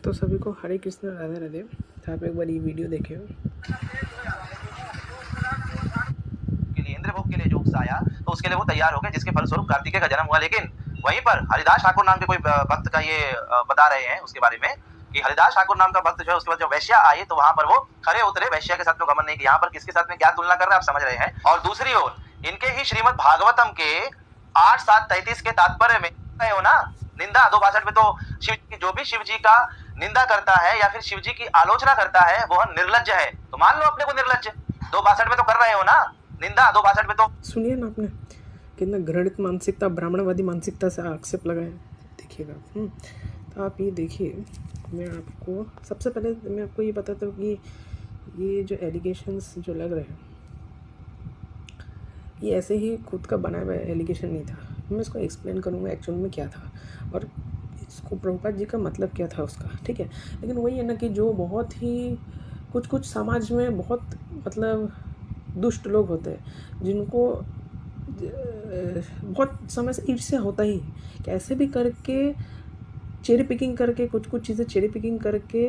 तो सभी को हरे कृष्ण राधे राधे। तो आप एक बार ये वीडियो देखें के लिए इंद्रभोग के लिए जो उकसाया तो उसके लिए वो तैयार हो गए, जिसके फलस्वरूप कार्तिकेय का जन्म हुआ। लेकिन वहीं पर हरिदास ठाकुर नाम के कोई भक्त का ये बता रहे हैं उसके बारे में कि हरिदास ठाकुर नाम का भक्त जो है उसके बाद जब वैश्या आई तो वहां पर वो खरे उतरे, वैश्या के साथ में घमंड नहीं किया। यहाँ पर किसके साथ में क्या तुलना कर रहे हैं आप समझ रहे हैं। और दूसरी ओर इनके ही श्रीमद भागवतम के 8-7-33 के तात्पर्य में हो ना, निंदा 262 में तो शिव की जो भी शिव जी का निंदा करता है या फिर शिव जी की आलोचना करता है वह निर्लज्ज है। तो मान लो अपने को निर्लज्ज, 262 में तो कर रहे हो ना निंदा, 262 में तो सुनिए ना आपने कितना घृणित मानसिकता, ब्राह्मणवादी मानसिकता से आक्षेप लगाया। देखिएगा तो आप ये देखिए, मैं आपको सबसे पहले मैं आपको ये बताता हूँ कि ये जो एलिगेशंस जो लग रहे हैं ये ऐसे ही खुद का बनाया हुआ एलिगेशन नहीं था। मैं इसको एक्सप्लेन करूँगा एक्चुअल में क्या था और इसको प्रभुपाद जी का मतलब क्या था उसका, ठीक है। लेकिन वही है ना कि जो बहुत ही कुछ समाज में बहुत मतलब दुष्ट लोग होते हैं जिनको बहुत समय से ईर्ष्या होता ही कैसे भी करके चेरी पिकिंग करके कुछ चीज़ें चेरी पिकिंग करके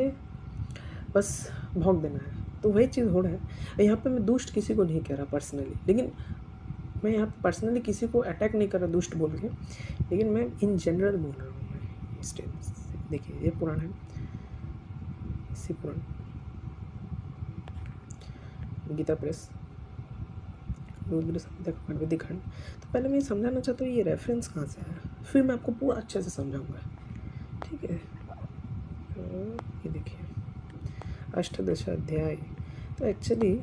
बस भोग देना है। तो वही चीज़ हो रहा है यहाँ पे। मैं दुष्ट किसी को नहीं कह रहा पर्सनली, लेकिन मैं यहाँ पे पर्सनली किसी को अटैक नहीं कर रहा दुष्ट बोल के, लेकिन मैं इन जनरल बोल रहा हूँ। मैं स्टेट देखिए, ये पुराण है, इसी पुराण गीता प्रेस रुद्र संहिता का 8वें खंड। तो पहले मैं समझाना चाहता हूँ ये रेफरेंस कहाँ से है, फिर मैं आपको पूरा अच्छे से समझाऊंगा, ठीक है। तो ये देखिए 18 अध्याय। तो एक्चुअली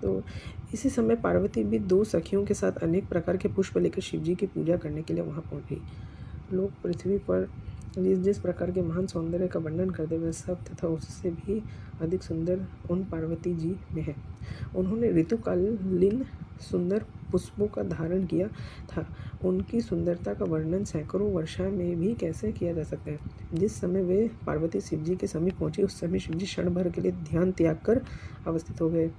तो इसी समय पार्वती भी 2 सखियों के साथ अनेक प्रकार के पुष्प लेकर शिवजी की पूजा करने के लिए वहाँ पहुँची। लोग पृथ्वी पर जिस प्रकार के महान सौंदर्य का वर्णन करते हुए सब तथा उससे भी अधिक सुंदर उन पार्वती जी में है। उन्होंने ऋतुकालीन सुंदर पुष्पों का धारण किया था। उनकी सुंदरता का वर्णन सैकड़ों वर्षा में भी कैसे किया जा सकता है। जिस समय वे पार्वती शिवजी के समीप पहुंची उस समय शिवजी क्षण भर के लिए ध्यान त्याग कर अवस्थित हो गए।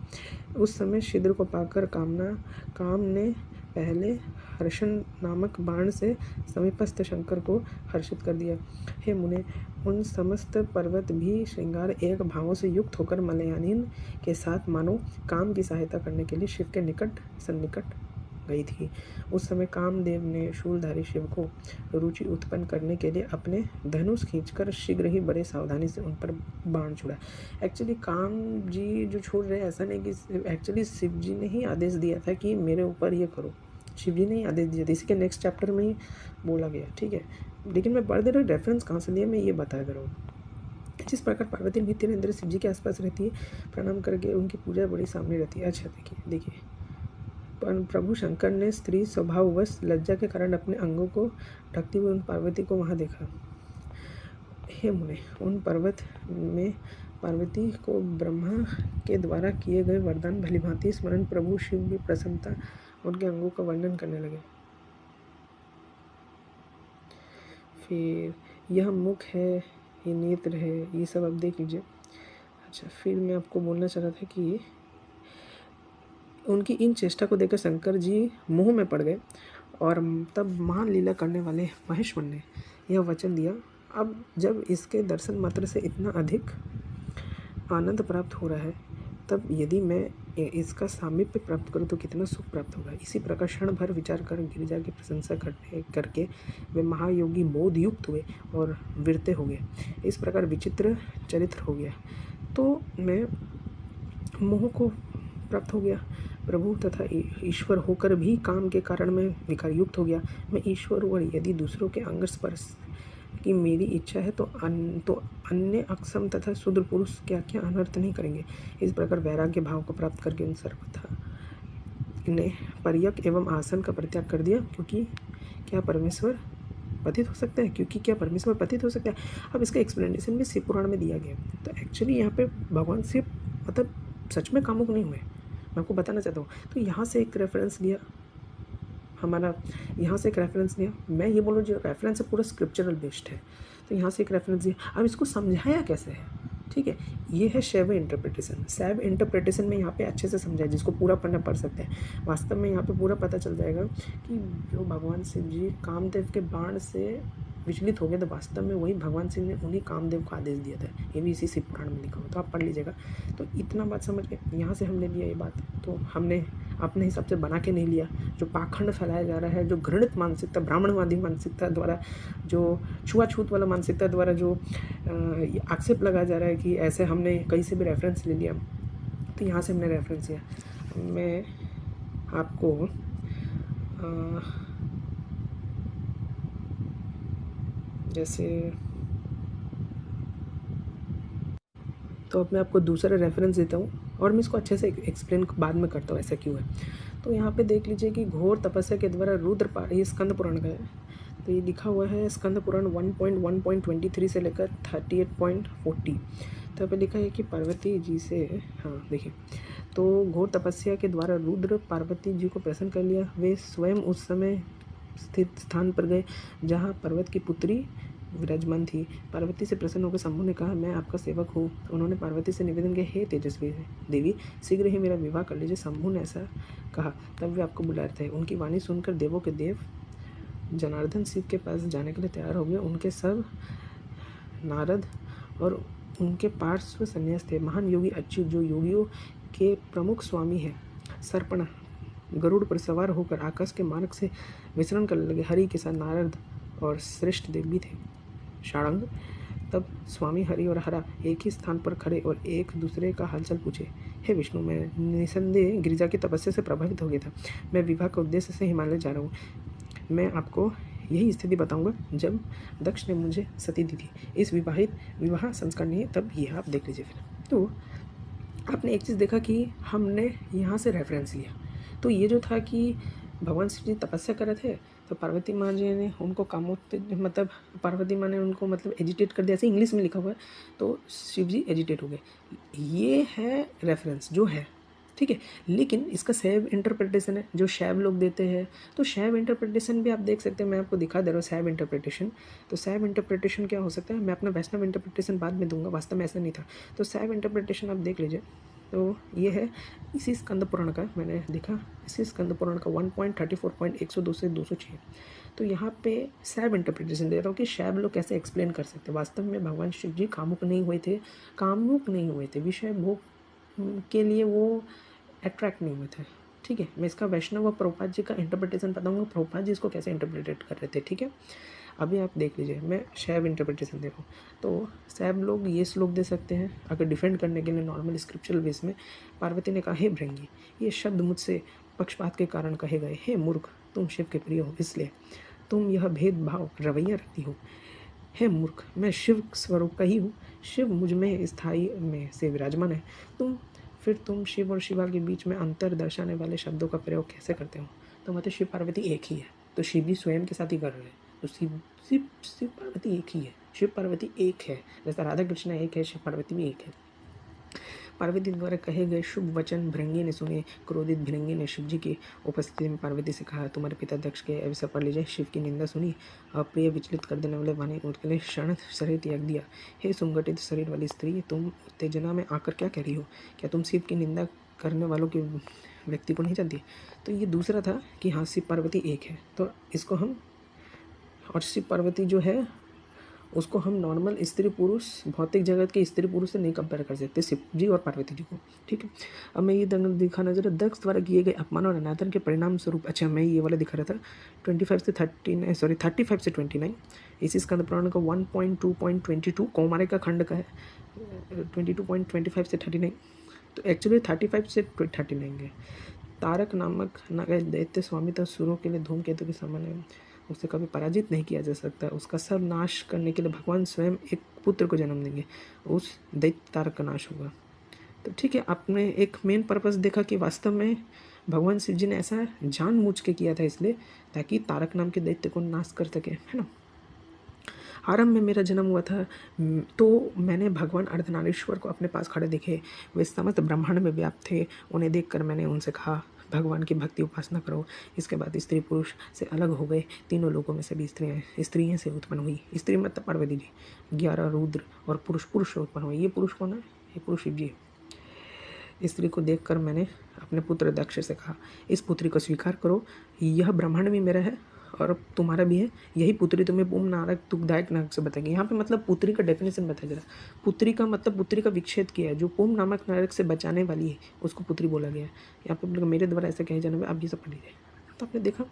उस समय छिद्र को पाकर काम ने पहले हर्षण नामक बाण से समीपस्थ शंकर को हर्षित कर दिया। हे मुने, उन समस्त पर्वत भी श्रृंगार एक भावों से युक्त होकर मलयानिन के साथ मानो काम की सहायता करने के लिए शिव के निकट सन्निकट गई थी। उस समय कामदेव ने शूलधारी शिव को रुचि उत्पन्न करने के लिए अपने धनुष खींचकर शीघ्र ही बड़े सावधानी से उन पर बाण छोड़ा। एक्चुअली काम जी जो छोड़ रहे हैं ऐसा नहीं कि एक्चुअली शिव जी ने ही आदेश दिया था कि मेरे ऊपर ये करो, शिव जी ने ही आदेश दिया था। इसी के नेक्स्ट चैप्टर में ही बोला गया, ठीक है। लेकिन मैं पढ़ दे रहा हूँ रेफरेंस कहाँ से लिया मैं ये बता दे रहा हूँ। जिस प्रकार पार्वती नित्य निरंतर शिव जी के आसपास रहती है, प्रणाम करके उनकी पूजा बड़ी सामने रहती है। अच्छा देखिए प्रभु शंकर ने स्त्री स्वभाववश लज्जा के कारण अपने अंगों को ढकती हुई उन पार्वती को वहाँ देखा। हे मुने, उन पर्वत में पार्वती को ब्रह्मा के द्वारा किए गए वरदान भलीभांति स्मरण प्रभु शिव भी प्रसन्नता उनके अंगों का वर्णन करने लगे। फिर यह मुख है, ये नेत्र है, ये सब आप देख लीजिए। अच्छा, फिर मैं आपको बोलना चाह रहा था कि उनकी इन चेष्टा को देखकर शंकर जी मोह में पड़ गए और तब महान लीला करने वाले महेश्वर ने यह वचन दिया, अब जब इसके दर्शन मात्र से इतना अधिक आनंद प्राप्त हो रहा है तब यदि मैं इसका सामीप्य प्राप्त करूँ तो कितना सुख प्राप्त होगा। इसी प्रकार क्षण भर विचार कर गिरिजा की प्रशंसा करके वे महायोगी बोध युक्त हुए और विरते हो गए। इस प्रकार विचित्र चरित्र हो गया। तो मैं मोह को प्राप्त हो गया, प्रभु तथा ईश्वर होकर भी काम के कारण मैं विकार युक्त हो गया। मैं ईश्वर हूँ और यदि दूसरों के अंग स्पर्श की मेरी इच्छा है तो अन्य अक्षम तथा शूद्र पुरुष क्या क्या अनर्थ नहीं करेंगे। इस प्रकार वैराग्य भाव को प्राप्त करके उन सर्वथा ने पर्यक एवं आसन का परित्याग कर दिया, क्योंकि क्या परमेश्वर पतित हो सकता है, क्योंकि क्या परमेश्वर पतित हो सकता है। अब इसका एक्सप्लेनेशन भी शिव पुराण में दिया गया। तो एक्चुअली यहाँ पे भगवान शिव मतलब सच में कामुक नहीं हुए, मैं आपको बताना चाहता हूँ। तो यहाँ से एक रेफरेंस लिया हमारा, यहाँ से एक रेफरेंस लिया। मैं ये बोलूँ जो रेफरेंस है पूरा स्क्रिप्चरल बेस्ड है, तो यहाँ से एक रेफरेंस दिया। अब इसको समझाया कैसे है, ठीक है, ये है शैव इंटरप्रिटेशन। शैव इंटरप्रिटेशन में यहाँ पे अच्छे से समझा है, जिसको पूरा पढ़ना पढ़ सकते हैं। वास्तव में यहाँ पे पूरा पता चल जाएगा कि जो भगवान शिव जी कामदेव के बाण से विचलित हो गए, तो वास्तव में वही भगवान शिव ने उन्हीं कामदेव को आदेश दिया था। ये भी इसी शिव पुराण में लिखा हुआ, तो आप पढ़ लीजिएगा। तो इतना बात समझ के यहाँ से हमने लिया ये बात, तो हमने अपने हिसाब से बना के नहीं लिया। जो पाखंड फैलाया जा रहा है, जो घृणित मानसिकता, ब्राह्मणवादी मानसिकता द्वारा, जो छुआछूत वाला मानसिकता द्वारा जो आक्षेप लगाया जा रहा है कि ऐसे हमने कहीं से भी रेफरेंस ले लिया, तो यहाँ से हमने रेफरेंस लिया। मैं आपको जैसे, तो अब मैं आपको दूसरा रेफरेंस देता हूँ और मैं इसको अच्छे से एक्सप्लेन बाद में करता हूँ ऐसा क्यों है। तो यहाँ पे देख लीजिए कि घोर तपस्या के द्वारा रुद्र, ये स्कंद पुराण का है, तो ये लिखा हुआ है स्कंद पुराण 1.1.23 से लेकर 38.40। तो यहाँ पे लिखा है कि पार्वती जी से, हाँ देखिए, तो घोर तपस्या के द्वारा रुद्र पार्वती जी को प्रसन्न कर लिया। वे स्वयं उस समय स्थित स्थान पर गए जहाँ पर्वत की पुत्री विराजमान थी। पार्वती से प्रसन्न होकर शंभु ने कहा, मैं आपका सेवक हूँ। उन्होंने पार्वती से निवेदन किया, हे तेजस्वी देवी, शीघ्र ही मेरा विवाह कर लीजिए। शंभु ने ऐसा कहा, तब वे आपको बुला रहे थे। उनकी वाणी सुनकर देवों के देव जनार्दन शिव के पास जाने के लिए तैयार हो गए। उनके सब नारद और उनके पार्श्व सन्यास थे। महान योगी अच्युत, जो योगियों के प्रमुख स्वामी हैं, सर्पणा गरुड़ पर सवार होकर आकाश के मार्ग से विचरण करने लगे। हरि के साथ नारद और श्रेष्ठ देव भी थे, शारंग। तब स्वामी हरि और हरा एक ही स्थान पर खड़े और एक दूसरे का हालचाल पूछे। हे विष्णु, मैं निसंदेह गिरिजा की तपस्या से प्रभावित हो गया था। मैं विवाह के उद्देश्य से हिमालय जा रहा हूँ। मैं आपको यही स्थिति बताऊंगा जब दक्ष ने मुझे सती दी थी। इस विवाह संस्कार नहीं है, तब यह आप देख लीजिए। फिर तो आपने एक चीज़ देखा कि हमने यहाँ से रेफरेंस लिया। तो ये जो था कि भगवान शिव जी तपस्या कर रहे थे, तो पार्वती माँ जी ने उनको मतलब पार्वती माँ ने उनको मतलब एजिटेट कर दिया, ऐसे इंग्लिश में लिखा हुआ है, तो शिव जी एजिटेट हो गए। ये है रेफरेंस जो है, ठीक है। लेकिन इसका शैव इंटरप्रिटेशन है जो शैव लोग देते हैं। तो शैव इंटरप्रिटेशन भी आप देख सकते हैं, मैं आपको दिखा दे रहा हूँ शैव इंटरप्रिटेशन। तो शैव इंटरप्रिटेशन क्या हो सकता है, मैं अपना वैष्णव इंटरप्रिटेशन बाद में दूंगा, वास्तव में ऐसा नहीं था। तो शैव इंटरप्रिटेशन आप देख लीजिए। तो ये है इसी स्कंद पुराण का, मैंने देखा इसी स्कंद पुराण का 1.34.102 से 206। तो यहाँ पे शैव इंटरप्रिटेशन दे रहा हूँ कि शैव लोग कैसे एक्सप्लेन कर सकते हैं। वास्तव में भगवान शिव जी कामुक नहीं हुए थे, विषय भोग के लिए वो अट्रैक्ट नहीं हुए थे, ठीक है। मैं इसका वैष्णव और प्रभुपाद जी का इंटरप्रिटेशन बताऊँगा, प्रभुपाद जी इसको कैसे इंटरप्रिटेट कर रहे थे, ठीक है। अभी आप देख लीजिए, मैं शैव इंटरप्रिटेशन दे रहा हूँ। तो शैव लोग ये श्लोक दे सकते हैं अगर डिफेंड करने के लिए नॉर्मल स्क्रिप्चुरल बेस में। पार्वती ने कहा, हे भृंगी, ये शब्द मुझसे पक्षपात के कारण कहे गए। हे मूर्ख, तुम शिव के प्रिय हो, इसलिए तुम यह भेदभाव रवैया रखती हो। हे मूर्ख, मैं शिव स्वरूप का ही हूँ, शिव मुझ में स्थायी में से विराजमान है। तुम शिव और शिवा के बीच में अंतर दर्शाने वाले शब्दों का प्रयोग कैसे करते हो। तो मतलब शिव पार्वती एक ही है, तो शिव भी स्वयं के साथ ही कर रहे हैं। तो शिव पार्वती एक ही है, शिव पार्वती एक है, जैसा राधा कृष्ण एक है, शिव पार्वती भी एक है। पार्वती द्वारा कहे गए शुभ वचन भृंगी ने सुने। क्रोधित भृंगी ने शिव जी की उपस्थिति में पार्वती से कहा, तुम्हारे पिता दक्ष के अवसर पर लीजिए। शिव की निंदा सुनी, अप्रिय विचलित कर देने वाले वाणी के लिए क्षण शरीर त्याग दिया। हे सुगठित शरीर वाली स्त्री, तुम उत्तेजना में आकर क्या कह रही हो। क्या तुम शिव की निंदा करने वालों के व्यक्ति को नहीं जानती। तो ये दूसरा था कि हाँ शिव पार्वती एक है, तो इसको हम, और शिव पार्वती जो है उसको हम नॉर्मल स्त्री पुरुष भौतिक जगत के स्त्री पुरुष से नहीं कंपेयर कर सकते, शिव जी और पार्वती जी को, ठीक है। अब मैं ये दिखाना जरा दक्ष द्वारा किए गए अपमान और अनादर के परिणाम स्वरूप, अच्छा मैं ये वाला दिखा रहा था 35 से 29, इसी स्कंद पुराण का 1.2.22 कौमारे का खंड का है, 22.25 से 39। तो एक्चुअली 35 से 39 है। तारक नामक दैत्य स्वामित्व सुरों के लिए धूमकेतु के समान है, उसे कभी पराजित नहीं किया जा सकता। उसका सब नाश करने के लिए भगवान स्वयं एक पुत्र को जन्म देंगे, उस दैत्य तारक का नाश होगा। तो ठीक है, आपने एक मेन पर्पस देखा कि वास्तव में भगवान शिव जी ने ऐसा जानबूझ के किया था, इसलिए ताकि तारक नाम के दैत्य को नाश कर सके, है ना। आरंभ में मेरा जन्म हुआ था तो मैंने भगवान अर्धनारीश्वर को अपने पास खड़े देखे। वे समस्त ब्रह्मांड में व्याप्त थे। उन्हें देखकर मैंने उनसे कहा, भगवान की भक्ति उपासना करो। इसके बाद स्त्री पुरुष से अलग हो गए, तीनों लोगों में सभी स्त्रियों से उत्पन्न हुई। स्त्री मतलब पार्वती जी, 11 रुद्र और पुरुष से उत्पन्न हुए। ये पुरुष कौन है? ये पुरुष शिव जी है। स्त्री को देखकर मैंने अपने पुत्र दक्ष से कहा, इस पुत्री को स्वीकार करो, यह ब्रह्मांड भी मेरा है और तुम्हारा भी है। यही पुत्री तुम्हें पुम नारक दुखदायक नरक से बताएगी। यहाँ पे मतलब पुत्री का डेफिनेशन बताया जा रहा है। पुत्री का मतलब पुत्री का विच्छेद किया है, जो पुम नामक नरक से बचाने वाली है उसको पुत्री बोला गया है। यहाँ पे मेरे द्वारा ऐसा कहे जाने में आप ये सब पढ़ लीजिए। तो आपने देखा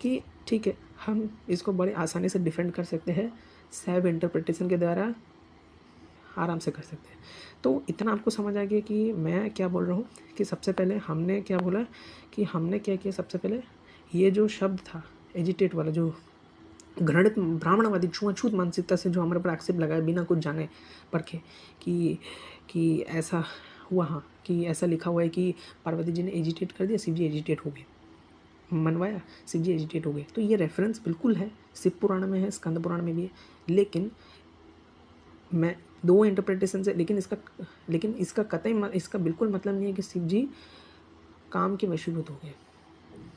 कि ठीक है, हम इसको बड़े आसानी से डिफेंड कर सकते हैं, सैब इंटरप्रिटेशन के द्वारा आराम से कर सकते हैं। तो इतना आपको समझ आ गया कि मैं क्या बोल रहा हूँ, कि सबसे पहले हमने क्या बोला, कि हमने क्या किया। सबसे पहले ये जो शब्द था एजिटेट वाला, जो घृणित ब्राह्मणवादी छुआछूत मानसिकता से जो हमारे पर आक्षेप लगाया बिना कुछ जाने परखे, कि ऐसा हुआ, हाँ, कि ऐसा लिखा हुआ है कि पार्वती जी ने एजिटेट कर दिया, शिव जी एजिटेट हो गए, मनवाया, शिव जी एजिटेट हो गए। तो ये रेफरेंस बिल्कुल है, शिव पुराण में है, स्कंद पुराण में भी है। लेकिन मैं दो इंटरप्रिटेशन से, लेकिन इसका कतई इसका बिल्कुल मतलब नहीं है कि शिव जी काम के वशीभूत हो गए।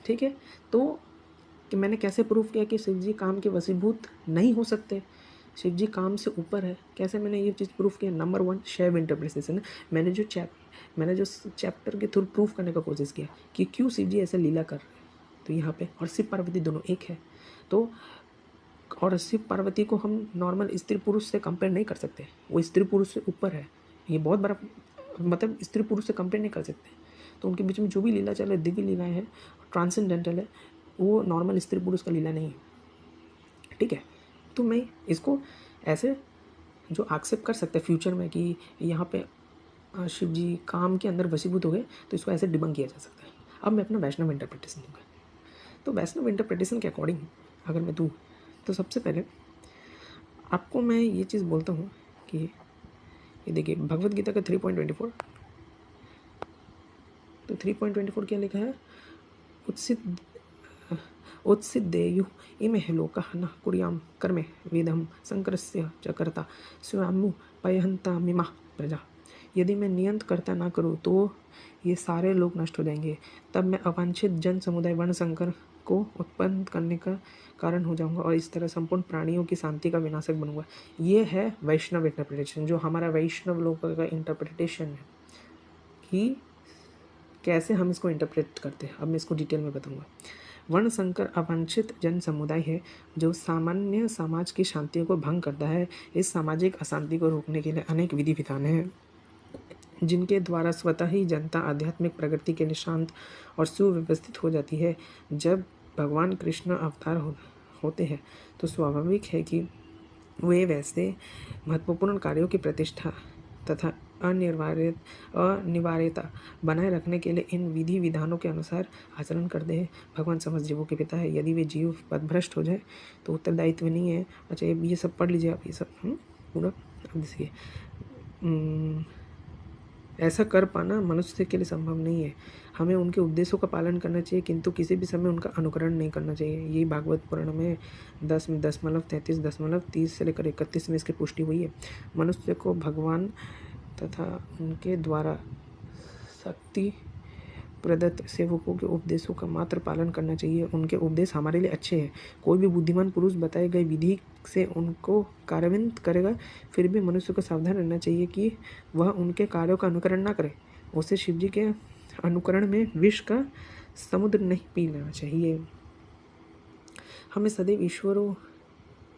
ठीक है, तो कि मैंने कैसे प्रूफ किया कि शिव जी काम के वशीभूत नहीं हो सकते, शिव जी काम से ऊपर है। कैसे मैंने ये चीज़ प्रूफ किया? नंबर 1 शैव इंटरप्रिटेशन। मैंने जो चैप्टर के थ्रू प्रूफ करने का कोशिश किया कि क्यों शिव जी ऐसे लीला कर रहे हैं। तो यहाँ पे और शिव पार्वती दोनों एक है, तो और शिव पार्वती को हम नॉर्मल स्त्री पुरुष से कंपेयर नहीं कर सकते, वो स्त्री पुरुष से ऊपर है। ये बहुत बड़ा मतलब स्त्री पुरुष से कंपेयर नहीं कर सकते। तो उनके बीच में जो भी लीला चल रही है, दिव्य लीलाएँ है, ट्रांसेंडेंटल है, वो नॉर्मल स्त्री पुरुष का लीला नहीं है। ठीक है, तो मैं इसको ऐसे जो आक्षेप कर सकते हैं फ्यूचर में कि यहाँ पे शिव जी काम के अंदर वशीभूत हो गए, तो इसको ऐसे डिबंक किया जा सकता है। अब मैं अपना वैष्णव इंटरप्रिटेशन दूंगा। तो वैष्णव इंटरप्रिटेशन के अकॉर्डिंग अगर मैं दूँ, तो सबसे पहले आपको मैं ये चीज़ बोलता हूँ कि ये देखिए भगवद गीता का 3.24, तो 3.24 क्या लिखा है? उत्सिद्देयु इमे लोकः न कुर्यां कर्मे वेदम शंकरस्य च कर्ता स्वयं पयहंता मिमा प्रजा। यदि मैं नियंत करता ना करूँ तो ये सारे लोग नष्ट हो जाएंगे, तब मैं अवांछित जन समुदाय वर्ण संकर को उत्पन्न करने का कारण हो जाऊंगा और इस तरह संपूर्ण प्राणियों की शांति का विनाशक बनूंगा। ये है वैष्णव इंटरप्रिटेशन, जो हमारा वैष्णव लोगों का इंटरप्रिटेशन है कि कैसे हम इसको इंटरप्रेट करते हैं। अब मैं इसको डिटेल में बताऊंगा। वर्ण संकर अवांछित जन समुदाय है जो सामान्य समाज की शांति को भंग करता है। इस सामाजिक अशांति को रोकने के लिए अनेक विधि विधान हैं जिनके द्वारा स्वतः ही जनता आध्यात्मिक प्रगति के लिए शांत और सुव्यवस्थित हो जाती है। जब भगवान कृष्ण अवतार होते हैं तो स्वाभाविक है कि वे वैसे महत्वपूर्ण कार्यों की प्रतिष्ठा तथा अनिवार्यता बनाए रखने के लिए इन विधि विधानों के अनुसार आचरण करते हैं। भगवान समस्त जीवों के पिता है। यदि वे जीव पथभ्रष्ट हो जाए तो उत्तरदायित्व नहीं है। अच्छा, ये सब पढ़ लीजिए आप, ये सब पूरा। अब देखिए, ऐसा कर पाना मनुष्य के लिए संभव नहीं है। हमें उनके उपदेशों का पालन करना चाहिए, किंतु किसी भी समय उनका अनुकरण नहीं करना चाहिए। यही भागवत पुराण में 10.33.30 से लेकर 31 में इसकी पुष्टि हुई है। मनुष्य को भगवान तथा उनके द्वारा शक्ति प्रदत्त सेवकों के उपदेशों का मात्र पालन करना चाहिए। उनके उपदेश हमारे लिए अच्छे हैं। कोई भी बुद्धिमान पुरुष बताए गए विधि से उनको कार्यान्वित करेगा, फिर भी मनुष्य को सावधान रहना चाहिए कि वह उनके कार्यों का अनुकरण ना करे। उसे शिव जी के अनुकरण में विष का समुद्र नहीं पी लेना चाहिए। हमें सदैव ईश्वरों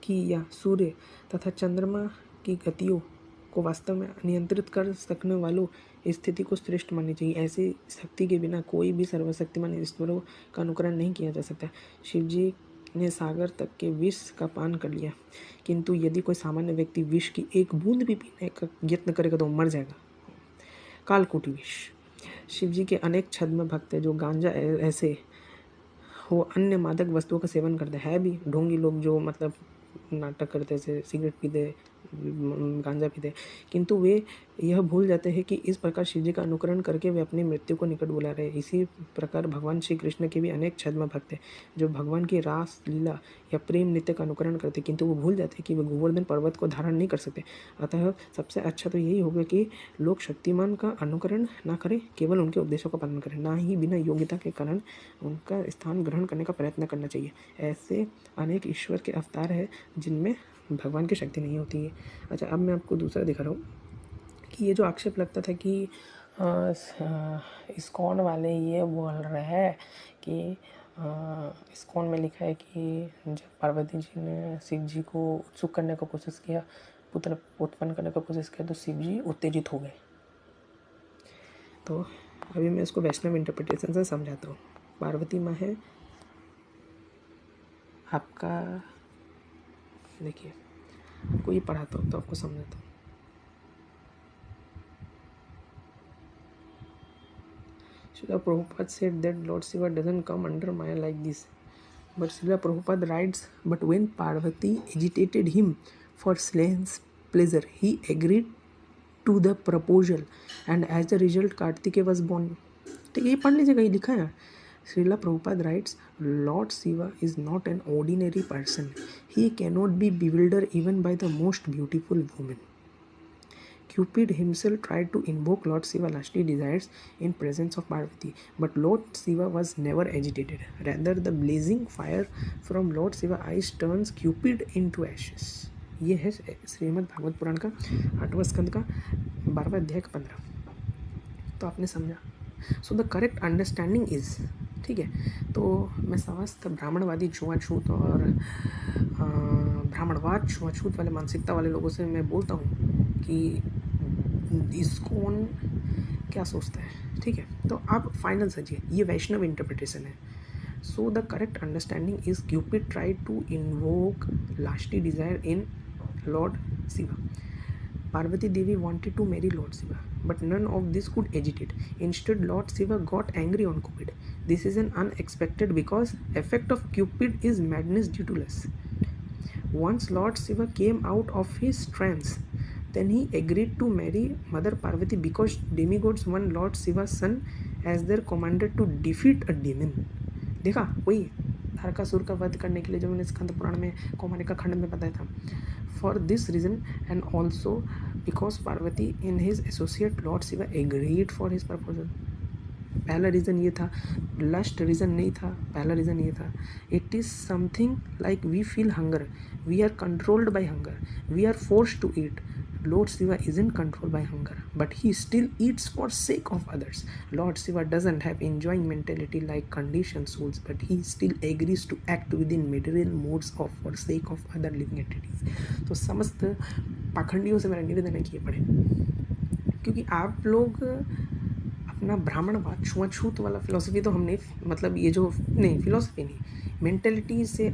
की या सूर्य तथा चंद्रमा की गतियों को वास्तव में नियंत्रित कर सकने वालों स्थिति को श्रेष्ठ माननी चाहिए। ऐसी शक्ति के बिना कोई भी सर्वशक्तिमान ईश्वरों का अनुकरण नहीं किया जा सकता। शिव जी ने सागर तक के विष का पान कर लिया, किंतु यदि कोई सामान्य व्यक्ति विष की एक बूंद भी पीने का यत्न करेगा तो मर जाएगा। कालकूटी विष। शिव जी के अनेक छद्म भक्त हैं जो गांजा ऐसे हो अन्य मादक वस्तुओं का सेवन करते हैं भी ढोंगी लोग, जो मतलब नाटक करते थे, सिगरेट पीते, गांजा पीते, किंतु वे यह भूल जाते हैं कि इस प्रकार शिव जी का अनुकरण करके वे अपनी मृत्यु को निकट बुला रहे हैं। इसी प्रकार भगवान श्री कृष्ण के भी अनेक छद्म भक्त हैं जो भगवान की रास लीला या प्रेम नृत्य का अनुकरण करते, किंतु वो भूल जाते हैं कि वे गोवर्धन पर्वत को धारण नहीं कर सकते। अतः सबसे अच्छा तो यही होगा कि लोग शक्तिमान का अनुकरण ना करें, केवल उनके उपदेशों का पालन करें, ना ही बिना योग्यता के कारण उनका स्थान ग्रहण करने का प्रयत्न करना चाहिए। ऐसे अनेक ईश्वर के अवतार हैं जिनमें भगवान की शक्ति नहीं होती है। अच्छा, अब मैं आपको दूसरा दिखा रहा हूँ कि ये जो आक्षेप लगता था कि इस्कॉन वाले ये बोल रहे हैं कि इस्कॉन में लिखा है कि जब पार्वती जी ने शिव जी को उत्सुक करने का कोशिश किया, पुत्र उत्पन्न करने का कोशिश किया, तो शिव जी उत्तेजित हो गए। तो अभी मैं इसको वैष्णव इंटरप्रिटेशन से समझाता हूँ। पार्वती माँ है आपका, देखिए आपको ये पढ़ाता हूँ तो आपको समझाता हूँ। Srila Prabhupada said that Lord Shiva doesn't come under Maya like this. But Srila Prabhupada writes, but when Parvati agitated him for slaying's pleasure, he agreed to the proposal, and as a result, Kartikeya was born. ठीक है, ये पढ़ लीजिएगा, ये लिखा है। Srila Prabhupada writes, Lord Shiva is not an ordinary person. He cannot be bewildered even by the most beautiful woman. Cupid himself tried to invoke Lord Shiva's lusty desires in presence of Parvati, but Lord Shiva was never agitated. Rather, the blazing fire from Lord Shiva's eyes turns Cupid into ashes. ये है श्रीमद् भागवत पुराण का 8वां स्कंद का 12वां अध्याय का 15। तो आपने समझा। सो the correct understanding is, ठीक है। तो मैं समस्त ब्राह्मणवादी छुआछूत और ब्राह्मणवाद छुआछूत वाले मानसिकता वाले लोगों से मैं बोलता हूँ कि इस्कॉन क्या सोचता है, ठीक है। तो आप फाइनल समझिए, ये वैष्णव इंटरप्रिटेशन है। So the correct understanding is Cupid tried to invoke lasty desire in Lord Shiva. Parvati Devi wanted to marry Lord Shiva, but none of this could agitate. Instead, Lord Shiva got angry on Cupid. This is an unexpected because effect of Cupid is madness due to lust. Once Lord Shiva came out of his trance, then he agreed to marry Mother Parvati because demigods want Lord Shiva's son as their commander to defeat a demon. देखा, वही तारकासुर का वध करने के लिए जो मैंने स्कंद पुराण में कौमारिका खंड में बताया था। For this reason and also because Parvati in his associate Lord Shiva agreed for his proposal. पहला रीज़न ये था, लस्ट रीज़न नहीं था, पहला रीज़न ये था। It is something like we feel hunger, we are controlled by hunger, we are forced to eat. Lord Shiva isn't controlled by hunger, but he still eats for sake of others. Lord Shiva doesn't have enjoying mentality like conditioned souls, but he still agrees to act within material modes of for sake of other living entities. तो समस्त पाखंडियों से मेरा निवेदन है कि ये पढ़ें, क्योंकि आप लोग अपना ब्राह्मणवाद छुआछूत वाला फिलॉसफी तो हमने, मतलब ये जो नहीं फिलॉसफी नहीं, मेंटेलिटी से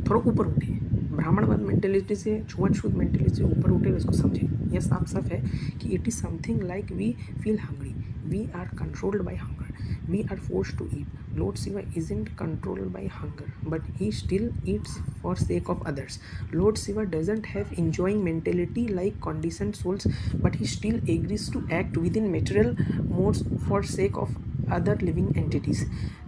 थोड़ा ऊपर उठे, ब्राह्मणवाद मेंटेलिटी से छुआछूत मेंटेलिटी से ऊपर उठे, उसको समझे। यह साफ साफ है कि it is something like we feel hungry, we are controlled by hunger, we are forced to eat. Lord Shiva isn't controlled by hunger, but he still eats for sake of others. Lord Shiva doesn't have enjoying mentality like conditioned souls, but he still agrees to act within material modes for sake of other living entities.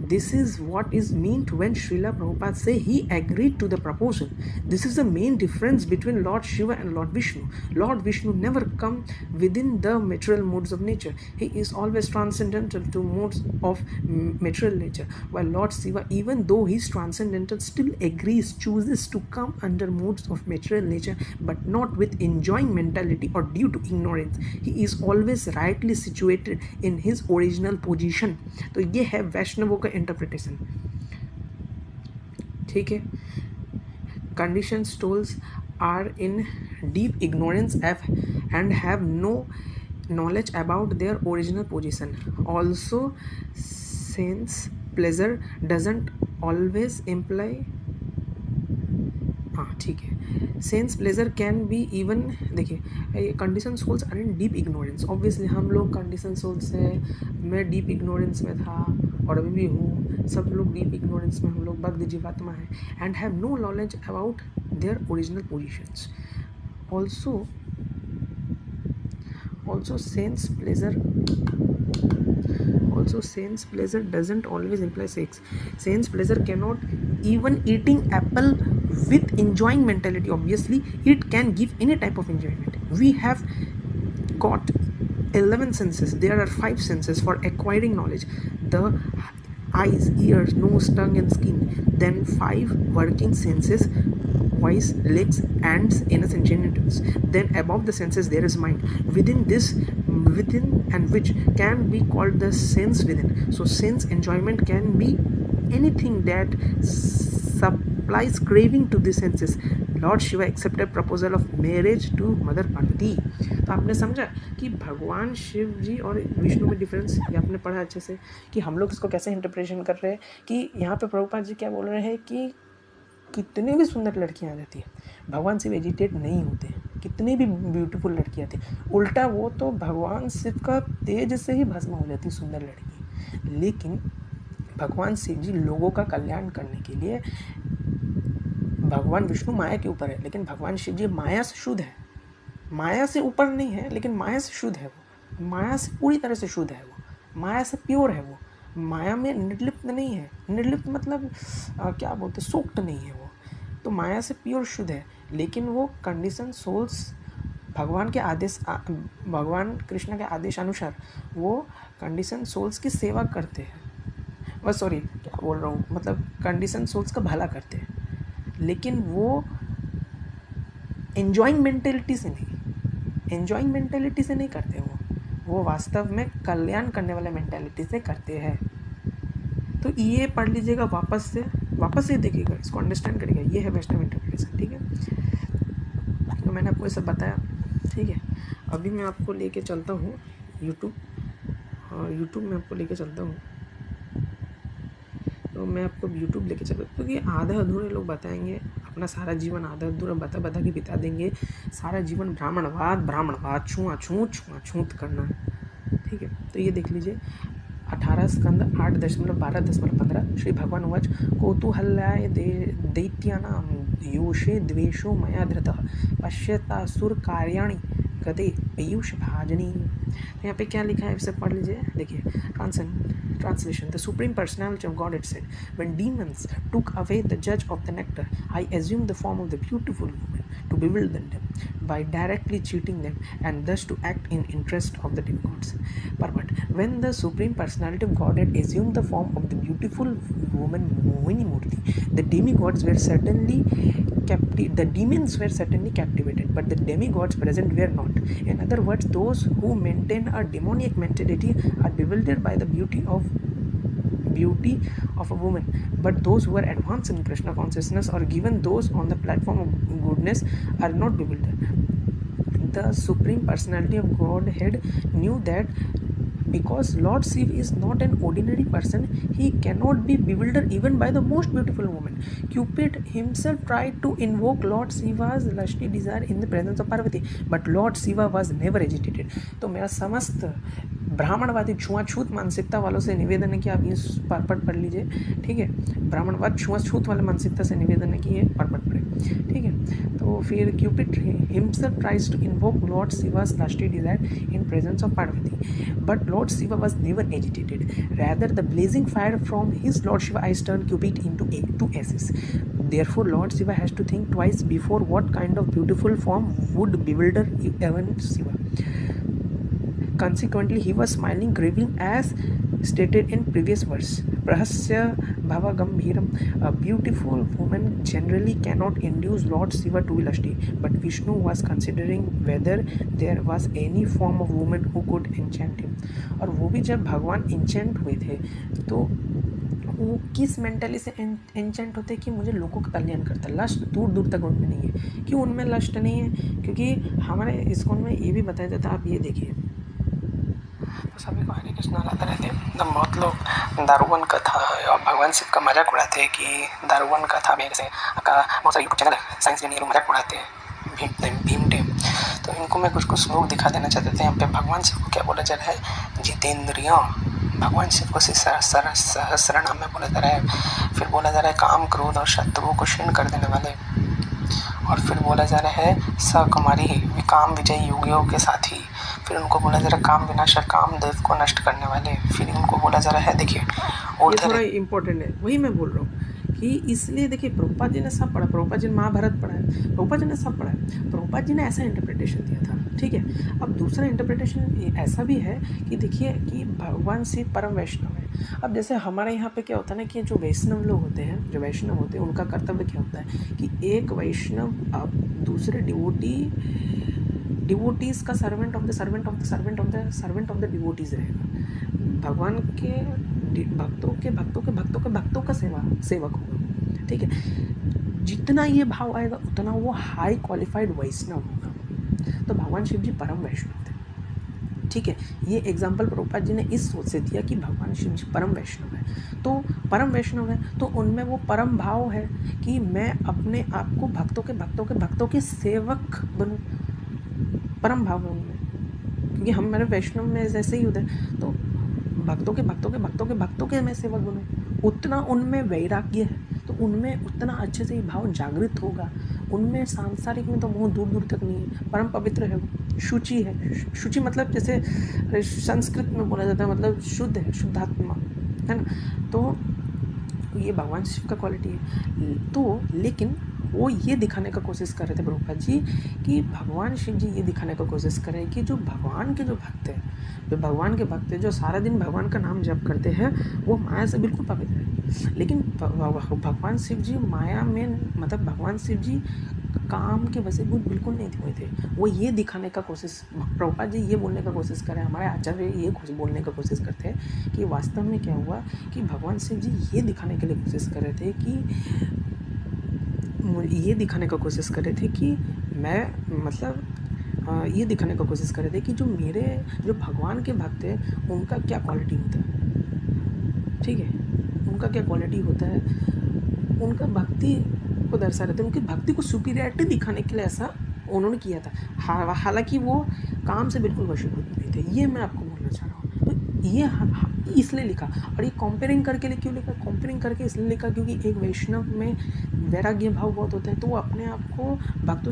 This is what is meant when Srila Prabhupada say he agreed to the proposal. This is the main difference between Lord Shiva and Lord Vishnu. Lord Vishnu never come within the material modes of nature. He is always transcendental to modes of material nature. While Lord Shiva, even though he is transcendental, still agrees, chooses to come under modes of material nature, but not with enjoying mentality or due to ignorance. He is always rightly situated in his original position. तो ये है वैष्णवों का interpretation, ठीक है। Condition souls are in deep ignorance and have no knowledge about their original position. Also, sense pleasure doesn't always imply, हाँ ठीक है, sense pleasure can be even, देखिए condition souls are in deep ignorance. Obviously हम लोग condition souls से, मैं deep ignorance में था, और अभी भी हूँ, सब लोग डीप इग्नोरेंस में, हम लोग बद्ध जीवात्मा है, and have no knowledge about their original positions. Also sense pleasure doesn't always imply sex. Sense pleasure cannot, even eating apple with enjoying mentality, obviously it can give any type of enjoyment. We have got 11 senses. There are 5 senses for acquiring knowledge: the eyes, ears, nose, tongue and skin. Then 5 working senses: voice, legs, hands, anus and genitals. Then above the senses there is mind. Within and which can be called the sense within. So sense enjoyment can be anything that supplies craving to the senses. Lord Shiva accepted proposal of marriage to Mother Parvati. तो आपने समझा कि भगवान शिव जी और विष्णु में difference, ये आपने पढ़ा अच्छे से कि हम लोग इसको कैसे इंटरप्रिटेशन कर रहे हैं. कि यहाँ पे प्रभुपाद जी क्या बोल रहे हैं कि कितनी भी सुंदर लड़कियाँ आ जाती है, भगवान शिव एजिटेट नहीं होते. कितनी भी ब्यूटीफुल लड़कियाँ थी, उल्टा वो तो भगवान शिव का तेज से ही भस्म हो जाती सुंदर लड़की. लेकिन भगवान शिव जी लोगों का कल्याण करने के लिए, भगवान विष्णु माया के ऊपर है, लेकिन भगवान शिव जी माया से शुद्ध है. माया से ऊपर नहीं है, लेकिन माया से शुद्ध है. वो माया से पूरी तरह से शुद्ध है. वो माया से प्योर है. वो माया में निर्लिप्त नहीं है. निर्लिप्त मतलब क्या बोलते, सोक्ट नहीं है वो. तो माया से प्योर शुद्ध है, लेकिन वो कंडीशन सोल्स भगवान के आदेश, भगवान कृष्ण के आदेश अनुसार वो कंडीशन सोल्स की सेवा करते हैं. बस सॉरी क्या बोल रहा हूँ, मतलब कंडीशन सोल्स का भला करते हैं, लेकिन वो एंजॉइंग मेंटेलिटी से नहीं करते. वो वास्तव में कल्याण करने वाले मेंटेलिटी से करते हैं. तो ये पढ़ लीजिएगा, वापस से देखिएगा, इसको अंडरस्टैंड करिएगा. ये है वैष्णव इंटरप्रिटेशन. ठीक है, तो मैंने आपको ये सब बताया. ठीक है, अभी मैं आपको लेके चलता हूँ यूट्यूब में आपको लेके चलता हूँ. तो मैं आपको यूट्यूब लेके चलता हूँ, क्योंकि आधे अधूरे लोग बताएंगे, अपना सारा जीवन आधा अधूरा बता के बिता देंगे. सारा जीवन ब्राह्मणवाद छूत करना है. ठीक है, तो ये देख लीजिए 18 स्कंद 8.12.15. श्री भगवान उवाच कौतूहल्याय दैत्यानां योषे द्वेषो मया धृतः पश्यतासुर कार्याणि गते पीयूष भाजनी. यहाँ पे क्या लिखा है, इसे पढ़ लीजिए. देखिए translation. The Supreme Personality of Godhead said, when demons took away the judge of the nectar, I assumed the form of the beautiful woman to bewilder them by directly cheating them and thus to act in interest of the demigods. But when the Supreme Personality of Godhead assumed the form of the beautiful woman Mohini Murti, the demons were certainly captivated, but the demigods present were not. In other words, those who maintain a demoniac mentality are bewildered by the beauty of a woman, but those who are advanced in Krishna consciousness or given those on the platform of goodness are not bewildered. The Supreme Personality of Godhead knew that because Lord Shiva is not an ordinary person, he cannot be bewildered even by the most beautiful woman. Cupid himself tried to invoke Lord Shiva's lusty desire in the presence of Parvati, but Lord Shiva was never agitated. तो मेरा समस्त ब्राह्मणवादी छुआछूत मानसिकता वालों से निवेदन है कि आप ये पर्पट पढ़ लीजिए. ठीक है, ब्राह्मणवाद छुआछूत वाले मानसिकता से निवेदन है कि ये पर्पट पढ़े. ठीक है, तो फिर Cupid himself tries to invoke lord Shiva's lusty desire in presence of Parvati, but Lord Shiva was never agitated. Rather, the blazing fire from his Lord Shiva eyes turned Cupid into two ashes. Therefore, Lord Shiva has to think twice before what kind of beautiful form would bewilder even Shiva. Consequently, he was smiling gravely as stated in previous verse. Prahasya bhava gambhiram. A beautiful woman generally cannot induce Lord Shiva to be lusty, but Vishnu was considering whether there was any form of woman who could enchant him. और वो भी जब भगवान enchant हुए थे तो वो किस मेंटली से एंचेंट होते कि मुझे लोगों का कल्याण करता. लस्ट दूर दूर तक उनमें नहीं है. क्यों उनमें लस्ट नहीं है? क्योंकि हमारे इस्कॉन में ये भी बताया जाता है. आप ये देखिए, तो सभी को हरे कृष्णा लाते रहते हैं. तो बहुत लोग दारूवन कथा और भगवान शिव का मजाक उड़ाते हैं कि दारूवन कथा में जैसे आपका बहुत सारा यूट्यूब चैनल है साइंस जर्नी, लोग मजाक उड़ाते हैं भीमटे. तो इनको मैं कुछ श्लोक दिखा देना चाहते थे. यहाँ पे भगवान शिव को क्या बोला जा रहा है, जितेंद्रिय भगवान शिव को सहस्र नाम में बोला जा रहा है। फिर बोला जा रहा है काम, क्रोध और शत्रुओं को क्षीण कर देने वाले। और फिर बोला जा रहा है सकुमारी विकाम विजय योगियों के साथी। फिर उनको बोला जा रहा है काम विनाशक, काम देव को नष्ट करने वाले। फिर उनको बोला जा रहा है, देखिए और थोड़ा इम्पोर्टेंट है, वही मैं बोल रहा हूँ कि इसलिए देखिए प्रभुपाद जी ने सब पढ़ा, प्रभुपाद जी ने महाभारत पढ़ा है, प्रभुपाद जी ने सब पढ़ा है, प्रभुपाद जी ने ऐसा इंटरप्रिटेशन दिया था, ठीक है। अब दूसरा इंटरप्रिटेशन ऐसा भी है कि देखिए कि भगवान शिव परम वैष्णव है। अब जैसे हमारे यहाँ पे क्या होता है ना कि जो वैष्णव लोग होते हैं, जो वैष्णव होते हैं, उनका कर्तव्य क्या होता है कि एक वैष्णव अब दूसरे डिवोटीज़ का सर्वेंट ऑफ द डिवोटीज़ रहेगा। भगवान के भक्तों का सेवक होगा, ठीक है। जितना ये भाव आएगा उतना वो हाई क्वालिफाइड वैष्णव होगा। तो भगवान शिव जी परम वैष्णव थे, ठीक है। ये एग्जाम्पल प्रभुपाद जी ने इस सोच से दिया कि भगवान शिव जी परम वैष्णव है। तो परम वैष्णव है तो उनमें वो परम भाव है कि मैं अपने आप को भक्तों के सेवक बनूं। परम भाव है उनमें, क्योंकि हम मेरे वैष्णव में जैसे ही होते हैं तो भक्तों के मैं सेवक बनूं। उतना उनमें वैराग्य है तो उनमें उतना अच्छे से भाव जागृत होगा। उनमें सांसारिक में तो मोह दूर तक नहीं है, परम पवित्र है, शुचि है। शुचि मतलब जैसे संस्कृत में बोला जाता है मतलब शुद्ध है, शुद्धात्मा है ना। तो ये भगवान शिव का क्वालिटी है। तो लेकिन वो ये दिखाने का कोशिश कर रहे थे प्रभुपाद जी कि भगवान शिव जी ये दिखाने का कोशिश कर रहे हैं कि जो भगवान के जो भक्त हैं, जो सारा दिन भगवान का नाम जप करते हैं, वो माया से बिल्कुल पवित्र है। लेकिन भगवान शिव जी माया में मतलब भगवान शिव जी काम के वशीभूत बिल्कुल नहीं हुए थे। वो ये दिखाने का कोशिश, प्रभुपाद जी ये बोलने का कोशिश कर रहे हैं, हमारे आचार्य ये बोलने का कोशिश करते हैं कि वास्तव में क्या हुआ कि भगवान शिव जी ये दिखाने के लिए कोशिश कर रहे थे कि मैं मतलब ये दिखाने का कोशिश कर रहे थे कि जो भगवान के भक्त हैं उनका क्या क्वालिटी होता है, ठीक है। उनका क्या क्वालिटी होता है, उनका भक्ति को दर्शा रहे थे, उनकी भक्ति को सुपीरियरिटी दिखाने के लिए ऐसा उन्होंने किया था। हालांकि वो काम से बिल्कुल वशीभूत नहीं थे, ये मैं आपको बोलना चाह रहा हूँ। तो ये इसलिए लिखा। और ये कंपेयरिंग करके क्यों लिखा? कंपेयरिंग करके इसलिए लिखा क्योंकि एक वैष्णव में वैराग्य भाव बहुत होते हैं, तो वो अपने आप को भक्तों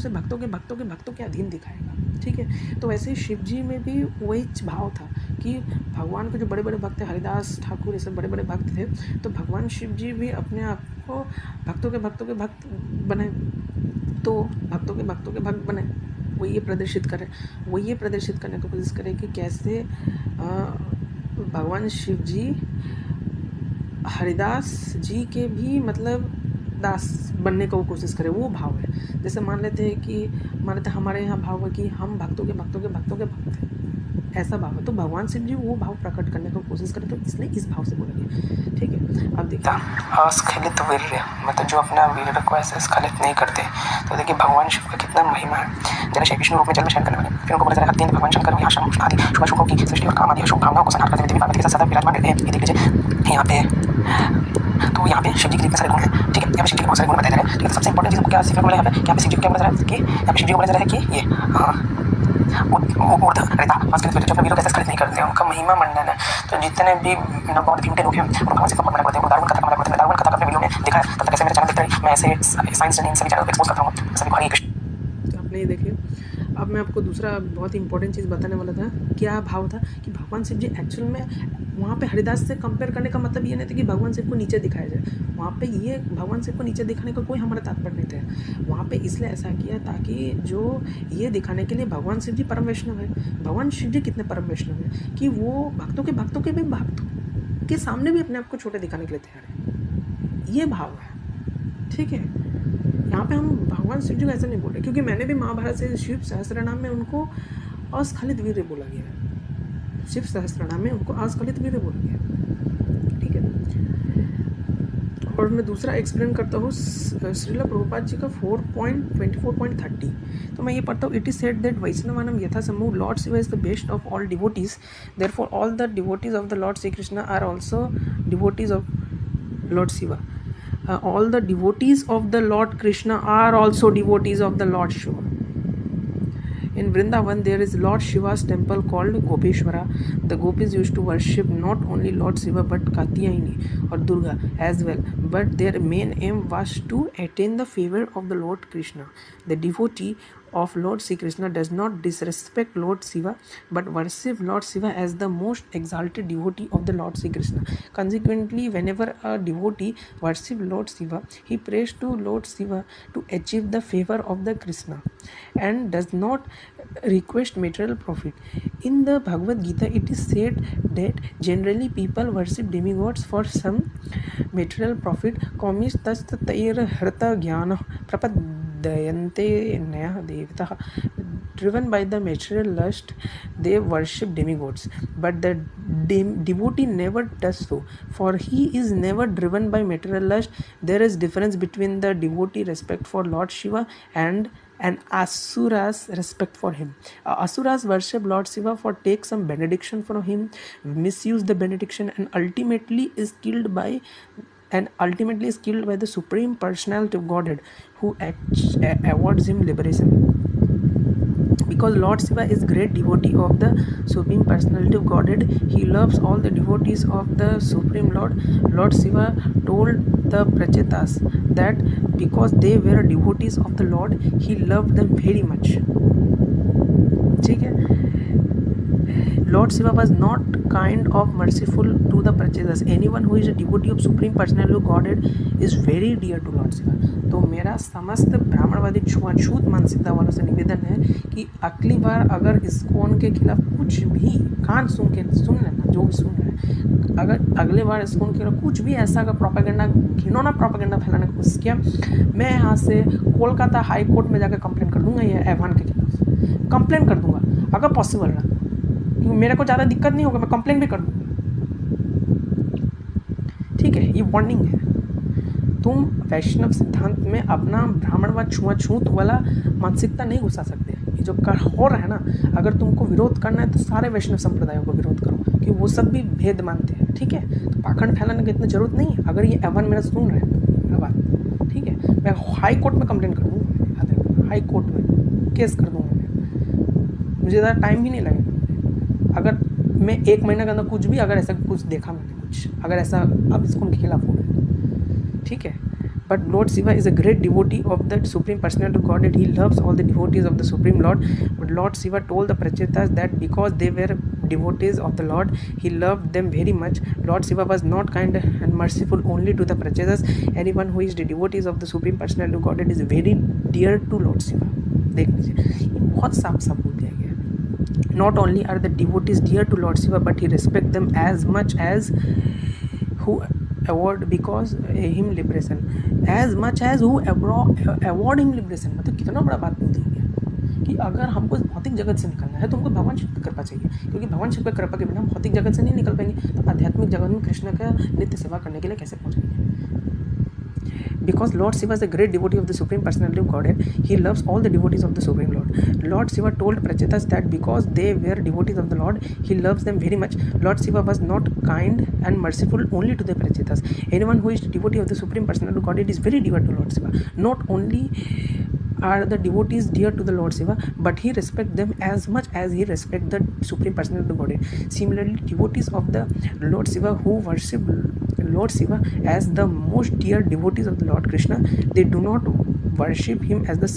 के अधीन दिखाएगा, ठीक है। तो वैसे शिव जी में भी वही भाव था कि भगवान के जो बड़े बड़े भक्त थे, हरिदास ठाकुर, ये सब बड़े बड़े भक्त थे, तो भगवान शिव जी भी अपने आप को भक्तों के भक्त बने, तो भक्तों के भक्त बने। वो ये प्रदर्शित करने की कोशिश करें कि कैसे भगवान शिव जी हरिदास जी के भी मतलब दास बनने का वो कोशिश करें, वो भाव है। जैसे मान लेते हमारे यहाँ भाव है कि हम भक्तों के भक्त हैं, ऐसा भाव है। तो भगवान शिव जी वो भाव प्रकट करने की कोशिश करें, तो इसलिए इस भाव से बोला गया, ठीक है। अब देखिए अस्खलित वीर्य, मतलब जो अपना वीर्य को ऐसे स्खलित नहीं करते। तो देखिए भगवान शिव का कितना महिमा है। जैसे श्री विष्णु रूप में जल में शयन करने वाले, फिर उनको बोला जा रहा है भगवान शंकर यहाँ शम आदि शुभ शुभों की सृष्टि और काम आदि शुभ भावनाओं को संहार करते हुए देवी पार्वती के साथ सदा विराजमान रहते हैं। ये देख लीजिए यहाँ पे, तो यहाँ पे शिव जी के कितने सारे गुण हैं, ठीक है। यहाँ पे शिव जी के बहुत सारे गुण बताए जा रहे हैं, ठीक है। सबसे इंपॉर्टेंट चीज़ हमको क्या सीखने को मिला यहाँ पे शिव जी को क्या बोला जा रहा है कि यहाँ पे शिव जी को बोला जा रहा है कि ये कैसे स्खलित नहीं करते, उनका महिमा मंडन है। तो जितने भी नवगौर भीम के लोग हैं भगवान से मना करते हैं, दारुण कथा मना करते हैं। दारुण कथा अपने वीडियो में दिखा है, तब तक ऐसे मेरे चैनल देखते रहिए, मैं ऐसे साइंस जर्नी सभी चैनल को एक्सपोज करता हूँ। सभी को हरे कृष्ण। तो आपने ये देखिए, अब मैं आपको दूसरा बहुत इंपॉर्टेंट चीज़ बताने वाला था। क्या भाव था कि भगवान शिव जी एक्चुअल में वहाँ पे हरिदास से कंपेयर करने का मतलब ये नहीं था कि भगवान शिव को नीचे दिखाया जाए। वहाँ पे ये भगवान शिव को नीचे दिखाने का कोई हमारा तात्पर्य नहीं था। वहाँ पे इसलिए ऐसा किया ताकि जो ये दिखाने के लिए भगवान शिव जी परम वैष्णव है। भगवान शिव जी कितने परम वैष्णव है कि वो भक्तों के भी भक्तों के सामने भी अपने आप को छोटे दिखाने के लिए तैयार है। ये भाव है, ठीक है। यहाँ पे हम भगवान शिव जी को ऐसा नहीं बोल रहे, क्योंकि मैंने भी महाभारत से शिव सहस्त्रनाम में उनको अस्खलित वीर्य बोला गया है। शिव सहस्त्रनाम में उनको अस्खलित वीर्य बोला गया, ठीक है। और मैं दूसरा एक्सप्लेन करता हूँ श्रील प्रभुपाद जी का 4.24.30। तो मैं ये पढ़ता हूँ। इट इज सेड दैट वैष्णवानम यथा समूह Lord Shiva is the best of all devotees, therefore all the devotees of the Lord Shri Krishna are also devotees of Lord Shiva. All the devotees of the Lord Krishna are also devotees of the Lord Shiva. In Vrindavan, there is Lord Shiva's temple called Gopeshwara. The gopis used to worship not only Lord Shiva but Katyayani or Durga as well. But their main aim was to attain the favor of the Lord Krishna. The devotee of Lord Sri Krishna does not disrespect Lord Shiva but worship Lord Shiva as the most exalted devotee of the Lord Sri Krishna. Consequently, whenever a devotee worships Lord Shiva, he prays to Lord Shiva to achieve the favor of the Krishna and does not request material profit. In the Bhagavad Gita, it is said that generally people worship demigods for some material profit. Komistastairhrata jnana prapadayante naya devataha. Driven by the material lust, they worship demigods, but the devotee never does so, for he is never driven by material lust. There is difference between the devotee respect for Lord Shiva and an asura's respect for him. Asuras worship Lord Shiva for take some benediction from him, misuse the benediction, and ultimately is killed by the Supreme Personality of Godhead, who awards him liberation. Because Lord Shiva is great devotee of the Supreme Personality of Godhead, he loves all the devotees of the Supreme Lord. Lord Shiva told the Prachetas that because they were devotees of the Lord, he loved them very much. ठीक है? Lord Shiva was not kind of merciful to the Prachetas. Anyone who is a devotee of Supreme Personality of Godhead is very dear to Lord Shiva. तो मेरा समस्त ब्राह्मणवादी छुआछूत मानसिकता वालों से निवेदन है कि अगली बार अगर इस्कॉन के खिलाफ कुछ भी कान सुन लेना, जो भी सुन रहे हैं, अगर अगले बार इस्कॉन के खिलाफ कुछ भी ऐसा अगर प्रोपेगेंडा, घिनौना प्रोपेगेंडा फैलाने की कोशिश किया, मैं यहाँ से कोलकाता हाई कोर्ट में जाकर कंप्लेन कर दूंगा, ये ऐवान के खिलाफ कंप्लेन कर दूंगा अगर पॉसिबल रहा। मेरे को ज़्यादा दिक्कत नहीं होगा, मैं कंप्लेन भी कर दूँगा। ठीक है, ये वार्निंग है। तुम वैष्णव सिद्धांत में अपना ब्राह्मणवाद छुआछूत वाला मानसिकता नहीं घुसा सकते। ये जो हो रहा है ना, अगर तुमको विरोध करना है तो सारे वैष्णव संप्रदायों को विरोध करो, कि वो सब भी भेद मानते हैं। ठीक है, तो पाखंड फैलाने की इतनी जरूरत नहीं है। अगर ये एवन मेरा सुन रहे हैं तो मेरा बात ठीक है, मैं हाई कोर्ट में कंप्लेन कर दूँगा, हाई कोर्ट में केस कर दूँगा। मुझे ज़्यादा टाइम भी नहीं लगेगा। अगर मैं 1 महीने के अंदर कुछ भी अगर ऐसा कुछ देखा, मैंने कुछ अगर ऐसा अब इसको उनके खिलाफ हो गया, ठीक है। But Lord Shiva is a great devotee of the Supreme Personality of Godhead. He loves all the devotees of the Supreme Lord. But Lord Shiva told the Prachetas that because they were devotees of the Lord, he loved them very much. Lord Shiva was not kind and merciful only to the Prachetas. Anyone who is the devotees of the Supreme Personality of Godhead is very dear to Lord Shiva. देख लीजिए, बहुत साफ साफ बोल दिया गया है। Not only are the devotees dear to Lord Shiva, but he respects them as much as who award because him liberation, as much as who award him liberation। मतलब कितना बड़ा बात बोल दिया गया कि अगर हमको भौतिक जगत से निकलना है तो हमको भगवान शिव की कृपा चाहिए, क्योंकि भगवान शिव की कृपा के बिना हम भौतिक जगत से नहीं निकल पाएंगे। तो आध्यात्मिक जगत में कृष्ण का नित्य सेवा करने के लिए कैसे पहुँचेंगे? Because Lord Shiva is a great devotee of the Supreme Personality of Godhead, he loves all the devotees of the Supreme Lord. Lord Shiva told Prachetas that because they were devotees of the Lord, he loves them very much. Lord Shiva was not kind and merciful only to the Prachetas. Anyone who is a devotee of the Supreme Personality of Godhead is very dear to Lord Shiva. Not only are the devotees dear to the Lord Shiva, but he respects them as much as he respects the Supreme Personality of Godhead. Similarly, devotees of the Lord Shiva who worship Lord Shiva as the most dear devotees of the Lord Krishna, they do not worship him as the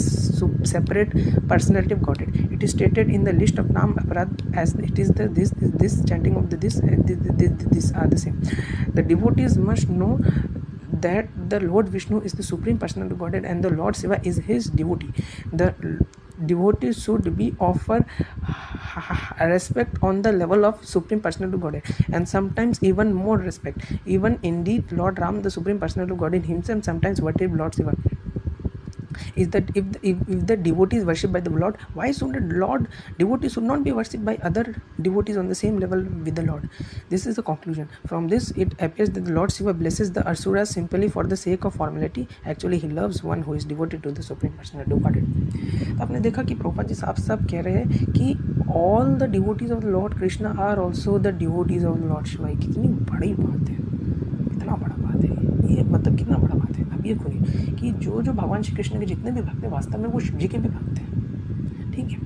separate personality of Godhead. It is stated in the list of Nam Aparad as it is the this chanting of the this are the same. The devotees must know that the Lord Vishnu is the Supreme Personality of Godhead and the Lord Shiva is his devotee. The devotees should be offer respect on the level of Supreme Personality of Godhead, and sometimes even more respect. Even indeed Lord Ram, the Supreme Personality of Godhead himself, sometimes worship Lord Shiva. Is that if the devotee is worshipped by the Lord, why should the Lord devotee should not be worshipped by other devotees on the same level with the Lord? This is the conclusion. From this it appears that the Lord Shiva blesses the Asuras simply for the sake of formality. Actually he loves one who is devoted to the Supreme Personality of Godhead. तो आपने देखा कि प्रभुपाद जी साफ साफ कह रहे हैं कि all the devotees of the Lord Krishna are also the devotees of the Lord Shiva। कितनी बड़ी बात है, कितना बड़ा बात है ये, मतलब कितना बड़ा बात है। अब ये खोलिए कि जो भगवान श्री कृष्ण के जितने भी भक्त हैं वास्तव में वो शिव जी के भी भक्त हैं। ठीक है,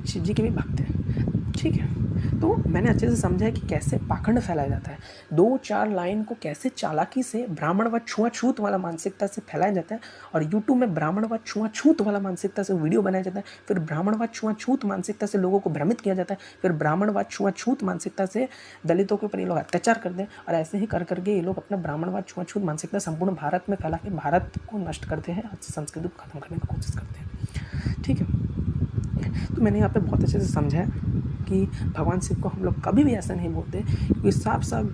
शिव जी के भी भक्त हैं, ठीक है। तो मैंने अच्छे से समझा है कि कैसे पाखंड फैलाया जाता है, 2-4 लाइन को कैसे चालाकी से ब्राह्मणवाद छुआछूत वाला मानसिकता से फैलाया जाता है, और यूट्यूब में ब्राह्मणवाद छुआछूत वाला मानसिकता से वीडियो बनाया जाता है, फिर ब्राह्मणवाद छुआछूत मानसिकता से लोगों को भ्रमित किया जाता है, फिर ब्राह्मणवाद छुआछूत मानसिकता से दलितों के ऊपर ये लोग अत्याचार करते हैं, और ऐसे ही कर करके ये लोग अपना ब्राह्मणवाद छुआछूत मानसिकता संपूर्ण भारत में फैला के भारत को नष्ट करते हैं, संस्कृति को खत्म करने की कोशिश करते हैं, ठीक है। तो मैंने यहाँ पे बहुत अच्छे से समझा है कि भगवान शिव को हम लोग कभी भी ऐसा नहीं बोलते, क्योंकि साफ साफ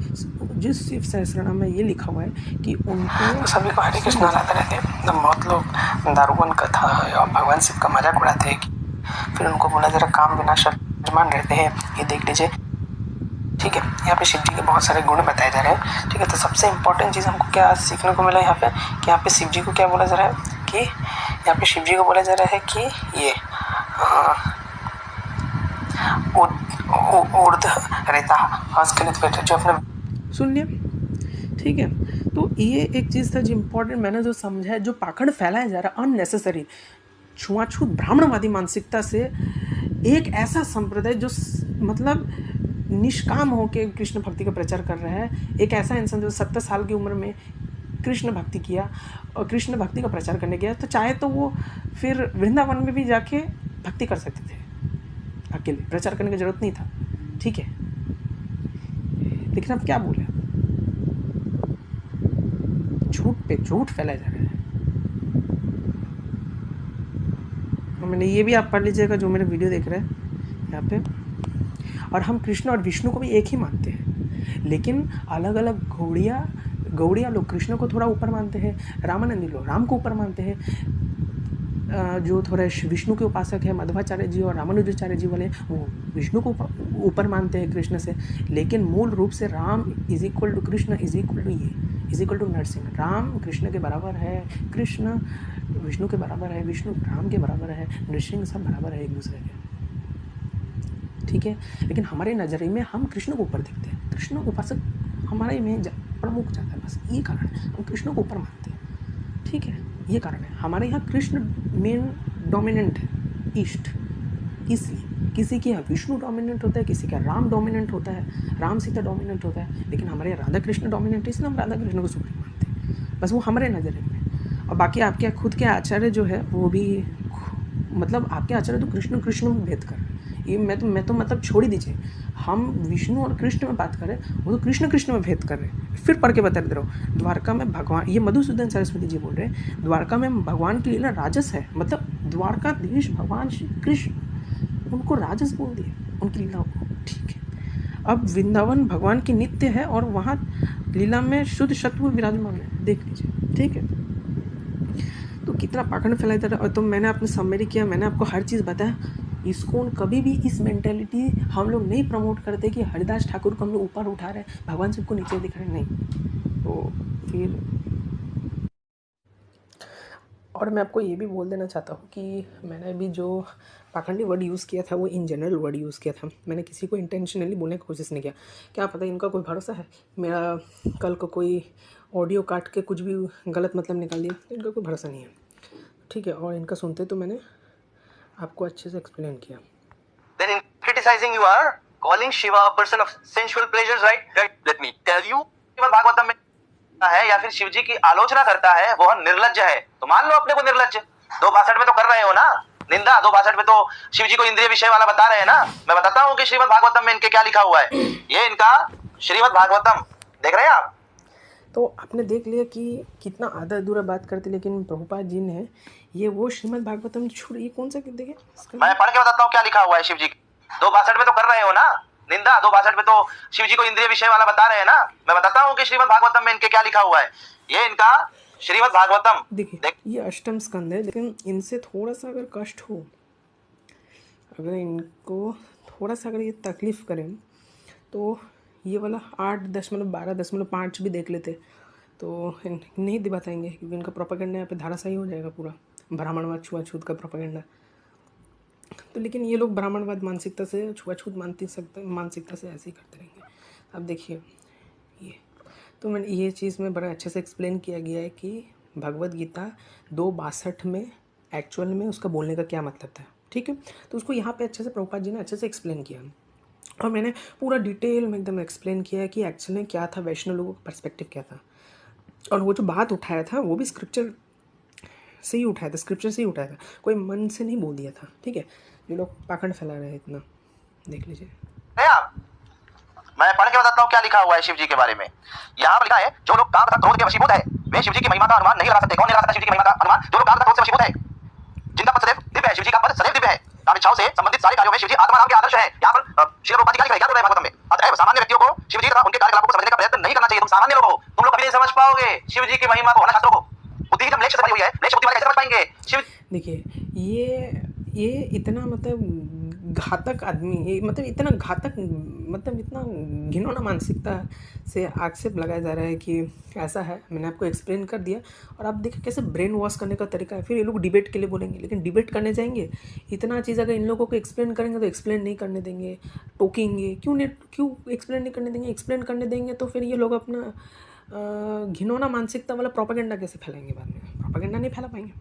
जिस शिव सहस्त्रनाम में ये लिखा हुआ है कि उनको सभी को हरे कृष्ण लाते रहते हैं। बहुत लोग दारूगन कथा और भगवान शिव का मजाक उड़ाते हैं, फिर उनको बोला जरा काम विनाश यजमान रहते हैं, ये देख लीजिए, ठीक है। यहाँ पे शिव जी के बहुत सारे गुण बताए जा रहे हैं, ठीक है। तो सबसे इम्पोर्टेंट चीज़ हमको क्या सीखने को मिला यहाँ पे कि यहाँ पे शिव जी को क्या बोला जा रहा है कि यहाँ पे शिव जी को बोला जा रहा है कि ये ऊर्ध रहता हंस जो अपने सुन लिया, ठीक है। तो ये एक चीज़ था जो इम्पोर्टेंट मैंने जो समझा है, जो पाखंड फैलाया जा रहा है अननेसेसरी छुआछूत ब्राह्मणवादी मानसिकता से, एक ऐसा संप्रदाय जो मतलब निष्काम होकर कृष्ण भक्ति का प्रचार कर रहा है, एक ऐसा इंसान जो 70 साल की उम्र में कृष्ण भक्ति किया और कृष्ण भक्ति का प्रचार करने गया, तो चाहे तो वो फिर वृंदावन में भी जाके भक्ति कर सकते थे, अकेले प्रचार करने की जरूरत नहीं था, ठीक है। लेकिन अब क्या बोले, झूठ पे झूठ फैलाया जा रहा है। तो मैंने ये भी आप पढ़ लीजिएगा जो मेरे वीडियो देख रहे हैं यहाँ पे। और हम कृष्ण और विष्णु को भी एक ही मानते हैं, लेकिन अलग अलग गौड़िया लोग कृष्ण को थोड़ा ऊपर मानते हैं, रामानंदी लोग राम को ऊपर मानते हैं, जो थोड़ा विष्णु के उपासक है मध्वाचार्य जी और रामानुजाचार्य जी वाले, वो विष्णु को ऊपर मानते हैं कृष्ण से। लेकिन मूल रूप से Ram is equal to Krishna is equal to is equal to Narasimha. Ram Krishna के बराबर है, कृष्ण विष्णु के बराबर है, विष्णु राम के बराबर है, नरसिंह सब बराबर है एक दूसरे के, ठीक है। लेकिन हमारे नज़रिए में हम कृष्ण को ऊपर देखते हैं, कृष्ण उपासक हमारे में प्रमुख जाता है, बस ये कारण है, हम कृष्ण को ऊपर मानते हैं, ठीक है। ये कारण है हमारे यहाँ कृष्ण मेन डोमिनेंट है, ईस्ट, इसलिए किसी के यहाँ विष्णु डोमिनेंट होता है, किसी का राम डोमिनेंट होता है, राम सीता डोमिनेंट होता है, लेकिन हमारे यहाँ राधा कृष्ण डोमिनेंट है, इसलिए हम राधा कृष्ण को सुप्रीम मानते हैं, बस वो हमारे नज़रिए में। और बाकी आपके खुद के आचार्य जो है वो भी मतलब आपके आचार्य तो कृष्ण में भेद कर रहे हैं, ये मैं तो मतलब छोड़ ही दीजिए, हम विष्णु और कृष्ण में बात करें, वो तो कृष्ण में भेद कर रहे हैं। फिर पढ़ के बता दे रहा हूँ, द्वारका में भगवान, ये मधुसूदन सरस्वती जी बोल रहे हैं, द्वारका में भगवान की लीला राजस है, मतलब द्वारकाधीश भगवान श्री कृष्ण, उनको राजस बोल दिया उनकी लीलाओं को, ठीक है। अब वृंदावन भगवान की नित्य है और वहाँ लीला में शुद्ध शत्रु विराजमान है, देख लीजिए, ठीक है। तो कितना पाखंड फैलाया जा रहा है। तो मैंने आपने समरी किया, मैंने आपको हर चीज़ बताया। इसको कभी भी इस मेंटेलिटी हम लोग नहीं प्रमोट करते कि हरिदास ठाकुर को हम लोग ऊपर उठा रहे हैं, भगवान शिव को नीचे दिखा रहे हैं, नहीं। तो फिर और मैं आपको ये भी बोल देना चाहता हूँ कि मैंने अभी जो पाखंडी वर्ड यूज़ किया था वो इन जनरल वर्ड यूज़ किया था, मैंने किसी को इंटेंशनली बोलने की कोशिश नहीं किया। क्या पता इनका कोई भरोसा है, मेरा कल को कोई ऑडियो काट के कुछ भी गलत मतलब निकाल दिया, तो इनका कोई भरोसा नहीं है, ठीक है। और इनका सुनते तो मैंने आपको अच्छे से एक्सप्लेन किया। Then in criticizing you are calling Shiva a person of sensual pleasures, right? Let me tell you, Shrimad Bhagavatam में है या फिर शिव जी की आलोचना करता है वह निर्लज्ज है, तो मान लो अपने को निर्लज्ज। 262 में तो कर रहे हो ना निंदा, 262 में तो शिव जी को इंद्रिय विषय वाला बता रहे हैं ना। मैं बताता हूँ कि श्रीमद् भागवतम में इनके क्या लिखा हुआ है, ये इनका श्रीमद् भागवतम देख रहे हैं आप। तो आपने देख लिया कि कितना आधा अधूरा बात करते, लेकिन प्रभुपाद जी ने ये वो श्रीमद् भागवतम छोड़, ये कौन सा देखिए मैं पढ़ के बताता हूँ क्या लिखा हुआ है शिव जी। 262 में तो कर रहे हो ना निंदा, 262 में तो शिव जी को इंद्रिय विषय वाला बता रहे हैं ना। मैं बताता हूँ कि श्रीमद् भागवतम में इनके क्या लिखा हुआ है, ये इनका श्रीमद् भागवतम देखिए, ये अष्टम स्कंद है, लेकिन इनसे थोड़ा सा अगर कष्ट हो, अगर इनको थोड़ा सा अगर ये तकलीफ़ करें, तो ये वाला 8.12.5 भी देख लेते तो नहीं बताएंगे, क्योंकि इनका प्रोपेगेंडा यहाँ पे धाराशाही हो जाएगा पूरा, ब्राह्मणवाद छुआछूत का प्रोपेगेंडा। तो लेकिन ये लोग ब्राह्मणवाद मानसिकता से, छुआछूत मानसिकता से ऐसे ही करते रहेंगे। अब देखिए ये तो मैंने ये चीज़ में बड़ा अच्छे से एक्सप्लेन किया गया है कि भगवद गीता 262 में एक्चुअल में उसका बोलने का क्या मतलब था। ठीक है। तो उसको यहाँ पे अच्छे से प्रभुपाद जी ने अच्छे से एक्सप्लेन किया और मैंने पूरा डिटेल में एकदम एक्सप्लेन किया है कि एक्चुअली में क्या था, वैष्णव लोगों का पर्सपेक्टिव क्या था। और वो जो बात उठाया था वो भी स्क्रिप्चर से ही उठाया था, स्क्रिप्चर से ही उठाया था, कोई मन से नहीं बोल दिया था। ठीक है, ये लोग पाखंड फैला रहे हैं इतना, देख लीजिए। मैं पढ़ के बताता हूँ क्या लिखा हुआ है शिव जी के बारे में। यहाँ पर लिखा है, जो लोग काम तथा क्रोध के वशीभूत है वे शिव जी की महिमा का अनुमान नहीं लगा सकते। कौन नहीं लगा सकता शिव जी की महिमा का अनुमान? जो लोग काम तथा क्रोध से वशीभूत है, जिनका पद सदैव दिव्य है। शिव जी का पद सदैव दिव्य है। काम इच्छाओं से संबंधित सारे कार्यों में शिव जी आत्मा नाम के आदर्श है। यहाँ पर श्री प्रभुपाद जी क्या लिख रहे हैं, क्या बोल रहे हैं भागवतम में? अतएव सामान्य व्यक्तियों को शिव जी तथा उनके कार्यकलापों को समझने का प्रयत्न नहीं करना चाहिए। तुम सामान्य लोग हो, तुम लोग कभी नहीं समझ पाओगे शिव जी की महिमा को, शास्त्रों को। बुद्धि जब म्लेच्छ से भरी हुई है, म्लेच्छ बुद्धि वाले कैसे समझ पाएंगे शिव? देखिए ये इतना मतलब घातक आदमी, ये मतलब इतना घातक, मतलब इतना घिनौना मानसिकता से आक्षेप लगाया जा रहा है कि ऐसा है। मैंने आपको एक्सप्लेन कर दिया और आप देखिए कैसे ब्रेन वॉश करने का तरीका है। फिर ये लोग डिबेट के लिए बोलेंगे, लेकिन डिबेट करने जाएंगे इतना चीज़ अगर इन लोगों को एक्सप्लेन करेंगे तो एक्सप्लेन नहीं करने देंगे, टोकेंगे। क्यों एक्सप्लेन नहीं करने देंगे? एक्सप्लेन करने देंगे तो फिर ये लोग अपना घिनौना मानसिकता वाला प्रोपेगेंडा कैसे फैलाएंगे? बाद में प्रोपेगेंडा नहीं फैला पाएंगे।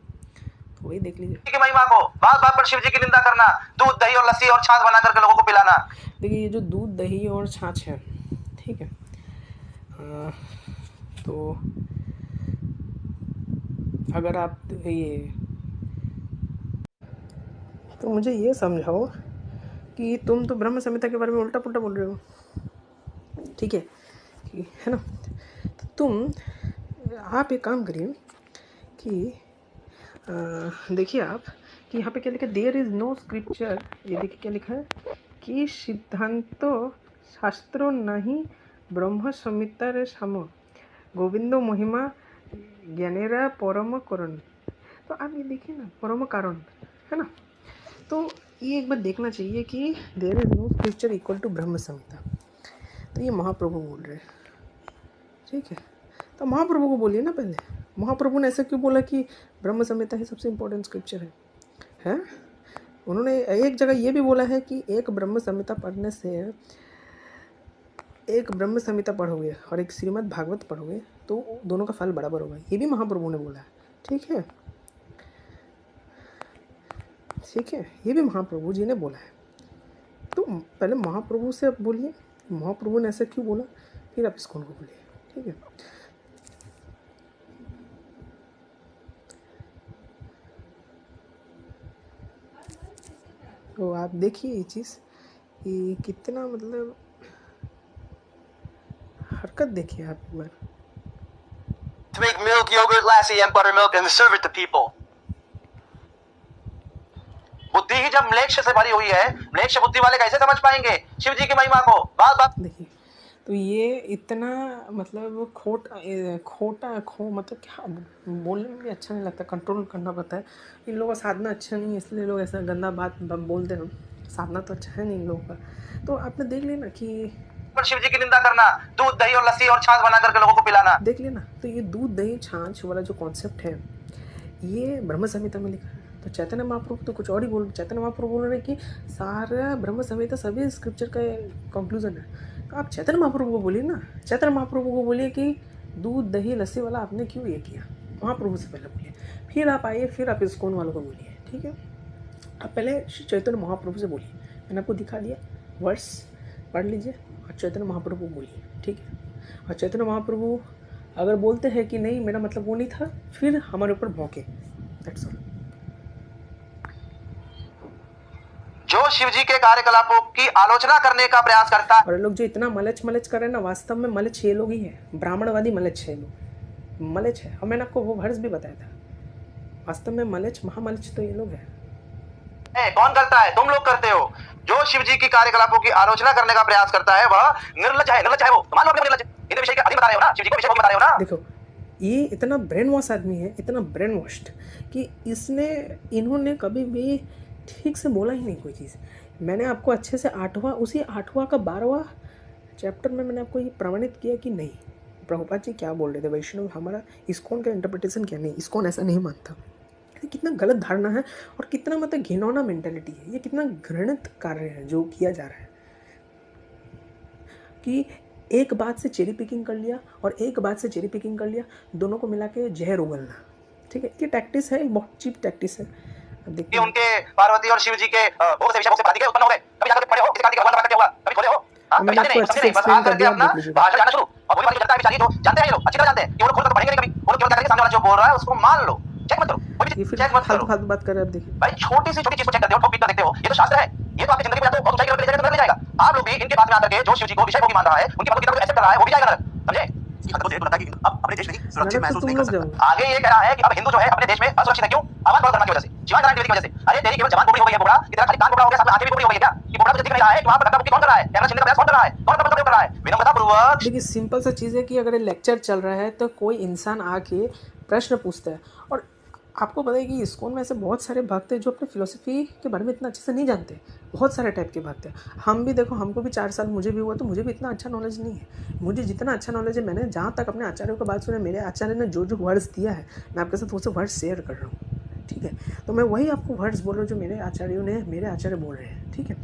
तो वही देख लीजिए की महिमा को बात बात पर शिव जी की निंदा करना, दूध दही और लस्सी और छाछ बना करके लोगों को पिलाना। देखिए ये जो दूध दही और छाछ है, ठीक है, तो अगर आप ये, तो मुझे ये समझाओ कि तुम तो ब्रह्म संहिता के बारे में उल्टा पुल्टा बोल रहे हो, ठीक है ना? तो तुम आप एक काम करिए कि देखिए आप कि यहाँ पे क्या लिखा है, देयर इज़ नो स्क्रिप्चर। ये देखिए क्या लिखा है कि सिद्धांतो शास्त्रों नहीं ब्रह्म संहिता रे साम गोविंदो महिमा ज्ञानेरा परम करण। तो आप ये देखिए ना, परम कारण है ना। तो ये एक बार देखना चाहिए कि there is no scripture equal to Brahma Samhita. तो ये महाप्रभु बोल रहे हैं, ठीक है। तो महाप्रभु को बोलिए ना पहले, महाप्रभु ने ऐसा क्यों बोला कि ब्रह्म संहिता ही सबसे इम्पोर्टेंट स्क्रिप्चर है? उन्होंने एक जगह ये भी बोला है कि एक ब्रह्म संहिता पढ़ने से, एक ब्रह्म संहिता पढ़ोगे और एक श्रीमद् भागवत पढ़ोगे तो दोनों का फल बराबर होगा। ये भी महाप्रभु ने बोला है, ठीक है, ठीक है, ये भी महाप्रभु जी ने बोला है। तो पहले महाप्रभु से आप बोलिए महाप्रभु ने ऐसा क्यों बोला, फिर आप इसको उनको बोलिए, ठीक है। तो आप देखिए ये चीज़ कि कितना मतलब हरकत देखिए आप एक बार। To make milk, yogurt, lassi and buttermilk and serve it to people. बुद्धि ही जब म्लेच्छ से भरी हुई है, म्लेच्छ बुद्धि वाले कैसे समझ पाएंगे शिव जी की महिमा को? बात बात देखिए तो ये इतना मतलब मतलब क्या बोलने में भी अच्छा नहीं लगता, कंट्रोल करना पड़ता है। इन लोगों का साधना अच्छा नहीं है, इसलिए लोग ऐसा गंदा बात बोलते हैं। साधना तो अच्छा है नहीं इन लोगों का। तो आपने देख लिया ना कि शिव जी की निंदा करना, दूध दही और लस्सी और छाछ बना करके लोगों को पिलाना। देख लिया ना, तो ये दूध दही छाछ वाला जो कॉन्सेप्ट है ये ब्रह्म संहिता में लिखा है। तो चैतन्य महाप्रभु तो कुछ और ही बोल, चैतन्य महाप्रभु बोल रहे हैं कि सारा ब्रह्म संहिता सभी स्क्रिप्चर का कंक्लूजन है। तो आप चैतन्य महाप्रभु को बोलिए ना, चैतन्य महाप्रभु को बोलिए कि दूध दही लस्सी वाला आपने क्यों ये किया, महाप्रभु से पहले बोलिए, फिर आप आइए, फिर आप इस्कॉन वालों को बोलिए, ठीक है। आप पहले चैतन्य महाप्रभु से बोलिए, मैंने आपको दिखा दिया, वर्स पढ़ लीजिए और चैतन्य महाप्रभु बोलिए, ठीक है। और चैतन्य महाप्रभु अगर बोलते हैं कि नहीं मेरा मतलब वो नहीं था, फिर हमारे ऊपर भौंके, दैट्स ऑल। जो शिव जी के कार्यकलापों की आलोचना करने का प्रयास करता है, और लोग जो इतना मलच कर रहे हैं ना, वास्तव में मलच ये लोग ही है, ब्राह्मणवादी मलच है, लोग मलच है। और मैंने आपको वो वर्स भी बताया था, वास्तव में मलच महामलच तो ये लोग है। कौन करता है? तुम लोग करते हो। जो शिव जी की कार्यकलापों की आलोचना करने का प्रयास करता है वह निर्लज है। निर्लज है वो, मान लो अपने निर्लज इन विषय के अधीन बता रहे हो ना, शिव जी को विषय बता रहे हो ना। देखो ये इतना ब्रेन वॉश आदमी है, इतना ब्रेन वॉश्ड कि इन्होंने कभी भी ठीक से बोला ही नहीं कोई चीज़। मैंने आपको अच्छे से उसी आठवां का 12वां चैप्टर में मैंने आपको ये प्रमाणित किया कि नहीं प्रभुपाद जी क्या बोल रहे थे, वैष्णव हमारा इस्कॉन का इंटरप्रिटेशन क्या, नहीं इस्कॉन ऐसा नहीं मानता। कितना गलत धारणा है और कितना मतलब घिनौना मेंटालिटी है, ये कितना घृणित कार्य है जो किया जा रहा है कि एक बात से चेरी पिकिंग कर लिया और एक बात से चेरी पिकिंग कर लिया, दोनों को मिला के जहर उगलना, ठीक है। ये टैक्टिस है, बहुत चीप टैक्टिस है। अब कि देखते हैं। उनके पार्वती और शिव जी के भोग से विषय भोग से कार्तिकेय उत्पन्न हो गए, कभी जाकर पढ़े हो, किसी कार्तिक का भगवान करते होगा, कभी खोले हो? हाँ, अब कभी मैंने जानते आपको नहीं, अच्छे समझे से नहीं, बस एक्सप्लेन आ कर करके दिया, आप अपना देख लीजिएगा। भाषण जाना शुरू। और बोली वाली जनता बेचारी जो जानते हैं ये लोग, अच्छी तरह जानते हैं कि वो लोग खोल कर तो पढ़ेंगे नहीं कभी, वो लोग केवल कहते हैं सामने वाला जो बोल रहा है उसको मान लो, चेक मत करो, कोई ये भी फिर चेक मत फालतू करो। फालतू बात कर रहे हैं, अब देखिए। भाई छोटी सी छोटी चीज को चेक करते हो, ठोक पीट कर देखते हो, ये तो शास्त्र है, ये तो आपकी जिंदगी में जाते हो बहुत ऊंचाई की ओर ले जाएगा, तो ले जाएगा। आप लोग भी इनके बात में आकर के जो शिव जी को विषय भोगी मान रहा है, उनकी भगवत गीता को एक्सेप्ट कर रहा है, वो भी जाएगा नरक, समझे? अब अपने देश नहीं सुरक्षित नरक तो महसूस तुम नहीं कर लोग सकता। जाओगे। आगे ये कह रहा है कि अब हिंदू जो है अपने देश में असुरक्षित है, क्यों? आवाज बंद करने की वजह से, शिवाजी नारायण द्विवेदी की वजह से। अरे तेरी केवल जबान बोबड़ी हो गई है बोबड़ा, कि तेरा खाली कान बोबड़ा हो गया, साथ में आंखें भी बोबड़ी हो गई है क्या? कि बोबड़ा तुझे दिख नहीं रहा है कि वहां पर धक्का मुक्की कौन कर रहा है, कैमरा छीनने का प्रयास कौन कर रहा है, कौन प्रबंध कर रहा है? विनम्रता पूर्वक देखिए सिंपल सा चीज़ है कि अगर लेक्चर चल रहा है तो कोई इंसान आके प्रश्न पूछता है, और आपको पता है कि इस्कॉन में ऐसे बहुत सारे भक्त हैं जो अपने फिलोसफी के बारे में इतना अच्छे से नहीं जानते। बहुत सारे टाइप के भक्त हैं। हम भी देखो, हमको भी 4 साल मुझे भी हुआ, तो मुझे भी इतना अच्छा नॉलेज नहीं है। मुझे जितना अच्छा नॉलेज है, मैंने जहाँ तक अपने आचार्यों की बात सुनी, मेरे आचार्य ने जो जो वर्ड्स दिया है, मैं आपके साथ वो सब वर्ड्स शेयर कर रहा हूँ, ठीक है? तो मैं वही आपको वर्ड्स बोल रहा हूँ जो मेरे आचार्यों ने, मेरे आचार्य बोल रहे हैं, ठीक है?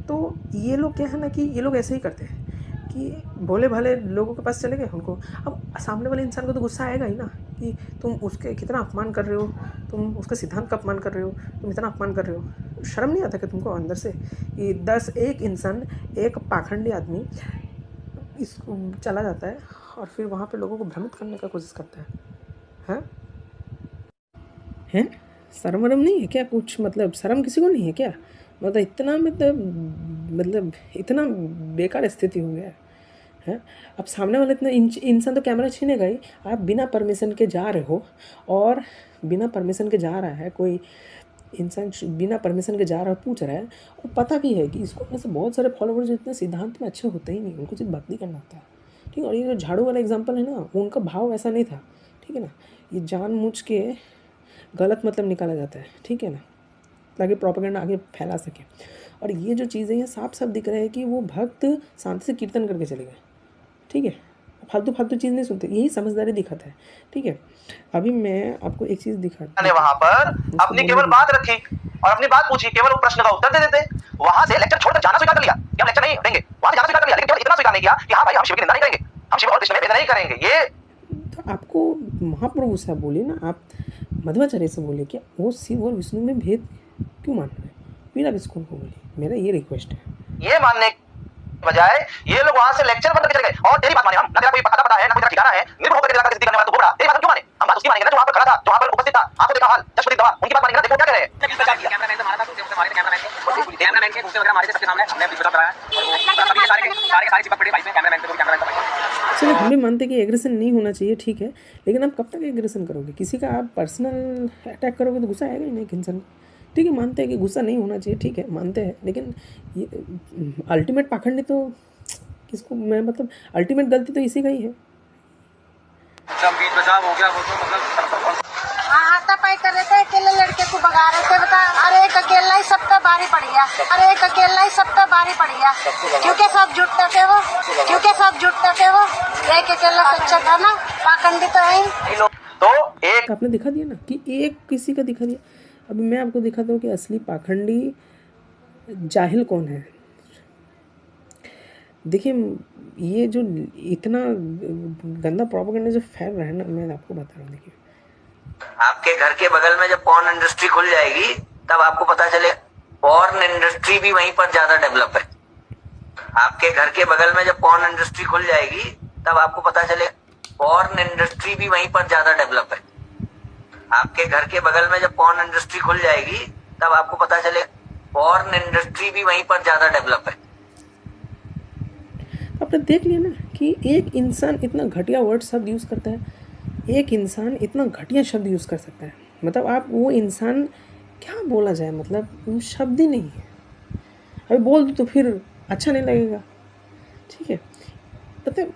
तो ये लोग क्या है ना कि ये लोग ऐसे ही करते हैं कि भोले भाले लोगों के पास चले गए उनको। अब सामने वाले इंसान को तो गुस्सा आएगा ही ना कि तुम उसके कितना अपमान कर रहे हो, तुम उसके सिद्धांत का अपमान कर रहे हो, तुम इतना अपमान कर रहे हो। शर्म नहीं आता कि तुमको अंदर से कि 1 इंसान, एक पाखंडी आदमी इसको चला जाता है और फिर वहाँ पे लोगों को भ्रमित करने का कोशिश करता है। हाँ हैं, शर्म वरम नहीं है क्या कुछ? मतलब शर्म किसी को नहीं है क्या? मतलब इतना मतलब इतना बेकार स्थिति हो गया है। अब सामने वाला इतना इंसान तो कैमरा छीनेगा ही। आप बिना परमिशन के जा रहे हो, और बिना परमिशन के जा रहा है कोई इंसान, बिना परमिशन के जा रहा है, पूछ रहा है, और पता भी है कि इसको में से बहुत सारे फॉलोवर्स इतने सिद्धांत में अच्छे होते ही नहीं, उनको सिर्फ भक्ति करना होता है, ठीक है? और ये जो झाड़ू वाला एग्जाम्पल है ना, उनका भाव ऐसा नहीं था, ठीक है ना? ये जानबूझ के गलत मतलब निकाला जाता है, ठीक है ना, ताकि प्रोपेगेंडा आगे फैला सके। और ये जो चीज़ें हैं साफ साफ दिख रहा है कि वो भक्त शांति से कीर्तन करके चले गए, ठीक है? फालतू फालतू चीज़ नहीं सुनते, यही समझदारी दिखाता है, ठीक है? अभी मैं आपको एक चीज़ दिखाता ने वहां पर अपनी केवल बात रखी और अपनी बात पूछी, केवल वो प्रश्न का उत्तर दे देते। वहां से लेक्चर छोड़कर जाना स्वीकार कर लिया कि हम लेक्चर नहीं देंगे, वहां से जाना स्वीकार कर लिया, लेकिन केवल इतना स्वीकार नहीं किया कि हाँ भाई हम शिव की निंदा नहीं करेंगे, हम शिव और कृष्ण में भेद नहीं करेंगे। ये तो आपको महाप्रभु से बोलिए ना, आप मध्वाचार्य से बोलिए कि वो शिव और विष्णु में भेद क्यों मान रहे हैं, फिर आप इसको बोलिए। मेरा ये रिक्वेस्ट है। ये मानने बजाय ये लोग वहां से लेक्चर बंद करके चले गए। और तेरी बात माने हम, ना तेरा कोई पता है ना कोई तेरा ठिकाना है, निर्भर होकर तेरा सिद्धि करने वाला तो बोल रहा, तेरी बात क्यों माने? हम बात उसकी मानेंगे ना जो वहां पर खड़ा था, जो वहां पर उपस्थित था, आंखों देखा हाल, चश्मे दवा, उनकी बात मानेंगे ना। देखो क्या कह रहे हैं, कैमरामैन तो मारा था, दूसरे से मारे थे कैमरामैन के दूसरे वगैरह मारे थे सबके सामने, हमने वीडियो कराया और वो सारे चिपक पड़े भाई में कैमरामैन पे, कैमरामैन का। चलिए, हम भी मानते हैं कि एग्रेशन नहीं होना चाहिए, ठीक है, लेकिन आप कब तक एग्रेशन करोगे? किसी का आप पर्सनल अटैक करोगे तो गुस्सा आएगा ही नहीं एक इंसान को, ठीक है? मानते हैं कि गुस्सा नहीं होना चाहिए, ठीक है, मानते हैं, लेकिन ये अल्टीमेट पाखंडी तो किसको, मैं मतलब अल्टीमेट गलती तो इसी का ही है। सब बीच बचाव हो गया, वो तो मतलब हाथापाई कर रहे थे, अकेले लड़के को भगा रहे थे, बता। अरे एक अकेला ही सब पे भारी पड़ गया, अरे एक अकेला ही सब पे भारी पड़ गया, क्योंकि सब जुटते थे वो, क्योंकि सब जुटते थे वो, एक अकेला सच्चा था ना, पाखंडी तो है ही। तो एक आपने दिखा दिया ना कि एक किसी का दिखा दिया। अभी मैं आपको दिखाता हूँ कि असली पाखंडी जाहिल कौन है। देखिए, ये जो इतना गंदा प्रोपेगेंडा जो फैल रहा है ना, मैं आपको बता रहा हूँ। देखिए, आपके घर के बगल में जब पॉर्न इंडस्ट्री खुल जाएगी तब आपको पता चले पॉर्न इंडस्ट्री भी वहीं पर ज्यादा डेवलप है। आपके घर के बगल में जब पॉर्न इंडस्ट्री खुल जाएगी तब आपको पता चले पॉर्न इंडस्ट्री भी वहीं पर ज्यादा डेवलप है। आपके घर के बगल में जब पॉर्न इंडस्ट्री खुल जाएगी तब आपको पता चले पॉर्न इंडस्ट्री भी वहीं पर ज्यादा डेवलप है। आपने देख लिया ना कि एक इंसान इतना घटिया वर्ड शब्द यूज़ करता है, एक इंसान इतना घटिया शब्द यूज़ कर सकता है। मतलब आप वो इंसान क्या बोला जाए, मतलब शब्द ही नहीं है। अभी बोल दो तो फिर अच्छा नहीं लगेगा, ठीक है? मतलब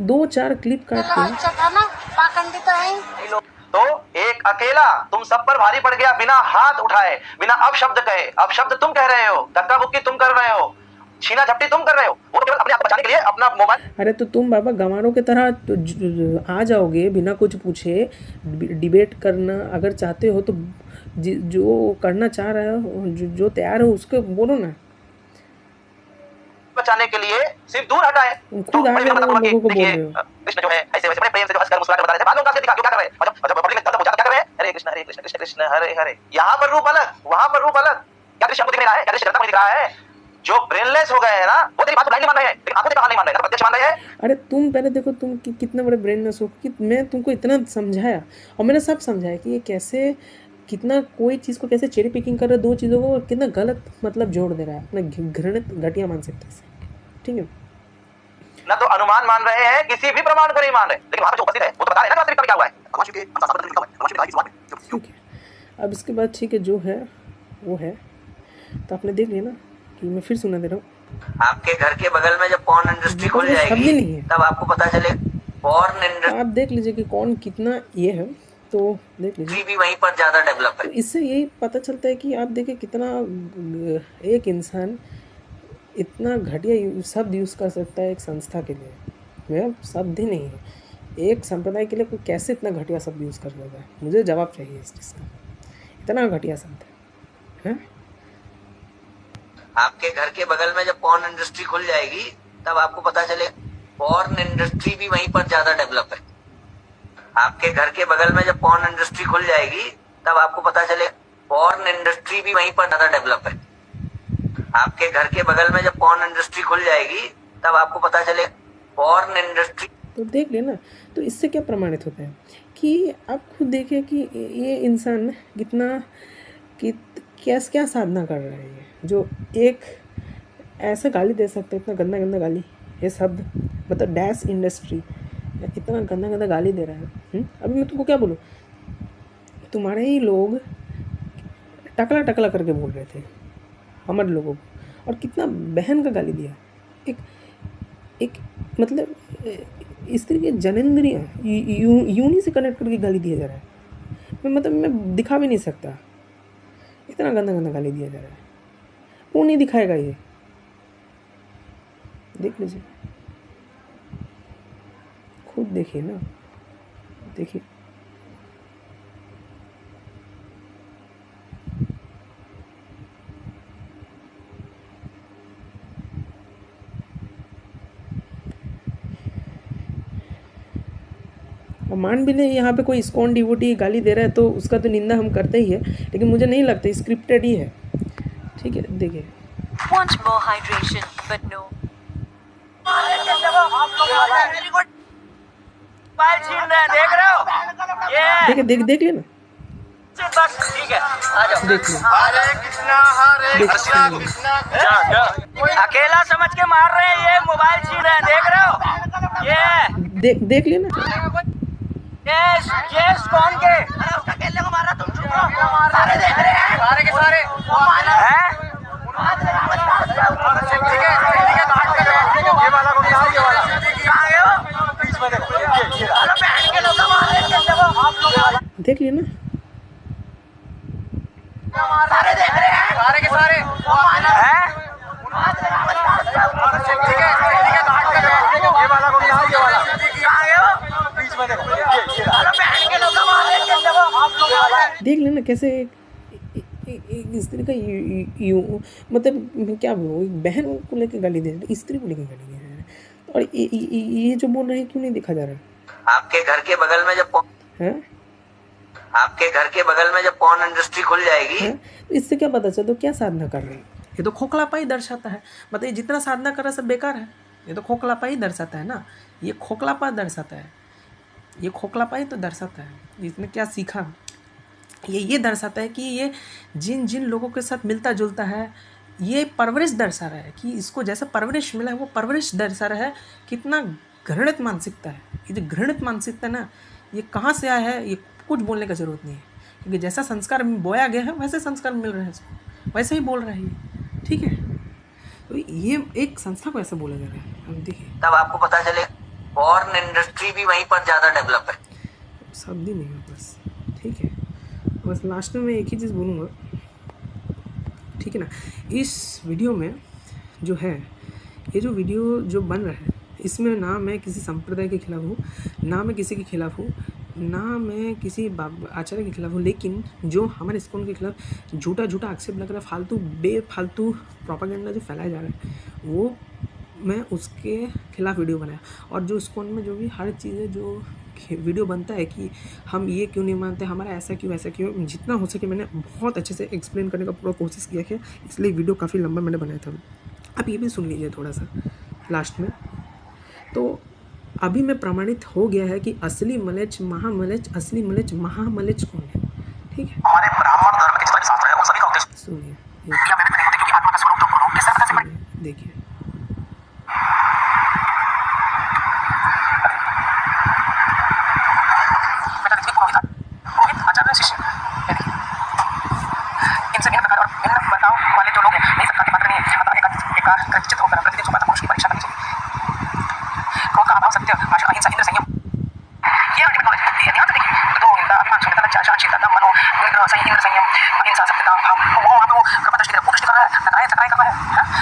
2-4 क्लिप काट के अच्छा था ना, पाखंडी तो है ही। तो एक अकेला तुम सब पर भारी पड़ गया, बिना हाथ उठाए, बिना अपशब्द कहे। अपशब्द तुम कह रहे हो, धक्का मुक्की तुम कर रहे हो, छीना झपटी तुम कर रहे हो, वो केवल अपने आप को बचाने के लिए अपना मोबाइल। अरे तो तुम बाबा गंवारों की तरह आ जाओगे बिना कुछ पूछे डिबेट करना अगर चाहते हो तो जो करना चाह रहे हो, जो तैयार हो उसको बोलो ना। बचाने के लिए सिर्फ दूर हटाए। तुम खुद आ जा रहे हो, लोगों को बोल रहे हो। कृष्ण जो है ऐसे वैसे बड़े प्रेम से जो हंसकर मुस्कुराकर बता रहे थे, बाद में उनका दिखा क्या कर रहे हैं, और जब पब्लिक में तब क्या कर रहे हैं, हरे कृष्ण हरे कृष्ण कृष्ण कृष्ण हरे हरे। यहाँ पर रूप अलग, वहां पर रूप अलग। क्या दृश्य हमको दिख नहीं रहा है? क्या दृश्य जनता को दिख रहा है? जो ब्रेनलेस हो गए हैं ना, वो तेरी बात को ब्लाइंडली मान रहे हैं, लेकिन आंखों देखा नहीं मान रहे हैं, प्रत्यक्ष मान रहे हैं। अरे तुम पहले देखो तुम कितने बड़े ब्रेनलेस हो कि मैं तुमको इतना समझाया और मैंने सब समझाया कि ये कैसे कितना कोई चीज़ को कैसे चेरी पिकिंग कर रहा है, दो चीज़ों को कितना गलत मतलब जोड़ दे रहा है अपने घृणित घटिया मानसिकता से। ठीक है ना तो अनुमान मान रहे हैं, किसी भी प्रमाण को नहीं मान रहे, लेकिन वहां पर जो उपस्थित है वो तो बता रहे हैं ना वास्तविकता में क्या हुआ है। ठीक है अब इसके बाद ठीक है जो है वो है, तो आपने देख लिया ना कि मैं फिर सुना दे रहा हूँ। आपके घर के बगल में जब पॉर्न इंडस्ट्री खुल जाएगी तब आपको पता चले पॉर्न इंडस्ट्री आप देख लीजिए कि कौन कितना ये है, तो देख लीजिए भी वहीं पर ज्यादा डेवलप है। तो इससे यही पता चलता है कि आप देखिए कितना एक इंसान इतना घटिया शब्द यूज़ कर सकता है एक संस्था के लिए। मैं शब्द ही नहीं है, एक संप्रदाय के लिए कोई कैसे इतना घटिया शब्द यूज़ कर सकता है? मुझे जवाब चाहिए इस चीज़ का, इतना घटिया शब्द है? आपके घर के बगल में जब पॉर्न इंडस्ट्री खुल जाएगी तब आपको पता चले पॉर्न इंडस्ट्री भी वहीं पर ज्यादा डेवलप है। आपके घर के बगल में जब पॉर्न इंडस्ट्री खुल जाएगी तब आपको पता चले पॉर्न इंडस्ट्री भी वहीं पर ज्यादा डेवलप है। आपके घर के बगल में जब पॉर्न इंडस्ट्री खुल जाएगी तब आपको पता चले पॉर्न इंडस्ट्री। तो देख लेना, तो इससे क्या प्रमाणित होता है कि आप खुद देखिए कि ये इंसान कितना क्या साधना कर रहा है, जो एक ऐसा गाली दे सकता है, इतना गंदा गंदा गाली, ये शब्द मतलब डैश इंडस्ट्री इतना गंदा गंदा गाली दे रहा है। अभी मैं तुमको क्या बोलूँ, तुम्हारे ही लोग टकला टकला करके बोल रहे थे हमारे लोगों को, और कितना बहन का गाली दिया, एक मतलब स्त्री के जनेंद्रियाँ यूनी से कनेक्ट करके गाली दिया जा रहा है। मतलब मैं दिखा भी नहीं सकता, इतना गंदा गंदा गाली दिया जा रहा है। वो नहीं दिखाएगा, ये देख लीजिए, खुद देखिए ना, देखिए और मान भी ले यहाँ पे कोई इस्कॉन डिवोटी गाली दे रहा है तो उसका तो निंदा हम करते ही है, लेकिन मुझे नहीं लगता स्क्रिप्टेड ही है। ठीक है देखिए Want more hydration, but no. देख लेना, ठीक है आ जाओ। देख लो, अकेला समझ के मार रहे हैं, ये मोबाइल छीन रहे हैं, देख रहे हो ये देख लेना। ये कौन के उसका अकेले को मार रहा, तुम चुप रहो, सारे देख रहे हैं, सारे के सारे हैं। ठीक है बात कर रहे हैं, ये वाला को क्या ये वाला कहां गए हो, बीच में देखो ये अरे बहन के लोग मार रहे हैं, आप लोग देख लेना, सारे देख रहे हैं, सारे के सारे हैं। ठीक है बात कर रहे हैं, ये वाला को क्या ये वाला कहां गए हो, बीच में देखो ये अरे बहन के लोग मार रहे हैं, आप लोग देख लेना कैसे एक स्त्री का मतलब क्या बोलूँ, एक बहन को लेकर गाली दे रहे हैं, स्त्री को लेकर गाली दे रहे हैं, और ये जो बोल रहे हैं क्यों नहीं देखा जा रहा है? आपके घर के बगल में जब आपके घर के बगल में जब पॉर्न इंडस्ट्री खुल जाएगी तो इससे क्या पता चलता क्या साधना कर रहे हैं? ये तो खोखलापा ही दर्शाता है, मतलब जितना साधना कर रहा है सब बेकार है, ये तो खोखलापा ही दर्शाता है ना, ये खोखलापा दर्शाता है, ये खोखलापा ही तो दर्शाता है। इसमें क्या सीखा, ये दर्शाता है कि ये जिन लोगों के साथ मिलता जुलता है, ये परवरिश दर्शा रहा है कि इसको जैसा परवरिश मिला है वो परवरिश दर्शा रहा है। कितना घृणित मानसिकता है, ये जो घृणित मानसिकता ना, ये कहाँ से आया है, ये कुछ बोलने का ज़रूरत नहीं है, क्योंकि जैसा संस्कार बोया गया है वैसे संस्कार मिल रहे हैं इसको, वैसे ही बोल रहा है ये। ठीक है, तो ये एक संस्था को ऐसा बोला जा रहा है। अब देखिए तब आपको पता चले पॉर्न इंडस्ट्री भी वहीं पर ज़्यादा डेवलप है। शब्द ही नहीं है बस। ठीक है, बस लास्ट में मैं एक ही चीज़ बोलूँगा, ठीक है ना, इस वीडियो में जो है, ये जो वीडियो जो बन रहा है, इसमें ना मैं किसी संप्रदाय के खिलाफ हूँ, ना मैं किसी के खिलाफ हूँ, ना मैं किसी आचार्य के खिलाफ हूँ, लेकिन जो हमारे इस्कॉन के खिलाफ झूठा आक्षेप लग रहा है, बेफालतू प्रोपेगेंडा जो फैलाया जा रहा है, वो मैं उसके खिलाफ वीडियो बनाया। और जो इस्कॉन में जो भी हर चीज़ें जो वीडियो बनता है कि हम ये क्यों नहीं मानते, हमारा ऐसा क्यों ऐसा क्यों, जितना हो सके मैंने बहुत अच्छे से एक्सप्लेन करने का पूरा कोशिश किया है, इसलिए वीडियो काफ़ी लंबा मैंने बनाया था। आप ये भी सुन लीजिए थोड़ा सा लास्ट में। तो अभी मैं प्रमाणित हो गया है कि असली मलेच्छ महामलेच्छ कौन है, ठीक है। हमारे ब्राह्मण धर्म के जितने भी शास्त्र है उन सभी का उद्देश्य सुनिए या व्यक्त नहीं होते, क्योंकि आत्मा का स्वरूप तो गुरु के साथ से देखिए पुरोहित आचार्य शिष्य इनसे भिन्न प्रकार और भिन्न बर्ताव वाले जो लोग हैं नहीं सत्ता के पात्र नहीं है, मतलब एकाग्रचित्त होकर प्रतिदिन सुबह पुरुष की परीक्षा करनी चाहिए। क्रोध का अभाव, सत्य, भाषण, अहिंसा, इंद्र संयम, ये अल्टीमेट नॉलेज है। ध्यान से देखिए, दो हिंसा, अभिमान, क्षमता, लज्जा, सहनशीलता, दम, मनो, इंद्र संयम, अहिंसा, सत्यता, भाव, वहाँ पे वो कृपा दृष्टि पूर्ण दृष्टि कर रहा है, नकाराय चक्राय कर रहा है,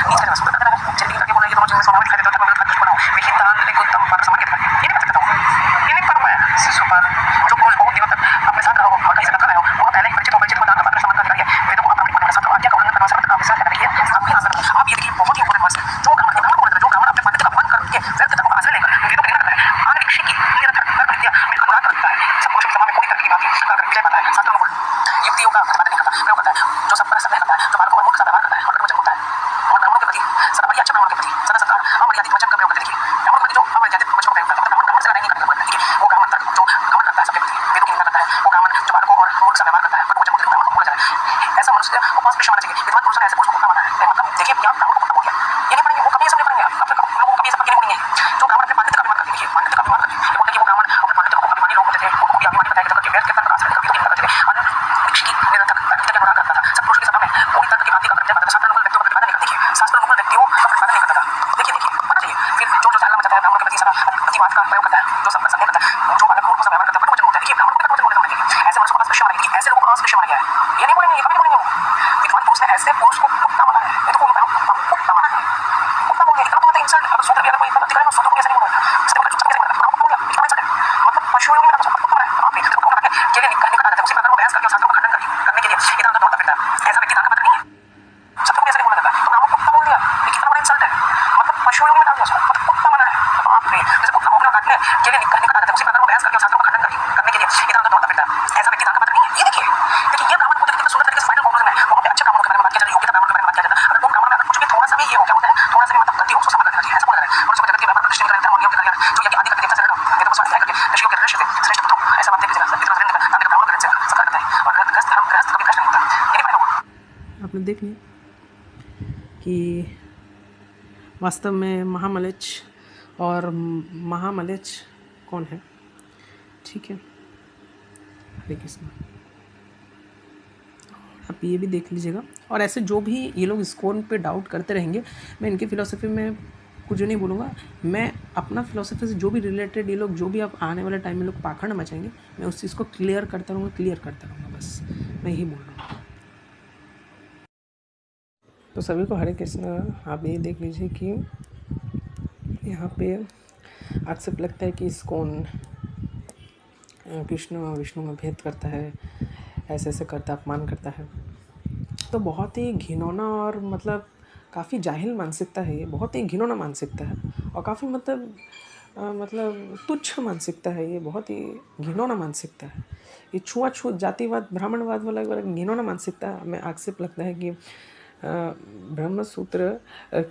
नीच करना शुरू कर रहा है, चरित्र करके बोलना, ये दोनों चीजें स्वाभाविक दिखाई देता है, मैं बनाऊं वही तांत्रिक उत्तम पर समान दिखता है। ये नहीं कर सकता हूँ, ये नहीं कर पाया शिशुपाल। जो पुरुष बहुत दिनों तक अपने साथ रहा हो और कहीं से धक्का लाया हो, वो पहले ही परिचित हो, परिचित को दान का पात्र समान का अधिकारी है। वेदों को अपना अपनी सत्य आज्ञा का उल्लंघन करना सर्वथा अविश्वास करना, ये आपकी आसन। आप ये देखिए बहुत ही इंपॉर्टेंट वर्ड्स है। जो ब्राह्मण अपने पंडित का अपमान करके व्यर्थ तर्कों का आश्रय लेकर वेदों का निंदा करता है, आन ऋषि की निरर्थक तर्क विद्या में अनुराग करता है, सब पुरुषों की सभा में कोई तर्क की बात कर विजय पाता है, शास्त्रों में कुल युक्तियों का प्रतिपादन नहीं करता, प्रयोग करता है, जो सब पर संदेह करता है, जो बालकों और मूर्ख का व्यवहार करता है और वचन बोलता है, और ब्राह्मणों के प्रति सदा अच्छा ब्राह्मणों के प्रति सदा सत्कार अमर्यादित वचन का प्रयोग करते। देखिए ब्राह्मण के प्रति जो अमर्यादित वचन का प्रयोग करता है, ब्राह्मण से लड़ाई नहीं करता, देखिए वो ब्राह्मण तर्क जो घमंड करता है सबके प्रति, वेदों की निंदा करता है, वो ब्राह्मण जो बालकों और मूर्ख का व्यवहार करता है, वचन बोलते ब्राह्मण को बोला जाए। ऐसा मनुष्य उपवास पेश माना चाहिए। विद्वान पुरुष ने ऐसे पुरुष को कुत्ता माना है, मतलब देखिए क्या ब्राह्मण को कुत्ता बोल दिया, ये नहीं पढ़ेंगे, वो कभी ये सब नहीं पढ़ेंगे, कब तक लोग कभी ये सब नहीं पढ़ेंगे। जो ब्राह्मण अपने पांडित्य का अभिमान करते हैं, देखिए पांडित्य का अभिमान करते हैं, बोलते कि वो ब्राह्मण अपने पांडित्य को अभिमानी लोग होते थे, उनको भी अभिमानी बताया करके व्यर्थ के तर्क का आश्रय करके निंदा करते थे, अन्य ऋषि की निरर्थक तर्क के अनुराग करता था, सब पुरुषों की सभा में कोई तर्क की बात नहीं करता था, शास्त्र अनुकूल व्यक्तियों का प्रतिपादन नहीं करता। देखिए शास्त्र अनुकूल व्यक्तियों का प्रतिपादन नहीं करता था, देखिए पढ़ना चाहिए। फिर जो हल्ला मचाता है ब्राह्मण के प्रति सदा अतिवाद का प्रयोग करता है, जो सब पर संदेह करता है, जो बालक मूर्खों से व्यवहार करता है, वचन बोलता है। देखिए ब्राह्मण को वचन बोलने मानेंगे, ऐसे मनुष्य को अस्पृश्य मानेंगे, ऐसे लोगों को अस्पृश्य माना गया है, ये नहीं बोलेंगे, ये कभी नहीं बोलेंगे। विद्वान पुरुष ने ऐसे पुरुष को कुत्ता माना है, ये तो कुत्ता माना है, कुत्ता बोल गया, इतना मतलब इंसल्ट। अगर सूत्र भी अगर कोई अधिकारी हो, सूत्र को कैसे नहीं बोला, इससे बड़ा चुप कैसे बोला, कुत्ता बोल गया, इतना इंसल्ट है, मतलब पशुओं में कुत्ता माना है। आप एक को रखे के लिए निकल निकल आता है, उसी प्रकार को बहस करके शास्त्रों का खंडन करने के लिए इधर उधर दौड़ता फिरता है, ऐसा व्यक्ति दान का पात्र नहीं है, शत्रु को कैसे नहीं बोला जाता। तो ब्राह्मण को कुत्ता बोल दिया, ये कितना बड़ा इंसल्ट है, मतलब पशुओं में डाल दिया उसको, मतलब कुत्ता माना है। तो आप जैसे कुत्ता को काटने के लिए निकल निकल आता है, उसी प्रकार को बहस करके शास्त्रों का खंडन करने के लिए इधर उधर दौड़ता फिरता है, ऐसा व्यक्ति दान का पात्र नहीं है। ये देखिए देखिए ये ब्राह्मण को कितना सुंदर तरीके से फाइनल कंक्लूजन है। वहाँ पे अच्छे ब्राह्मणों के बारे में बात किया जाता है, योग्यता ब्राह्मण के बारे में बात किया जाता है। अगर वो ब्राह्मण में अगर कुछ भी थोड़ा सा भी ये हो, क्या बोलते हैं, थोड़ा सा भी मतलब गलती हो, उसको क्षमा कर देना चाहिए, ऐसा बोला जाता है। मनुष्य को जगत के व्यापार प्रतिष्ठित करने और नियम के कल्याण जो यज्ञ आदि करके देवता से लड़ा, वेदों को स्वाध्याय करके ऋषियों के ऋषि थे, श्रेष्ठ पुत्रों, ऐसा बात देखिएगा। इतना वृंद का तांत्रिक ब्राह्मण ग्रहण से सत्कार करता है, और ग्रस्त धर्म ग्रस्त कभी भ्रष्ट नहीं होता। ये नहीं पढ़ेगा वो। आपने देख लिया कि वास्तव में महामलेच्छ और महामलेच्छ कौन है, ठीक है। हरे कृष्ण। आप ये भी देख लीजिएगा। और ऐसे जो भी ये लोग इस्कॉन पे डाउट करते रहेंगे, मैं इनकी फ़िलॉसफी में कुछ नहीं बोलूँगा। मैं अपना फ़िलॉसफी से जो भी रिलेटेड ये लोग जो भी आप आने वाले टाइम में लोग पाखंड मचाएंगे, मैं उस चीज़ को क्लियर करता रहूँगा, बस मैं यही बोल रहा हूँ। तो सभी को हरे कृष्ण। आप ये देख लीजिए कि यहाँ पे अक्सर लगता है कि इस्कॉन कृष्ण और विष्णु में भेद करता है, ऐसे ऐसे करता, अपमान करता है। तो बहुत ही घिनौना और मतलब काफ़ी जाहिल मानसिकता है ये, बहुत ही घिनौना मानसिकता है और काफ़ी मतलब तुच्छ मानसिकता है ये, बहुत ही घिनौना मानसिकता है ये। छुआछूत, जातिवाद, ब्राह्मणवाद वाला घिनौना मानसिकता में आक्षेप लगता है कि ब्रह्मसूत्र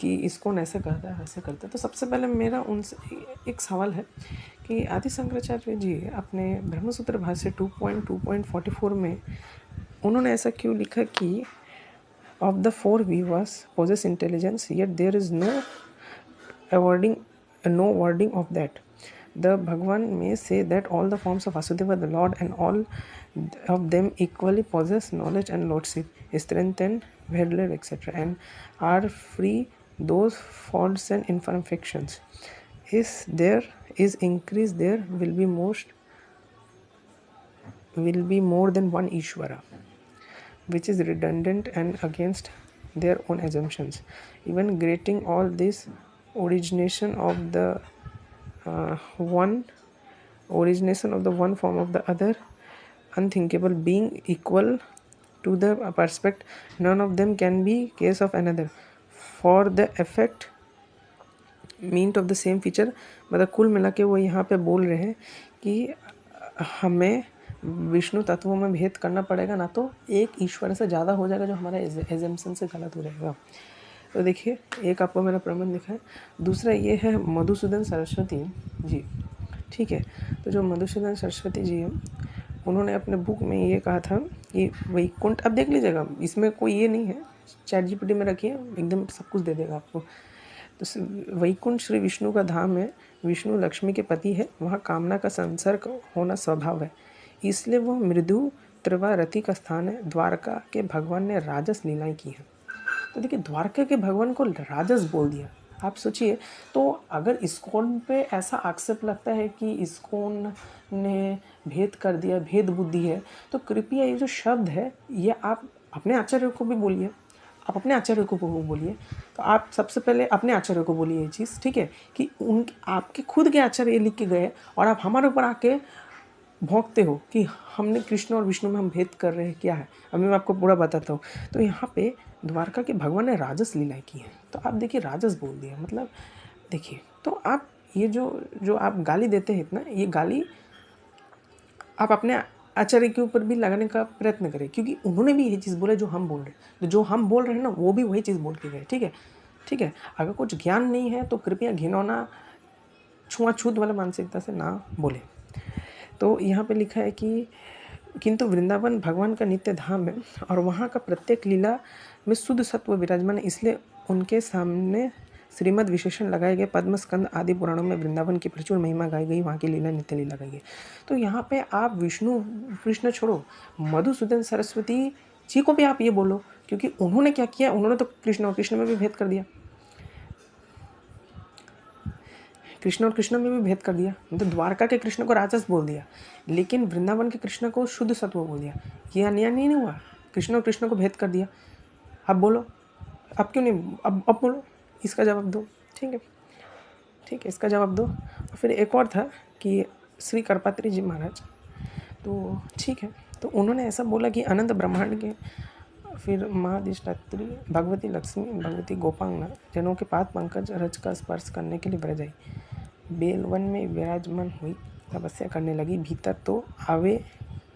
की इस्कॉन ऐसे करता है, ऐसे करता है। तो सबसे पहले मेरा उनसे एक सवाल है कि आदि शंकराचार्य जी अपने ब्रह्मसूत्र भाष्य 2.2.44 में उन्होंने ऐसा क्यों लिखा कि of the four vivas possess intelligence, yet there is no wording of that. The Bhagwan may say that all the forms of Vasudeva, the Lord, and all of them equally possess knowledge and lordship, strength and valor, etc., and are free those faults and imperfections. Is there is increase, there will be more than one Ishvara, which is redundant and against their own assumptions. Even granting all this origination of the one form of the other unthinkable being equal to the perspective, none of them can be case of another, for the effect meant of the same feature. मतलब कुल मिला के वो यहाँ पे बोल रहे हैं कि हमें विष्णु तत्वों में भेद करना पड़ेगा, ना तो एक ईश्वर से ज़्यादा हो जाएगा जो हमारा एजम्पशन से गलत हो जाएगा। तो देखिए, एक आपको मैंने प्रबंध लिखा है, दूसरा ये है मधुसूदन सरस्वती जी, ठीक है। तो जो मधुसूदन सरस्वती जी हैं, उन्होंने अपने बुक में ये कहा था कि वैकुंठ, अब देख लीजिएगा, इसमें कोई ये नहीं है, ChatGPT में रखिए, एकदम सब कुछ दे देगा आपको। तो वैकुंठ श्री विष्णु का धाम है, विष्णु लक्ष्मी के पति है, वहाँ कामना का संसर्ग होना स्वभाव है, इसलिए वह मृदु त्रिवारति का स्थान है। द्वारका के भगवान ने राजस लीलाएं की हैं। तो देखिए, द्वारका के भगवान को राजस बोल दिया, आप सोचिए। तो अगर इस्कॉन पे ऐसा आक्षेप लगता है कि इस्कॉन ने भेद कर दिया, भेद बुद्धि है, तो कृपया ये जो शब्द है ये आप अपने आचार्य को भी बोलिए, आप अपने आचार्य को बोलिए। तो आप सबसे पहले अपने आचार्य को बोलिए ये चीज़, ठीक है, कि आपके खुद के आचार्य ये लिख के गए और आप हमारे ऊपर आके भोंकते हो कि हमने कृष्ण और विष्णु में हम भेद कर रहे हैं, क्या है। अभी मैं आपको पूरा बताता हूँ। तो यहाँ पे द्वारका के भगवान ने राजस लीलाएं की हैं, तो आप देखिए राजस बोल दिया, मतलब देखिए। तो आप ये जो आप गाली देते हैं इतना, ये गाली आप अपने आचार्य के ऊपर भी लगाने का प्रयत्न करें, क्योंकि उन्होंने भी यही चीज़ बोला जो हम बोल रहे हैं। तो जो हम बोल रहे हैं ना, वो भी वही चीज़ बोल के गए, ठीक है, ठीक है। अगर कुछ ज्ञान नहीं है तो कृपया घिनौना छुआछूत वाला मानसिकता से ना बोले। तो यहाँ पे लिखा है कि किंतु वृंदावन भगवान का नित्य धाम है और वहाँ का प्रत्येक लीला में शुद्ध सत्व विराजमान है, इसलिए उनके सामने श्रीमद विशेषण लगाए गए। पद्म स्कंद आदि पुराणों में वृंदावन की प्रचुर महिमा गाई गई, वहाँ की लीला नित्य लीला गाई गई। तो यहाँ पे आप विष्णु कृष्ण छोड़ो, मधुसूदन सरस्वती जी को भी आप ये बोलो, क्योंकि उन्होंने क्या किया, उन्होंने तो कृष्ण और कृष्ण में भी भेद कर दिया, कृष्ण और कृष्ण में भी भेद कर दिया। तो द्वारका के कृष्ण को राजस बोल दिया, लेकिन वृंदावन के कृष्ण को शुद्ध सत्व बोल दिया। ये अन्याय नहीं हुआ, कृष्ण और कृष्ण को भेद कर दिया। अब बोलो, अब क्यों नहीं, अब बोलो, इसका जवाब दो, ठीक है, ठीक है, इसका जवाब दो। और फिर एक और था कि श्री करपात्री जी महाराज, तो ठीक है, तो उन्होंने ऐसा बोला कि अनंत ब्रह्मांड के, फिर महाधिष्ठात्री भगवती लक्ष्मी, भगवती गोपांगना जनों के पाद पंकज रज का स्पर्श करने के लिए ब्रज आई, बेलवन में विराजमान हुई, तपस्या करने लगी, भीतर तो आवे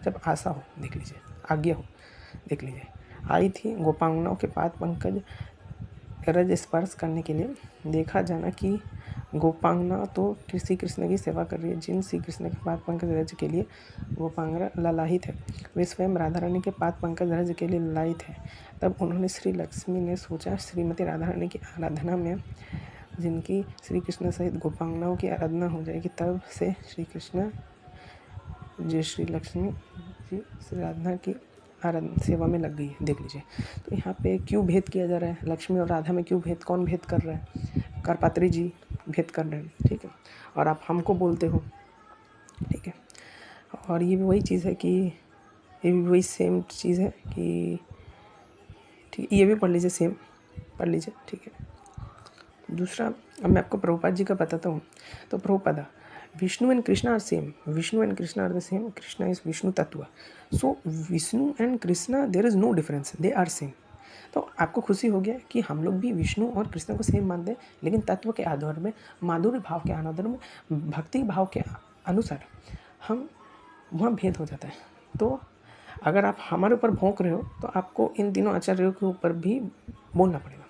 जब आशा हो, देख लीजिए, आज्ञा हो, देख लीजिए, आई थी गोपांगनाओं के पाद पंकज रज स्पर्श करने के लिए। देखा जाना कि गोपांगना तो श्री कृष्ण की सेवा कर रही है, जिन श्री कृष्ण के पाद पंकज रज के लिए गोपांगना ललाहित है, वे स्वयं राधा रानी के पाद पंकज रज के लिए ललाहित है। तब उन्होंने श्री लक्ष्मी ने सोचा, श्रीमती राधा रानी की आराधना में जिनकी श्री कृष्ण सहित गोपांगनाओं की आराधना हो जाएगी, तब से श्री कृष्ण जी श्री लक्ष्मी जी श्री राधा की सेवा में लग गई है, देख लीजिए। तो यहाँ पे क्यों भेद किया जा रहा है, लक्ष्मी और राधा में क्यों भेद, कौन भेद कर रहा है, करपात्री जी भेद कर रहे हैं, ठीक है, और आप हमको बोलते हो, ठीक है। और ये भी वही चीज़ है कि ये भी वही सेम चीज़ है कि ठीक, ये भी पढ़ लीजिए, सेम पढ़ लीजिए, ठीक है। दूसरा, अब मैं आपको प्रभुपाद जी का बताता हूँ। तो Prabhupada, Vishnu and Krishna are same, Vishnu and Krishna are the same, Krishna is Vishnu tattva, so Vishnu and Krishna there is no difference, they are same. तो आपको खुशी हो गया कि हम लोग भी विष्णु और कृष्ण को सेम मानते हैं, लेकिन तत्व के आधार में, माधुर्य भाव के आधार में, भक्ति भाव के अनुसार हम वहाँ भेद हो जाता है। तो अगर आप हमारे ऊपर भौंक रहे हो तो आपको इन तीनों आचार्यों के ऊपर भी बोलना पड़ेगा,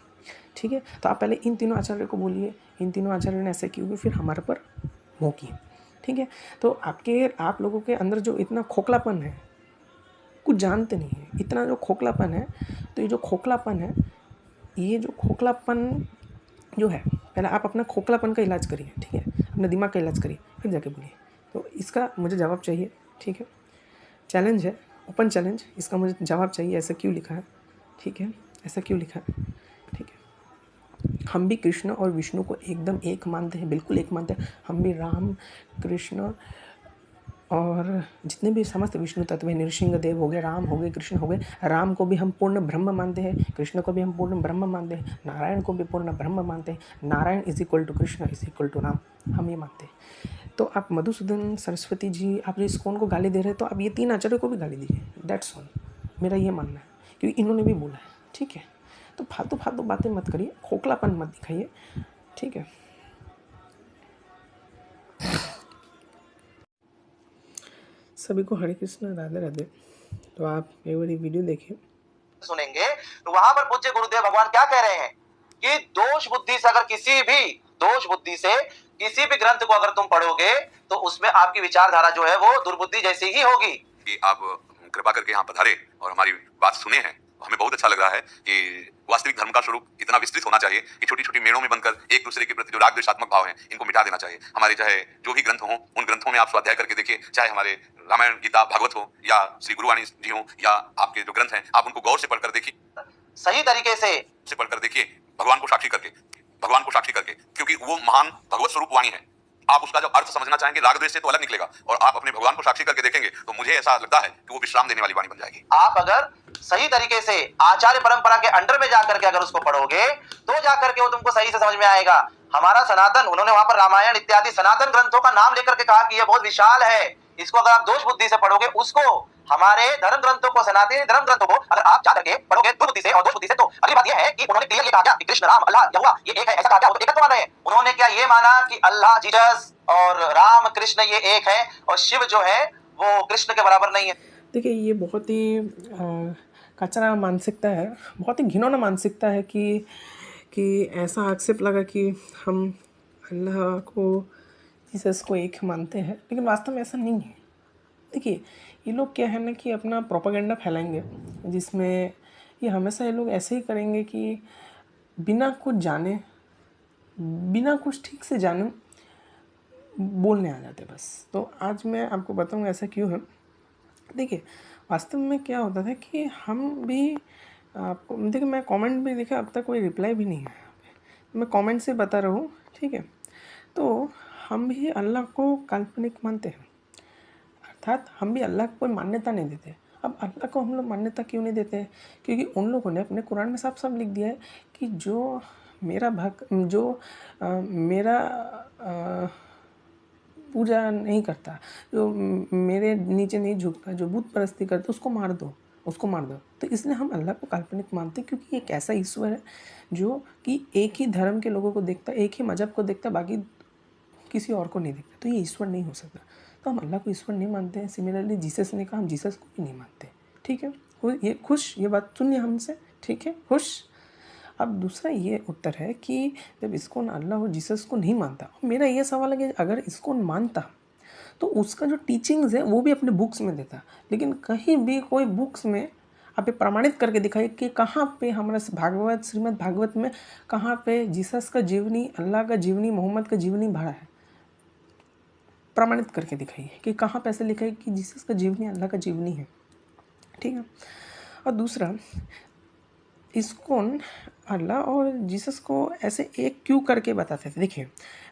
ठीक है। तो आप पहले इन तीनों आचार्यों को बोलिए, इन तीनों आचार्यों ने ऐसे किए, फिर हमारे पर भौंकिए, ठीक है। तो आप लोगों के अंदर जो इतना खोखलापन है, कुछ जानते नहीं है, इतना जो खोखलापन है, तो ये जो खोखलापन है, ये जो खोखलापन जो है, पहले आप अपना खोखलापन का इलाज करिए, ठीक है, अपने दिमाग का इलाज करिए, फिर जाके बोलिए। तो इसका मुझे जवाब चाहिए, ठीक है, चैलेंज है, ओपन चैलेंज, इसका मुझे जवाब चाहिए, ऐसा क्यों लिखा है, ठीक है, ऐसा क्यों लिखा है, ठीक है। हम भी कृष्ण और विष्णु को एकदम एक मानते हैं, बिल्कुल एक मानते हैं। हम भी राम, कृष्ण और जितने भी समस्त विष्णु तत्व हैं, नृसिंह देव हो गए, राम हो गए, कृष्ण हो गए, राम को भी हम पूर्ण ब्रह्म मानते हैं, कृष्ण को भी हम पूर्ण ब्रह्म मानते हैं, नारायण को भी पूर्ण ब्रह्म मानते हैं, Narayan is equal to Krishna is equal to Ram, हम ये मानते हैं। तो आप मधुसूदन सरस्वती जी, आप जो इस्कॉन को गाली दे रहे हैं, तो आप ये तीन आचार्यों को भी गाली दीजिए, दैट्स ऑल, मेरा ये मानना है, क्योंकि इन्होंने भी बोला है, ठीक है। तो फालतू फालतू बातें मत करिए, खोखलापन मत दिखाइए, ठीक है। सभी को हरे कृष्ण, राधे राधे। तो आप एक बार ये वीडियो देखिए। सुनेंगे तो वहां पर पूज्य गुरुदेव भगवान क्या कह रहे हैं कि दोष बुद्धि से अगर किसी भी ग्रंथ को अगर तुम पढ़ोगे तो उसमें आपकी विचारधारा जो है वो दुर्बुद्धि जैसी ही होगी। कि आप कृपा करके यहाँ पधारे और हमारी बात सुने हैं, हमें बहुत अच्छा लग रहा है कि वास्तविक धर्म का स्वरूप इतना विस्तृत होना चाहिए कि छोटी छोटी मेड़ों में बनकर एक दूसरे के प्रति जो राग द्वेषात्मक भाव है इनको मिटा देना चाहिए। हमारे चाहे जो भी ग्रंथ हों उन ग्रंथों में आप स्वाध्याय करके देखिए, चाहे हमारे रामायण, गीता, भागवत हो या श्री गुरुवाणी जी हो या आपके जो ग्रंथ हैं, आप उनको गौर से पढ़कर देखिए, सही तरीके से पढ़कर देखिए, भगवान को साक्षी करके, क्योंकि वो महान भगवत स्वरूप वाणी है। आप उसका जब अर्थ समझना चाहेंगे राग द्वेष से तो अलग निकलेगा, और आप अपने भगवान को साक्षी करके देखेंगे तो मुझे ऐसा लगता है कि वो विश्राम देने वाली वाणी बन जाएगी। आप अगर सही तरीके से आचार्य परंपरा के अंडर में जाकर के अगर उसको पढ़ोगे तो जाकर के वो तुमको सही से समझ में आएगा। हमारा सनातन, उन्होंने वहां पर रामायण इत्यादि सनातन ग्रंथों का नाम लेकर के कहा कि यह बहुत विशाल है, इसको अगर आप दोष बुद्धि से पढ़ोगे, उसको हमारे धर्म ग्रंथों को, सनातनी धर्म ग्रंथों को अगर आप जाकर के पढ़ोगे दुर्बुद्धि से और दोष बुद्धि से, तो अगली बात यह है कि उन्होंने क्लियर ये कहा क्या कि कृष्ण, राम, अल्लाह, यहोवा ये एक है, ऐसा कहा क्या? वो तो एकत्व मान रहे हैं। उन्होंने क्या ये माना कि अल्लाह, जीसस और राम कृष्ण ये एक है और शिव जो है वो कृष्ण के बराबर नहीं है? देखिए, ये बहुत ही कचरा मानसिकता है, बहुत ही घिनौना मानसिकता है कि ऐसा आक्षेप लगा कि हम अल्लाह को, जीसस को एक मानते हैं, लेकिन वास्तव में ऐसा नहीं है। देखिए, ये लोग क्या है ना कि अपना प्रोपेगेंडा फैलाएंगे, जिसमें ये हमेशा ये लोग ऐसे ही करेंगे कि बिना कुछ जाने, बिना कुछ ठीक से जाने बोलने आ जाते बस। तो आज मैं आपको बताऊंगा ऐसा क्यों है। देखिए, वास्तव में क्या होता था कि हम भी आपको, देखिए मैं कमेंट भी देखा, अब तक कोई रिप्लाई भी नहीं है, मैं कमेंट से बता रहा हूँ, ठीक है। तो हम भी अल्लाह को काल्पनिक मानते हैं, अर्थात हम भी अल्लाह को कोई मान्यता नहीं देते। अब अल्लाह को हम लोग मान्यता क्यों नहीं देते हैं? क्योंकि उन लोगों ने अपने कुरान में साफ साफ लिख दिया है कि जो मेरा पूजा नहीं करता, जो मेरे नीचे नहीं झुकता, जो बुत परस्ती करता, उसको मार दो। तो इसलिए हम अल्लाह को काल्पनिक मानते हैं, क्योंकि एक ऐसा ईश्वर है जो कि एक ही धर्म के लोगों को देखता, एक ही मजहब को देखता, बाकी किसी और को नहीं देखता। तो ये ईश्वर नहीं हो सकता, तो हम अल्लाह को ईश्वर नहीं मानते हैं। सिमिलरली जीसस ने कहा, हम जीसस को भी नहीं मानते, ठीक है। ये खुश, ये बात सुनिए हमसे, ठीक है, खुश। अब दूसरा ये उत्तर है कि जब इस्कॉन अल्लाह और जीसस को नहीं मानता, मेरा ये सवाल है कि अगर इस्कॉन मानता तो उसका जो टीचिंग्स है वो भी अपने बुक्स में देता, लेकिन कहीं भी कोई बुक्स में आप प्रमाणित करके दिखाइए कि कहाँ पे हमारा भागवत, श्रीमद् भागवत में कहाँ पे जीसस का जीवनी, अल्लाह का जीवनी, मोहम्मद का जीवनी भरा है। प्रमाणित करके दिखाइए कि कहाँ पे ऐसे लिखा है कि जीसस का जीवनी अल्लाह का जीवनी है, ठीक है। और दूसरा, इस्कॉन अल्लाह और जीसस को ऐसे एक क्यों करके बताते थे। देखिए,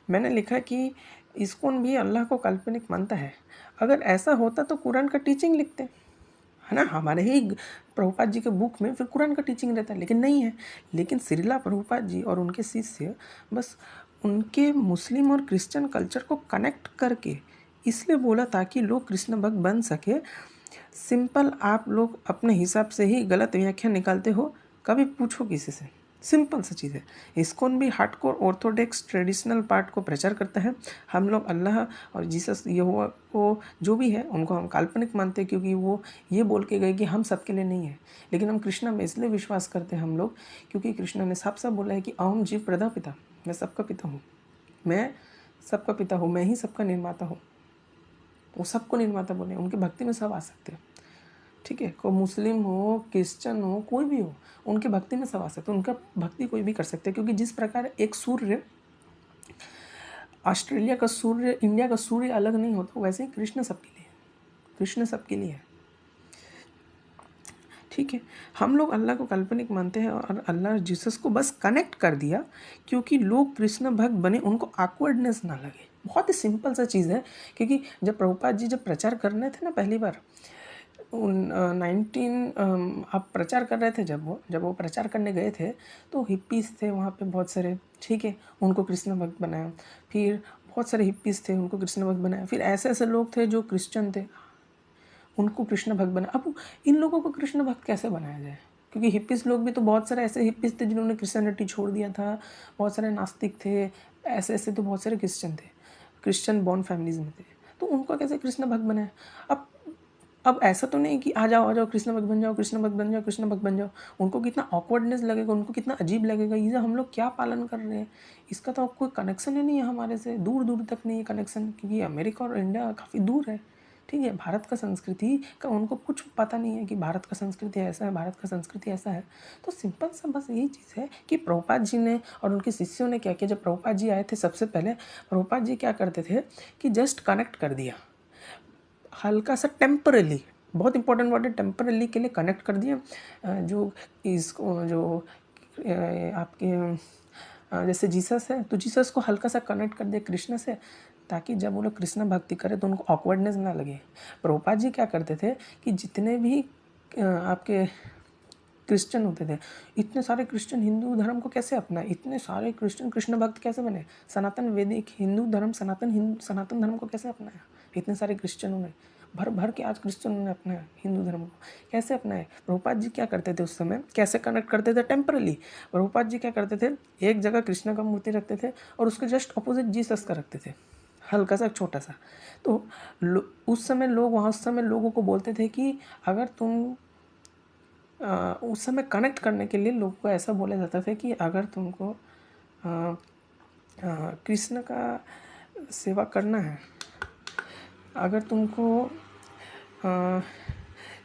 मैंने लिखा कि इस्कॉन भी अल्लाह को काल्पनिक मानता है। अगर ऐसा होता तो कुरान का टीचिंग लिखते, है ना, हमारे ही प्रभुपाद जी के बुक में फिर कुरान का टीचिंग रहता है, लेकिन नहीं है। लेकिन श्रीला प्रभुपाद जी और उनके शिष्य बस उनके मुस्लिम और क्रिश्चियन कल्चर को कनेक्ट करके इसलिए बोला ताकि लोग कृष्ण भक्त बन सके। सिंपल, आप लोग अपने हिसाब से ही गलत व्याख्या निकालते हो, कभी पूछो किसी से, सिंपल सी चीज़ है। इस्कॉन भी हार्डकोर ऑर्थोडॉक्स ट्रेडिशनल पार्ट को प्रचार करता है। हम लोग अल्लाह और जीसस, यहोवा को जो भी है उनको हम काल्पनिक मानते हैं, क्योंकि वो ये बोल के गए कि हम सबके लिए नहीं है। लेकिन हम कृष्णा में इसलिए विश्वास करते हैं हम लोग, क्योंकि कृष्णा ने साफ साफ बोला है कि अहम जीव प्रदा पिता, मैं सबका पिता हूँ, मैं सबका पिता हूँ, मैं ही सबका निर्माता हूँ। वो सबको निर्माता बोले, उनकी भक्ति में सब आ सकते हैं, ठीक है। कोई मुस्लिम हो, क्रिश्चियन हो, कोई भी हो, उनके भक्ति में सब आ सकते हैं, उनका भक्ति कोई भी कर सकते हैं। क्योंकि जिस प्रकार एक सूर्य, ऑस्ट्रेलिया का सूर्य, इंडिया का सूर्य अलग नहीं होता, वैसे ही कृष्ण सबके लिए है, ठीक है। हम लोग अल्लाह को काल्पनिक मानते हैं और अल्लाह जीसस को बस कनेक्ट कर दिया क्योंकि लोग कृष्ण भक्त बने, उनको ऑकवर्डनेस ना लगे। बहुत ही सिंपल सा चीज़ है। क्योंकि जब प्रभुपाद जी जब प्रचार करने थे ना पहली बार, आप प्रचार कर रहे थे, जब वो प्रचार करने गए थे तो हिप्पीज़ थे वहाँ पे बहुत सारे, ठीक है, उनको कृष्ण भक्त बनाया। फिर बहुत सारे हिप्पीज़ थे, उनको कृष्ण भक्त बनाया। फिर ऐसे लोग थे जो क्रिश्चियन थे, उनको कृष्ण भक्त बनाया। अब इन लोगों को कृष्ण भक्त कैसे बनाया जाए? क्योंकि हिप्पीज़ लोग भी तो, बहुत सारे ऐसे हिप्पीज़ थे जिन्होंने क्रिश्चियनिटी छोड़ दिया था, बहुत सारे नास्तिक थे, ऐसे तो बहुत सारे क्रिश्चियन थे, क्रिश्चियन बॉर्न फैमिलीज़ में थे, तो उनको कैसे कृष्ण भक्त बनाया? अब अब ऐसा तो नहीं कि आ जाओ कृष्ण भक्त बन जाओ, कृष्ण भक्त बन जाओ, कृष्ण भक्त बन जाओ। उनको कितना ऑकवर्डनेस लगेगा, उनको कितना अजीब लगेगा, ये हम लोग क्या पालन कर रहे हैं, इसका तो कोई कनेक्शन ही नहीं है हमारे से, दूर दूर तक नहीं है कनेक्शन, क्योंकि अमेरिका और इंडिया काफ़ी दूर है। ठीक है, भारत का संस्कृति का उनको कुछ पता नहीं है कि भारत का संस्कृति ऐसा है, भारत का संस्कृति ऐसा है। तो सिंपल सा बस यही चीज़ है कि प्रभुपाद जी ने और उनके शिष्यों ने क्या किया, जब प्रभुपाद जी आए थे सबसे पहले प्रभुपाद जी क्या करते थे कि जस्ट कनेक्ट कर दिया, हल्का सा टेम्परली, बहुत इंपॉर्टेंट वर्ड है, टेम्परली के लिए कनेक्ट कर दिया। जो इसको जो आपके जैसे जीसस है तो जीसस को हल्का सा कनेक्ट कर दिया कृष्ण से, ताकि जब वो लोग कृष्ण भक्ति करें तो उनको ऑकवर्डनेस ना लगे। प्रभुपाद जी क्या करते थे कि जितने भी आपके क्रिश्चियन होते थे, इतने सारे क्रिश्चियन हिंदू धर्म को कैसे अपनाए, इतने सारे क्रिश्चियन कृष्ण भक्त कैसे बने, सनातन वैदिक हिंदू धर्म सनातन धर्म को कैसे अपनाया, इतने सारे क्रिश्चियनों ने भर भर के आज क्रिश्चियनों ने अपनाया हिंदू धर्म को कैसे अपनाए। प्रभुपाद जी क्या करते थे उस समय, कैसे कनेक्ट करते थे टेम्परली। प्रभुपाद जी क्या करते थे, एक जगह कृष्ण का मूर्ति रखते थे और उसके जस्ट अपोजिट जीसस का रखते थे, हल्का सा छोटा सा। तो उस समय लोगों को बोलते थे कि अगर तुम उस समय कनेक्ट करने के लिए लोगों को ऐसा बोला जाता था कि अगर तुमको कृष्ण का सेवा करना है, अगर तुमको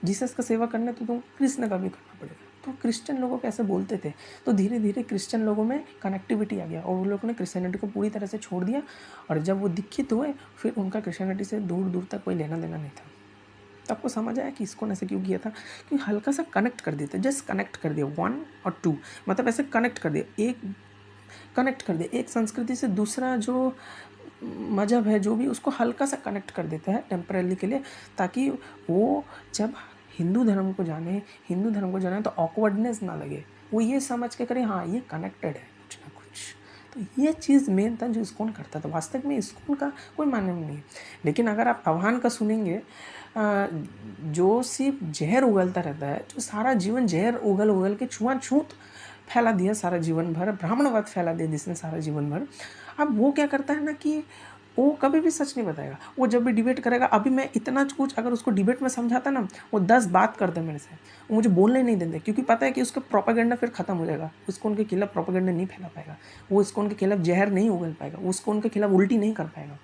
जीसस का सेवा करना है तो तुम कृष्ण का भी करना पड़ेगा। तो क्रिश्चियन लोगों को ऐसे बोलते थे, तो धीरे धीरे क्रिश्चियन लोगों में कनेक्टिविटी आ गया और वो लोगों ने क्रिश्चियनिटी को पूरी तरह से छोड़ दिया। और जब वो दीक्षित हुए फिर उनका क्रिश्चियनिटी से दूर दूर तक कोई लेना देना नहीं था। तो आपको समझ आया कि इसको ऐसे क्यों किया था, कि हल्का सा कनेक्ट कर दिया था, जस्ट कनेक्ट कर दिया 1 और 2, मतलब ऐसे कनेक्ट कर दिया, एक संस्कृति से दूसरा जो मजहब है जो भी, उसको हल्का सा कनेक्ट कर देता है टेम्पररी के लिए, ताकि वो जब हिंदू धर्म को जाने तो ऑकवर्डनेस ना लगे, वो ये समझ के करे हाँ ये कनेक्टेड है कुछ ना कुछ। तो ये चीज़ मेन था जो इस्कॉन करता था। वास्तव में इस्कॉन का कोई मान्य नहीं है, लेकिन अगर आप आह्वान का सुनेंगे, जो सिर्फ जहर उगलता रहता है, जो सारा जीवन जहर उगल के छुआछूत फैला दिया सारा जीवन भर, ब्राह्मणवाद फैला दिया जिसने सारा जीवन भर, अब वो क्या करता है ना कि वो कभी भी सच नहीं बताएगा। वो जब भी डिबेट करेगा, अभी मैं इतना कुछ अगर उसको डिबेट में समझाता ना, वो 10 बात करते मेरे से, वो मुझे बोलने नहीं देते, क्योंकि पता है कि उसका प्रोपेगेंडा फिर खत्म हो जाएगा, उसको उनके खिलाफ प्रोपेगेंडा नहीं फैला पाएगा, वो उसको उनके खिलाफ जहर नहीं उगल पाएगा, उसको उनके खिलाफ उल्टी नहीं कर पाएगा।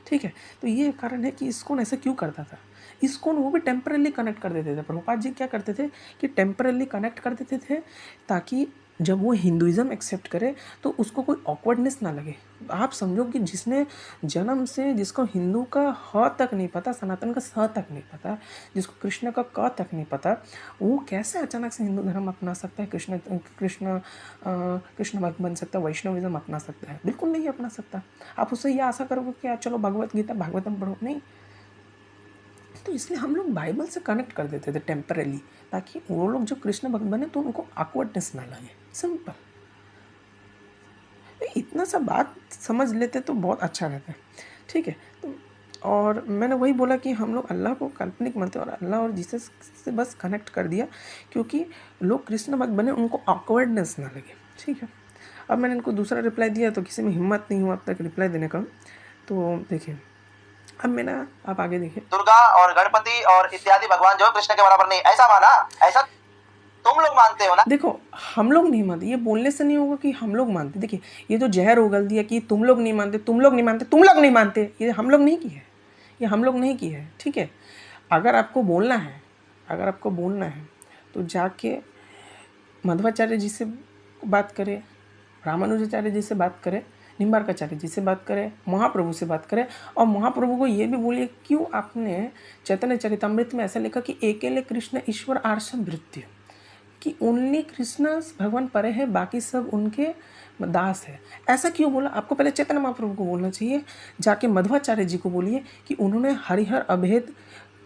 ठीक है, तो ये कारण है कि इस्कॉन ऐसा क्यों करता था। इस्कॉन वो भी टेम्परली कनेक्ट कर देते थे। प्रभुपाद जी क्या करते थे कि टेम्परली कनेक्ट कर देते थे, ताकि जब वो हिंदुइज़्म एक्सेप्ट करे तो उसको कोई ऑकवर्डनेस ना लगे। आप समझो कि जिसने जन्म से, जिसको हिंदू का ह तक नहीं पता, सनातन का स तक नहीं पता, जिसको कृष्ण का क तक नहीं पता, वो कैसे अचानक से हिंदू धर्म अपना सकता है, कृष्ण भक्त बन सकता है, वैष्णविज्म अपना सकता है? बिल्कुल नहीं अपना सकता। आप उससे ये आशा करोगे कि चलो भगवत गीता भागवतम पढ़ो, नहीं। तो इसलिए हम लोग बाइबल से कनेक्ट कर देते थे टेम्परली, ताकि वो लोग जो कृष्ण भक्त बने तो उनको ऑकवर्डनेस ना लगे। सिंपल, इतना सा बात समझ लेते तो बहुत अच्छा रहता है। ठीक है, तो और मैंने वही बोला कि हम लोग अल्लाह को काल्पनिक मानते हैं और अल्लाह और जीसस से बस कनेक्ट कर दिया, क्योंकि लोग कृष्ण भक्त बने, उनको ऑकवर्डनेस ना लगे। ठीक है, अब मैंने इनको दूसरा रिप्लाई दिया तो किसी में हिम्मत नहीं हुआ अब तक रिप्लाई देने का। तो देखिए, अब मैंने, आप आगे देखिए, दुर्गा और गणपति और इत्यादि भगवान जो है कृष्ण के बराबर नहीं, ऐसा माना, ऐसा तुम लोग मानते हो ना। देखो, हम लोग नहीं मानते, ये बोलने से नहीं होगा कि हम लोग मानते। देखिए, ये जो जहर उगल दिया कि तुम लोग नहीं मानते, तुम लोग नहीं मानते, तुम लोग नहीं मानते, ये हम लोग नहीं किए है, ये हम लोग नहीं किए है। ठीक है, अगर आपको बोलना है तो जाके मध्वाचार्य जी से बात करें, रामानुजाचार्य जी से बात करें, निम्बार्काचार्य जी से बात करें, महाप्रभु से बात करें, और महाप्रभु को ये भी बोलिए क्यों आपने चैतन्य चरितमृत में ऐसा लिखा कि अकेले कृष्ण ईश्वर आर्षम भृत्य, कि ओनली कृष्ण भगवान परे है, बाकी सब उनके दास है। ऐसा क्यों बोला? आपको पहले चैतन्य महाप्रभु को बोलना चाहिए, जाके मध्वाचार्य जी को बोलिए कि उन्होंने हरिहर अभेद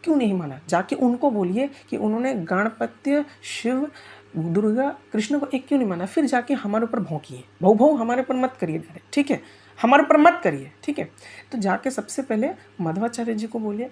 क्यों नहीं माना, जाके उनको बोलिए कि उन्होंने गणपत्य शिव दुर्गा कृष्ण को एक क्यों नहीं माना, फिर जाके हमारे ऊपर भौंकिए, भौ हमारे ऊपर मत करिए डायरेक्ट। ठीक है, हमारे ऊपर मत करिए। ठीक है, तो जाके सबसे पहले मध्वाचार्य जी को बोलिए,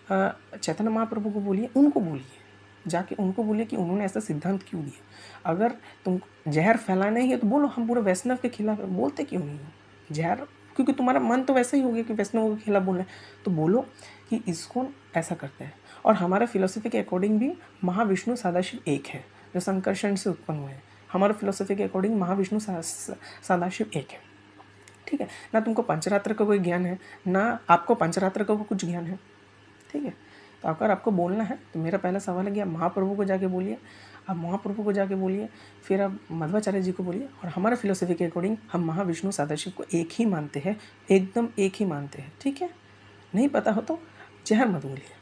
चैतन्य महाप्रभु को बोलिए, उनको बोलिए, जाके उनको बोलिए कि उन्होंने ऐसा सिद्धांत क्यों दिया। अगर तुम जहर फैलाने ही है तो बोलो हम पूरे वैष्णव के खिलाफ है, बोलते क्यों नहीं हो जहर, क्योंकि तुम्हारा मन तो वैसा ही हो गया कि वैष्णव के खिलाफ बोलना है, तो बोलो कि इस्कॉन ऐसा करते हैं। और हमारे फिलोसफी के अकॉर्डिंग भी महाविष्णु सदाशिव एक है, जो संकर्षण से उत्पन्न हुए हैं। हमारे फिलोसफी के अकॉर्डिंग महाविष्णु सदाशिव एक है, ठीक है। ना तुमको पंचरात्र का कोई ज्ञान है, ना आपको पंचरात्र का कुछ ज्ञान है, ठीक है। तो अगर आपको बोलना है तो मेरा पहला सवाल है कि आप महाप्रभु को जाके बोलिए, आप महाप्रभु को जाके बोलिए, फिर आप मध्वाचार्य जी को बोलिए। और हमारे फिलोसफी के अकॉर्डिंग हम महाविष्णु सदाशिव को एक ही मानते हैं, एकदम एक ही मानते हैं, ठीक है। नहीं पता हो तो जहर मत बोलिए।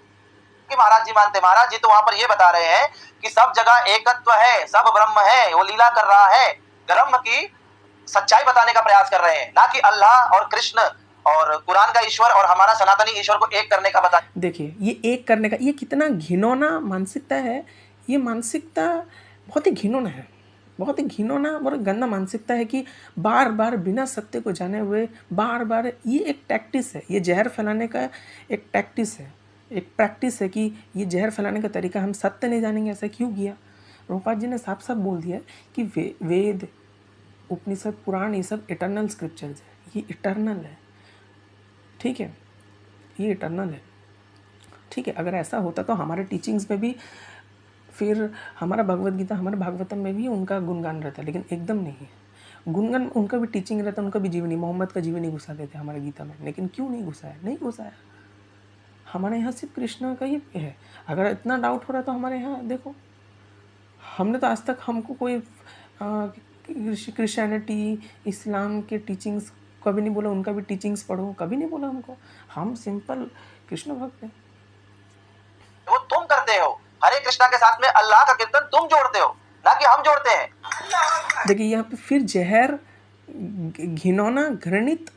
कि महाराज जी मानते, महाराज जी तो वहां पर ये बता रहे हैं कि सब जगह एकत्व है, सब ब्रह्म है, वो लीला कर रहा है, ब्रह्म की सच्चाई बताने का प्रयास कर रहे हैं, ना कि अल्लाह और कृष्ण और कुरान का ईश्वर और हमारा सनातनी ईश्वर को एक करने का बता। देखिए ये एक करने का, ये कितना घिनौना मानसिकता है। ये मानसिकता बहुत ही घिनौना है, बहुत ही घिनौना और गंदा मानसिकता है कि बार बार बिना सत्य को जाने हुए बार बार, ये एक टैक्टिस है, ये जहर फैलाने का एक टैक्टिस है, एक प्रैक्टिस है कि ये जहर फैलाने का तरीका हम सत्य नहीं जानेंगे। ऐसा क्यों किया? प्रभुपाद जी ने साफ साफ बोल दिया कि वेद, उपनिषद, पुराण, ये सब इटर्नल स्क्रिप्चर्स है, ये इटर्नल है, ठीक है, ये इटर्नल है, ठीक है। अगर ऐसा होता तो हमारे टीचिंग्स में भी, फिर हमारा भगवद गीता, हमारे भागवतम में भी उनका गुणगान रहता, लेकिन एकदम नहीं है गुणगान। उनका भी टीचिंग रहता, उनका भी जीवनी, मोहम्मद का जीवनी घुसा देते हमारे गीता में, लेकिन क्यों नहीं घुसाया? नहीं घुसाया। हमारे यहाँ सिर्फ कृष्ण का ही है। अगर इतना डाउट हो रहा तो हमारे यहाँ देखो, हमने तो आज तक, हमको कोई क्रिश्चियनिटी, इस्लाम के टीचिंग्स कभी नहीं बोला, उनका भी टीचिंग्स पढ़ो, कभी नहीं बोला हमको। हम सिंपल कृष्ण भक्त हैं। वो तुम करते हो, हरे कृष्णा के साथ में अल्लाह का कीर्तन तुम जोड़ते हो, ना कि हम जोड़ते हैं। देखिए यहाँ पे फिर जहर, घिनौना, घृणित,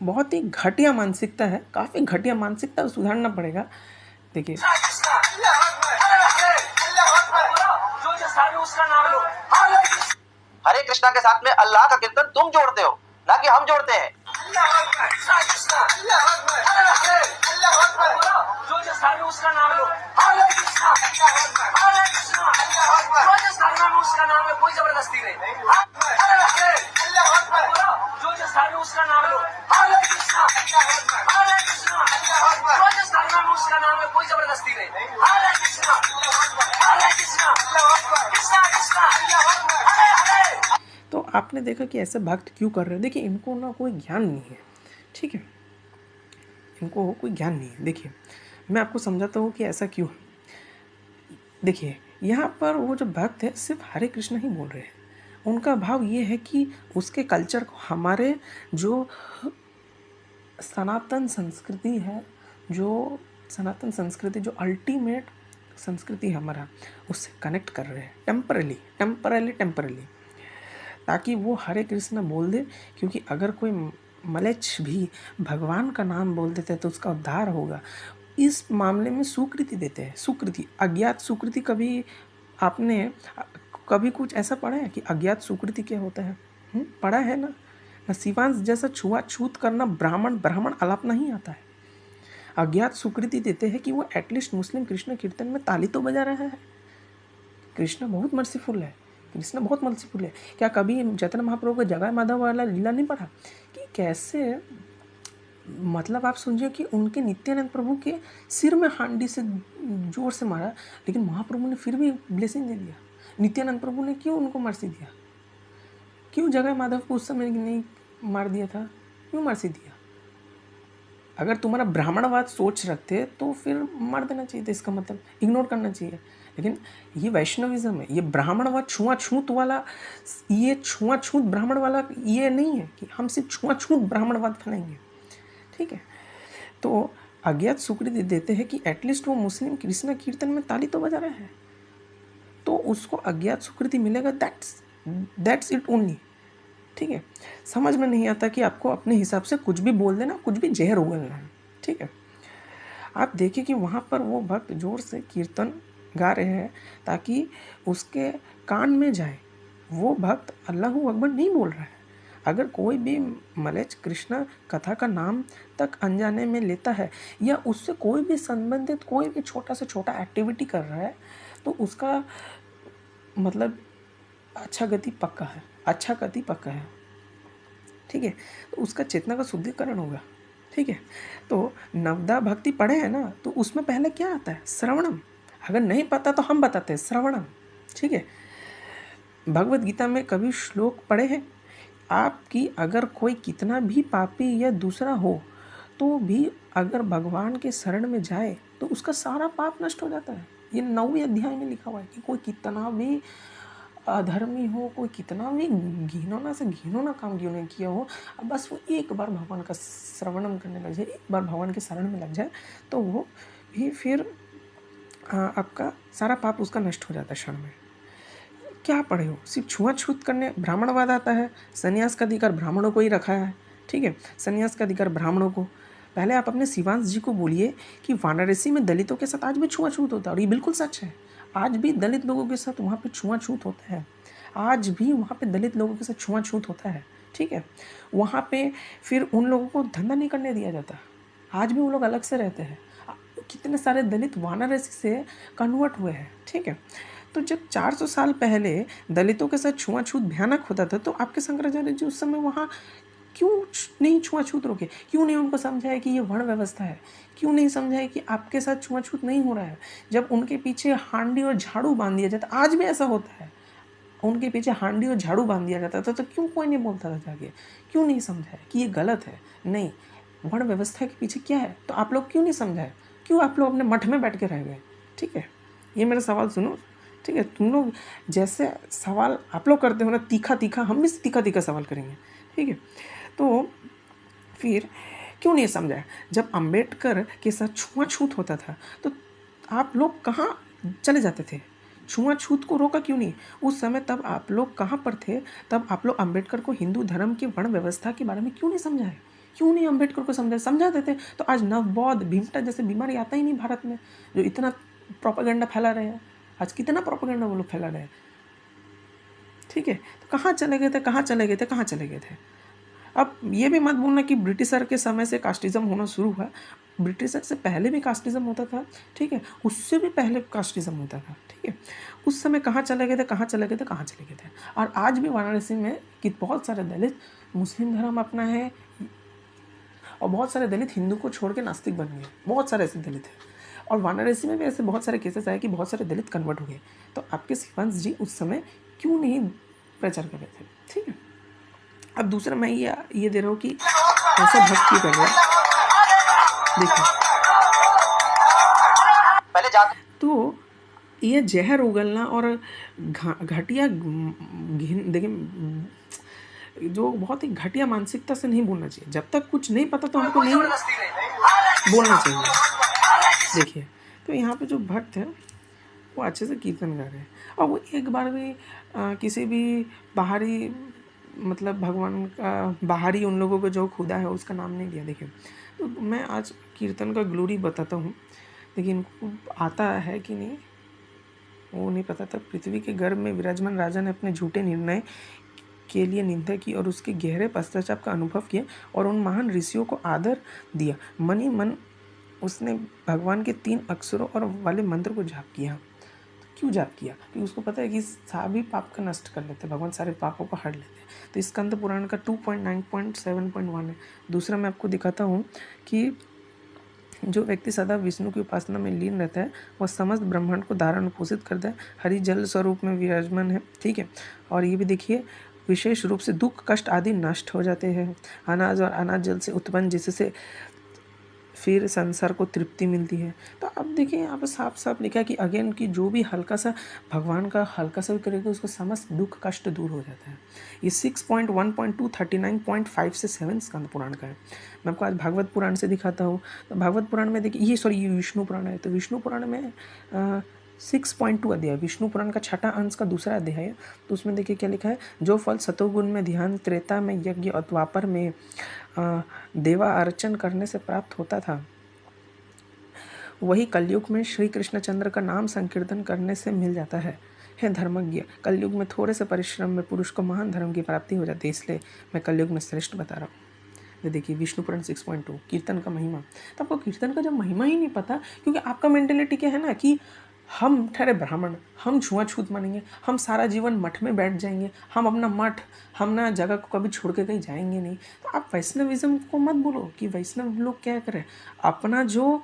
बहुत ही घटिया मानसिकता है, काफ़ी घटिया मानसिकता, सुधारना पड़ेगा। देखिए हरे कृष्णा के साथ में अल्लाह का कीर्तन तुम जोड़ते हो, ना कि हम जोड़ते हैं। उसका नाम लो, उसका नाम में कोई जबरदस्ती नहीं, जो उसका नाम लो, उसका नाम में कोई जबरदस्ती नहीं। तो आपने देखा कि ऐसे भक्त क्यों कर रहे हैं। देखिए इनको ना कोई ज्ञान नहीं है, ठीक है, इनको कोई ज्ञान नहीं है। देखिए मैं आपको समझाता हूँ कि ऐसा क्यों है। देखिए यहाँ पर वो जो भक्त है सिर्फ हरे कृष्ण ही बोल रहे हैं। उनका भाव ये है कि उसके कल्चर को, हमारे जो सनातन संस्कृति है, जो सनातन संस्कृति, जो अल्टीमेट संस्कृति है हमारा, उससे कनेक्ट कर रहे हैं टेम्परली, ताकि वो हरे कृष्ण बोल दे। क्योंकि अगर कोई मलेच्छ भी भगवान का नाम बोल देते हैं तो उसका उद्धार होगा। इस मामले में स्वीकृति देते हैं, स्वीकृति, अज्ञात स्वीकृति। कभी आपने कभी कुछ ऐसा पढ़ा है कि अज्ञात स्वीकृति क्या होता है? पढ़ा है ना शिवांश जैसा छुआछूत करना, ब्राह्मण आलाप नहीं आता है। अज्ञात स्वीकृति देते हैं कि वो एटलीस्ट मुस्लिम कृष्ण कीर्तन में ताली तो बजा रहा है। कृष्ण बहुत मर्सीफुल है, कृष्ण बहुत मर्सीफुल है। क्या कभी चैतन्य महाप्रभु का जगह माधव वाला लीला नहीं पढ़ा कि कैसे, मतलब आप समझिए कि उनके नित्यानंद प्रभु के सिर में हांडी से जोर से मारा, लेकिन महाप्रभु ने फिर भी ब्लेसिंग दे दिया। नित्यानंद प्रभु ने क्यों उनको मर्सी दिया? क्यों जगह माधव को उस समय नहीं मार दिया था? क्यों मर्सी दिया? अगर तुम्हारा ब्राह्मणवाद सोच रखते तो फिर मार देना चाहिए था, इसका मतलब इग्नोर करना चाहिए। लेकिन ये वैष्णविज्म है, ये ब्राह्मणवाद छुआछूत वाला, ये छुआछूत ब्राह्मण वाला ये नहीं है कि हम सिर्फ छुआछूत ब्राह्मणवाद फैलाएंगे, ठीक है। तो अज्ञात स्वीकृति देते हैं कि एटलीस्ट वो मुस्लिम कृष्ण कीर्तन में ताली तो बजा रहा है, तो उसको अज्ञात स्वीकृति मिलेगा। दैट्स इट ओनली, ठीक है। समझ में नहीं आता कि आपको अपने हिसाब से कुछ भी बोल देना, कुछ भी जहर उगलना है, ठीक है। आप देखिए कि वहाँ पर वो भक्त जोर से कीर्तन गा रहे हैं ताकि उसके कान में जाए। वो भक्त अल्लाहू अकबर नहीं बोल रहा है। अगर कोई भी मलेच्छ कृष्ण कथा का नाम तक अनजाने में लेता है या उससे कोई भी संबंधित कोई भी छोटा से छोटा एक्टिविटी कर रहा है, तो उसका मतलब अच्छा गति पक्का है, ठीक है। तो उसका चेतना का शुद्धिकरण होगा, ठीक है। तो नवदा भक्ति पढ़े हैं ना, तो उसमें पहले क्या आता है? श्रवणम। अगर नहीं पता तो हम बताते हैं, श्रवणम। ठीक है। भगवत गीता में कभी श्लोक पढ़े हैं? आपकी अगर कोई कितना भी पापी या दूसरा हो तो भी अगर भगवान के शरण में जाए तो उसका सारा पाप नष्ट हो जाता है। ये 9वें अध्याय में लिखा हुआ है कि कोई कितना भी अधर्मी हो, कोई कितना भी घिनौना से घिनौना काम क्यों नहीं किया हो, अब बस वो एक बार भगवान का श्रवणम करने लग जाए, एक बार भगवान के शरण में लग जाए तो वो भी फिर आपका सारा पाप उसका नष्ट हो जाता है क्षण में। क्या पढ़े हो? सिर्फ छुआछूत करने, ब्राह्मणवाद आता है, संन्यास का अधिकार ब्राह्मणों को ही रखा है। ठीक है, संन्यास का अधिकार ब्राह्मणों को। पहले आप अपने शिवांश जी को बोलिए कि वाराणसी में दलितों के साथ आज भी छुआछूत होता है, और ये बिल्कुल सच है। आज भी दलित लोगों के साथ वहाँ पे छुआछूत होता है, आज भी वहाँ पे दलित लोगों के साथ छुआछूत होता है। ठीक है, वहाँ पे फिर उन लोगों को धंधा नहीं करने दिया जाता, आज भी वो लोग अलग से रहते हैं। कितने सारे दलित वाराणसी से कन्वर्ट हुए हैं। ठीक है, तो जब 400 साल पहले दलितों के साथ छुआछूत भयानक होता था तो आपके शंकराचार्य जी उस समय वहाँ क्यों नहीं छुआछूत रोके? क्यों नहीं उनको समझाया कि ये वर्ण व्यवस्था है? क्यों नहीं समझाया कि आपके साथ छुआछूत नहीं हो रहा है? जब उनके पीछे हांडी और झाड़ू बांध दिया जाता, आज भी ऐसा होता है, उनके पीछे हांडी और झाड़ू बांध दिया जाता था, तो क्यों कोई नहीं बोलता था जाके? क्यों नहीं समझाया कि ये गलत है? नहीं, वर्ण व्यवस्था के पीछे क्या है, तो आप लोग क्यों नहीं समझाए? क्यों आप लोग अपने मठ में बैठ के रह गए? ठीक है, ये मेरा सवाल सुनो। ठीक है, तुम लोग जैसे सवाल आप लोग करते हो ना तीखा तीखा, हम भी तीखा तीखा सवाल करेंगे। ठीक है, तो फिर क्यों नहीं समझाया? जब अंबेडकर के साथ छुआछूत होता था तो आप लोग कहाँ चले जाते थे? छुआछूत को रोका क्यों नहीं उस समय? तब आप लोग कहाँ पर थे? तब आप लोग अंबेडकर को हिंदू धर्म की वर्ण व्यवस्था के बारे में क्यों नहीं समझाए? क्यों नहीं अंबेडकर को समझा देते तो आज नवबौद्ध भीमटा जैसे बीमारी आता ही नहीं भारत में, जो इतना प्रोपेगेंडा फैला रहे हैं। आज कितना प्रोपेगेंडा वो लोग फैला रहे हैं। ठीक है, तो कहाँ चले गए थे, कहाँ चले गए थे, कहाँ चले गए थे? अब ये भी मत बोलना कि ब्रिटिशर के समय से कास्टिज़म होना शुरू हुआ। ब्रिटिशर से पहले भी कास्टिज़म होता था। ठीक है, उससे भी पहले कास्टिज़म होता था। ठीक है, उस समय कहाँ चले गए थे, कहाँ चले गए थे, कहाँ चले गए थे? और आज भी वाराणसी में कि बहुत सारे दलित मुस्लिम धर्म अपना है और बहुत सारे दलित हिंदू को छोड़ के नास्तिक बन गए। बहुत सारे ऐसे दलित हैं, और वाराणसी में भी ऐसे बहुत सारे केसेस आए कि बहुत सारे दलित कन्वर्ट हो गए। तो आपके शिवांश जी उस समय क्यों नहीं प्रचार कर रहे थे? ठीक है, अब दूसरा मैं ये दे रहा हूँ कि ऐसा भक्त क्यों कर रहे हैं। देखो, पहले जाते तो ये जहर उगलना और घटिया देखिए, जो बहुत ही घटिया मानसिकता से नहीं बोलना चाहिए। जब तक कुछ नहीं पता तो हमको नहीं बोलना चाहिए। देखिए, तो यहाँ पे जो भक्त है वो अच्छे से कीर्तन कर रहे हैं, और वो एक बार भी किसी भी बाहरी मतलब भगवान का बाहरी उन लोगों को जो खुदा है उसका नाम नहीं लिया। देखिए, तो मैं आज कीर्तन का ग्लोरी बताता हूँ, लेकिन इनको आता है कि नहीं वो नहीं पता था। पृथ्वी के गर्भ में विराजमान राजा ने अपने झूठे निर्णय के लिए निंदा की और उसके गहरे पश्चाताप का अनुभव किया और उन महान ऋषियों को आदर दिया। मन ही मन उसने भगवान के 3 अक्षरों और वाले मंत्र को जाप किया। तो क्यों जाप किया? क्योंकि उसको पता है कि सभी पाप का नष्ट कर लेते, भगवान सारे पापों को हर लेते हैं। तो इस स्कंद पुराण का 2.9.7.1 है। दूसरा मैं आपको दिखाता हूँ कि जो व्यक्ति सदा विष्णु की उपासना में लीन रहता है वह समस्त ब्रह्मांड को धारण पोषित करता है, हरि जल स्वरूप में विराजमान है। ठीक है, और ये भी देखिए विशेष रूप से दुख कष्ट आदि नष्ट हो जाते हैं। अनाज और अनाज जल से उत्पन्न, जिससे फिर संसार को तृप्ति मिलती है। तो अब देखिए यहाँ पे साफ साफ लिखा है कि अगेन कि जो भी हल्का सा भगवान का हल्का सा भी करेगा उसको समस्त दुख कष्ट दूर हो जाता है। ये 6.1.2 39.5 से 7 स्कंद पुराण का है। मैं आपको आज भागवत पुराण से दिखाता हूँ। तो भागवत पुराण में देखिए ये विष्णु पुराण है। तो विष्णु पुराण में 6.2 अध्याय, विष्णु पुराण का 6वां अंश का दूसरा अध्याय है। तो उसमें देखिए क्या लिखा है, जो फल सतोगुण में ध्यान, त्रेता में यज्ञ और द्वापर में देवा अर्चन करने से प्राप्त होता था, वही कलयुग में श्री कृष्णचंद्र का नाम संकीर्तन करने से मिल जाता है। हे धर्मज्ञ, कलयुग में थोड़े से परिश्रम में पुरुष को महान धर्म की प्राप्ति हो जाती है, इसलिए मैं कलयुग में श्रेष्ठ बता रहा हूँ। ये देखिए विष्णु पुराण 6.2 कीर्तन का महिमा। तो आपको कीर्तन का जब महिमा ही नहीं पता, क्योंकि आपका मेंटेलिटी क्या है ना कि हम ठहरे ब्राह्मण, हम छुआछूत मानेंगे, हम सारा जीवन मठ में बैठ जाएंगे, हम अपना मठ, हम ना जगह को कभी छोड़ के कहीं जाएंगे नहीं। तो आप वैष्णविज्म को मत बोलो कि वैष्णव लोग क्या करें। अपना जो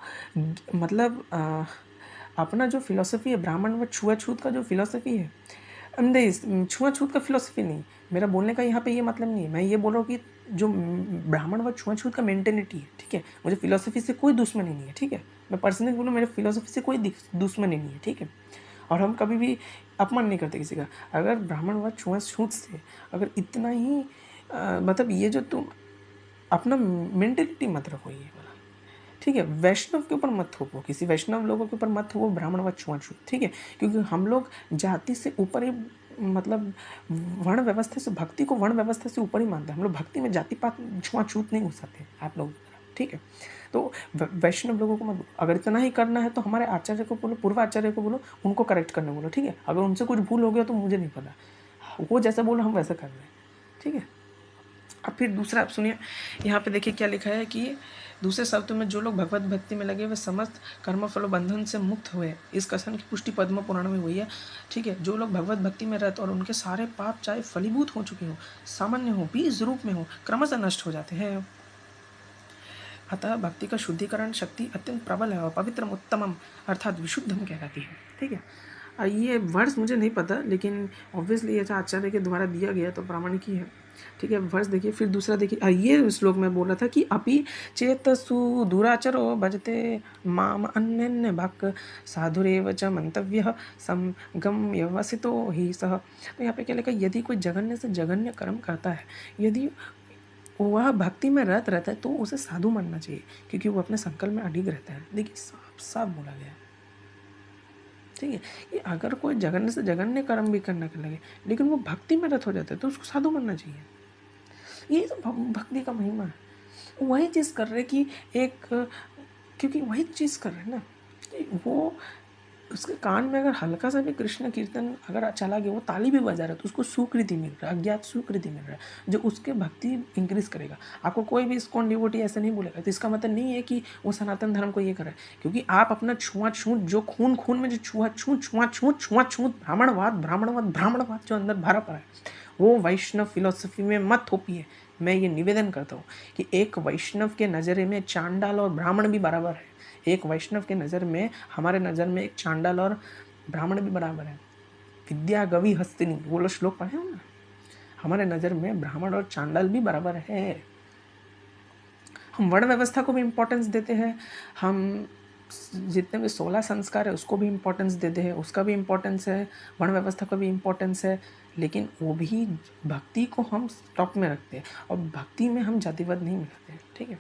मतलब अपना जो फिलॉसफी है ब्राह्मण व छुआछूत का जो फिलॉसफी है, नहीं छुआछूत का फिलॉसफी नहीं, मेरा बोलने का यहाँ पे ये मतलब नहीं है। मैं ये बोल रहा हूँ कि जो ब्राह्मण व छुआछूत का मेंटेलिटी है, ठीक है, मुझे फिलॉसफी से कोई दुश्मनी नहीं है, ठीक है, मैं पर्सनली बोलूँ मेरे फिलॉसफी से कोई दुश्मनी नहीं है, ठीक है, और हम कभी भी अपमान नहीं करते किसी का। अगर ब्राह्मण व छुआछूत से अगर इतना ही मतलब ये जो तुम अपना मेंटेलिटी मत रखो ये वाला, ठीक है, वैष्णव के ऊपर मत थोपो, किसी वैष्णव लोगों के ऊपर मत थोपो ब्राह्मण व छुआछूत, ठीक है, क्योंकि हम लोग जाति से ऊपर ही मतलब वर्ण व्यवस्था से, भक्ति को वर्ण व्यवस्था से ऊपर ही मानते हैं हम लोग। भक्ति में जाति पात छुआछूत नहीं घुसाते आप लोग, ठीक है। तो वैष्णव लोगों को मत, अगर इतना ही करना है तो हमारे आचार्य को बोलो, पूर्व आचार्य को बोलो, उनको करेक्ट करने बोलो, ठीक है। अगर उनसे कुछ भूल हो गया तो मुझे नहीं पता, वो जैसा बोलो हम वैसा कर रहे हैं, ठीक है। अब फिर दूसरा आप सुनिए, यहाँ पे देखिए क्या लिखा है कि दूसरे शब्दों में जो लोग भगवत भक्ति में लगे वे समस्त कर्मफल बंधन से मुक्त हुए, इस कथन की पुष्टि पद्म पुराण में हुई है, ठीक है। जो लोग भगवत भक्ति में रहते और उनके सारे पाप चाहे फलीभूत हो चुके हों, सामान्य हो, बीज रूप में हो, क्रमशः नष्ट हो जाते हैं। अतः भक्ति का शुद्धिकरण शक्ति अत्यंत प्रबल है और पवित्रम उत्तमम अर्थात विशुद्धम कहलाती है, ठीक है। ये वर्ष मुझे नहीं पता, लेकिन ऑब्वियसली ऐसा आचार्य के द्वारा दिया गया तो प्रामाणिक ही है, ठीक है। वर्ष देखिए, फिर दूसरा देखिए, ये श्लोक में बोला था कि अपि चेतसु दुराचरो भजते माम अन्यन्य भक् साधुरेव च मंतव्यः संगम्यवसितो हि सः। तो यहाँ पे क्या लिखा, यदि कोई जघन्य से जघन्य कर्म करता है, यदि वह भक्ति में रहता है तो उसे साधु मानना चाहिए, क्योंकि वो अपने संकल्प में अडिग रहता है। देखिए साफ साफ बोला गया है, ठीक है, कि अगर कोई जघन्य से जघन्य कर्म भी करने के लगे लेकिन वो भक्ति में रत हो जाता है तो उसको साधु मानना चाहिए। ये तो भक्ति का महिमा है। वही चीज़ कर रहे कि एक, क्योंकि वही चीज़ कर रहे ना, वो उसके कान में अगर हल्का सा भी कृष्ण कीर्तन अगर चला गया, वो ताली भी बजा रहा है तो उसको सुकृति मिल रहा है, अज्ञात सुकृति मिल रहा है, जो उसके भक्ति इंक्रीज करेगा। आपको कोई भी इस्कॉन डिवोटी ऐसे नहीं बोलेगा, तो इसका मतलब नहीं है कि वो सनातन धर्म को ये करे, क्योंकि आप अपना छुआछूत जो खून में जो छुआछूत ब्राह्मणवाद जो अंदर भरा पड़ा है, वो वैष्णव फिलोसफी में मत थोपिए। मैं ये निवेदन करता हूँ कि एक वैष्णव के नज़रे में चांडाल और ब्राह्मण भी बराबर है। एक वैष्णव के नज़र में, हमारे नज़र में एक चांडाल और ब्राह्मण भी बराबर है। विद्या गवि हस्तिनी, वो लोग श्लोक पढ़े हो ना, हमारे नज़र में ब्राह्मण और चांडाल भी बराबर है। हम वर्ण व्यवस्था को भी इम्पोर्टेंस देते हैं, हम जितने भी 16 संस्कार है उसको भी इम्पोर्टेंस देते हैं, उसका भी इम्पोर्टेंस है, वर्ण व्यवस्था का भी इम्पोर्टेंस है, लेकिन वो भी भक्ति को हम टॉप में रखते हैं और भक्ति में हम जातिवाद नहीं मिलाते हैं, ठीक है।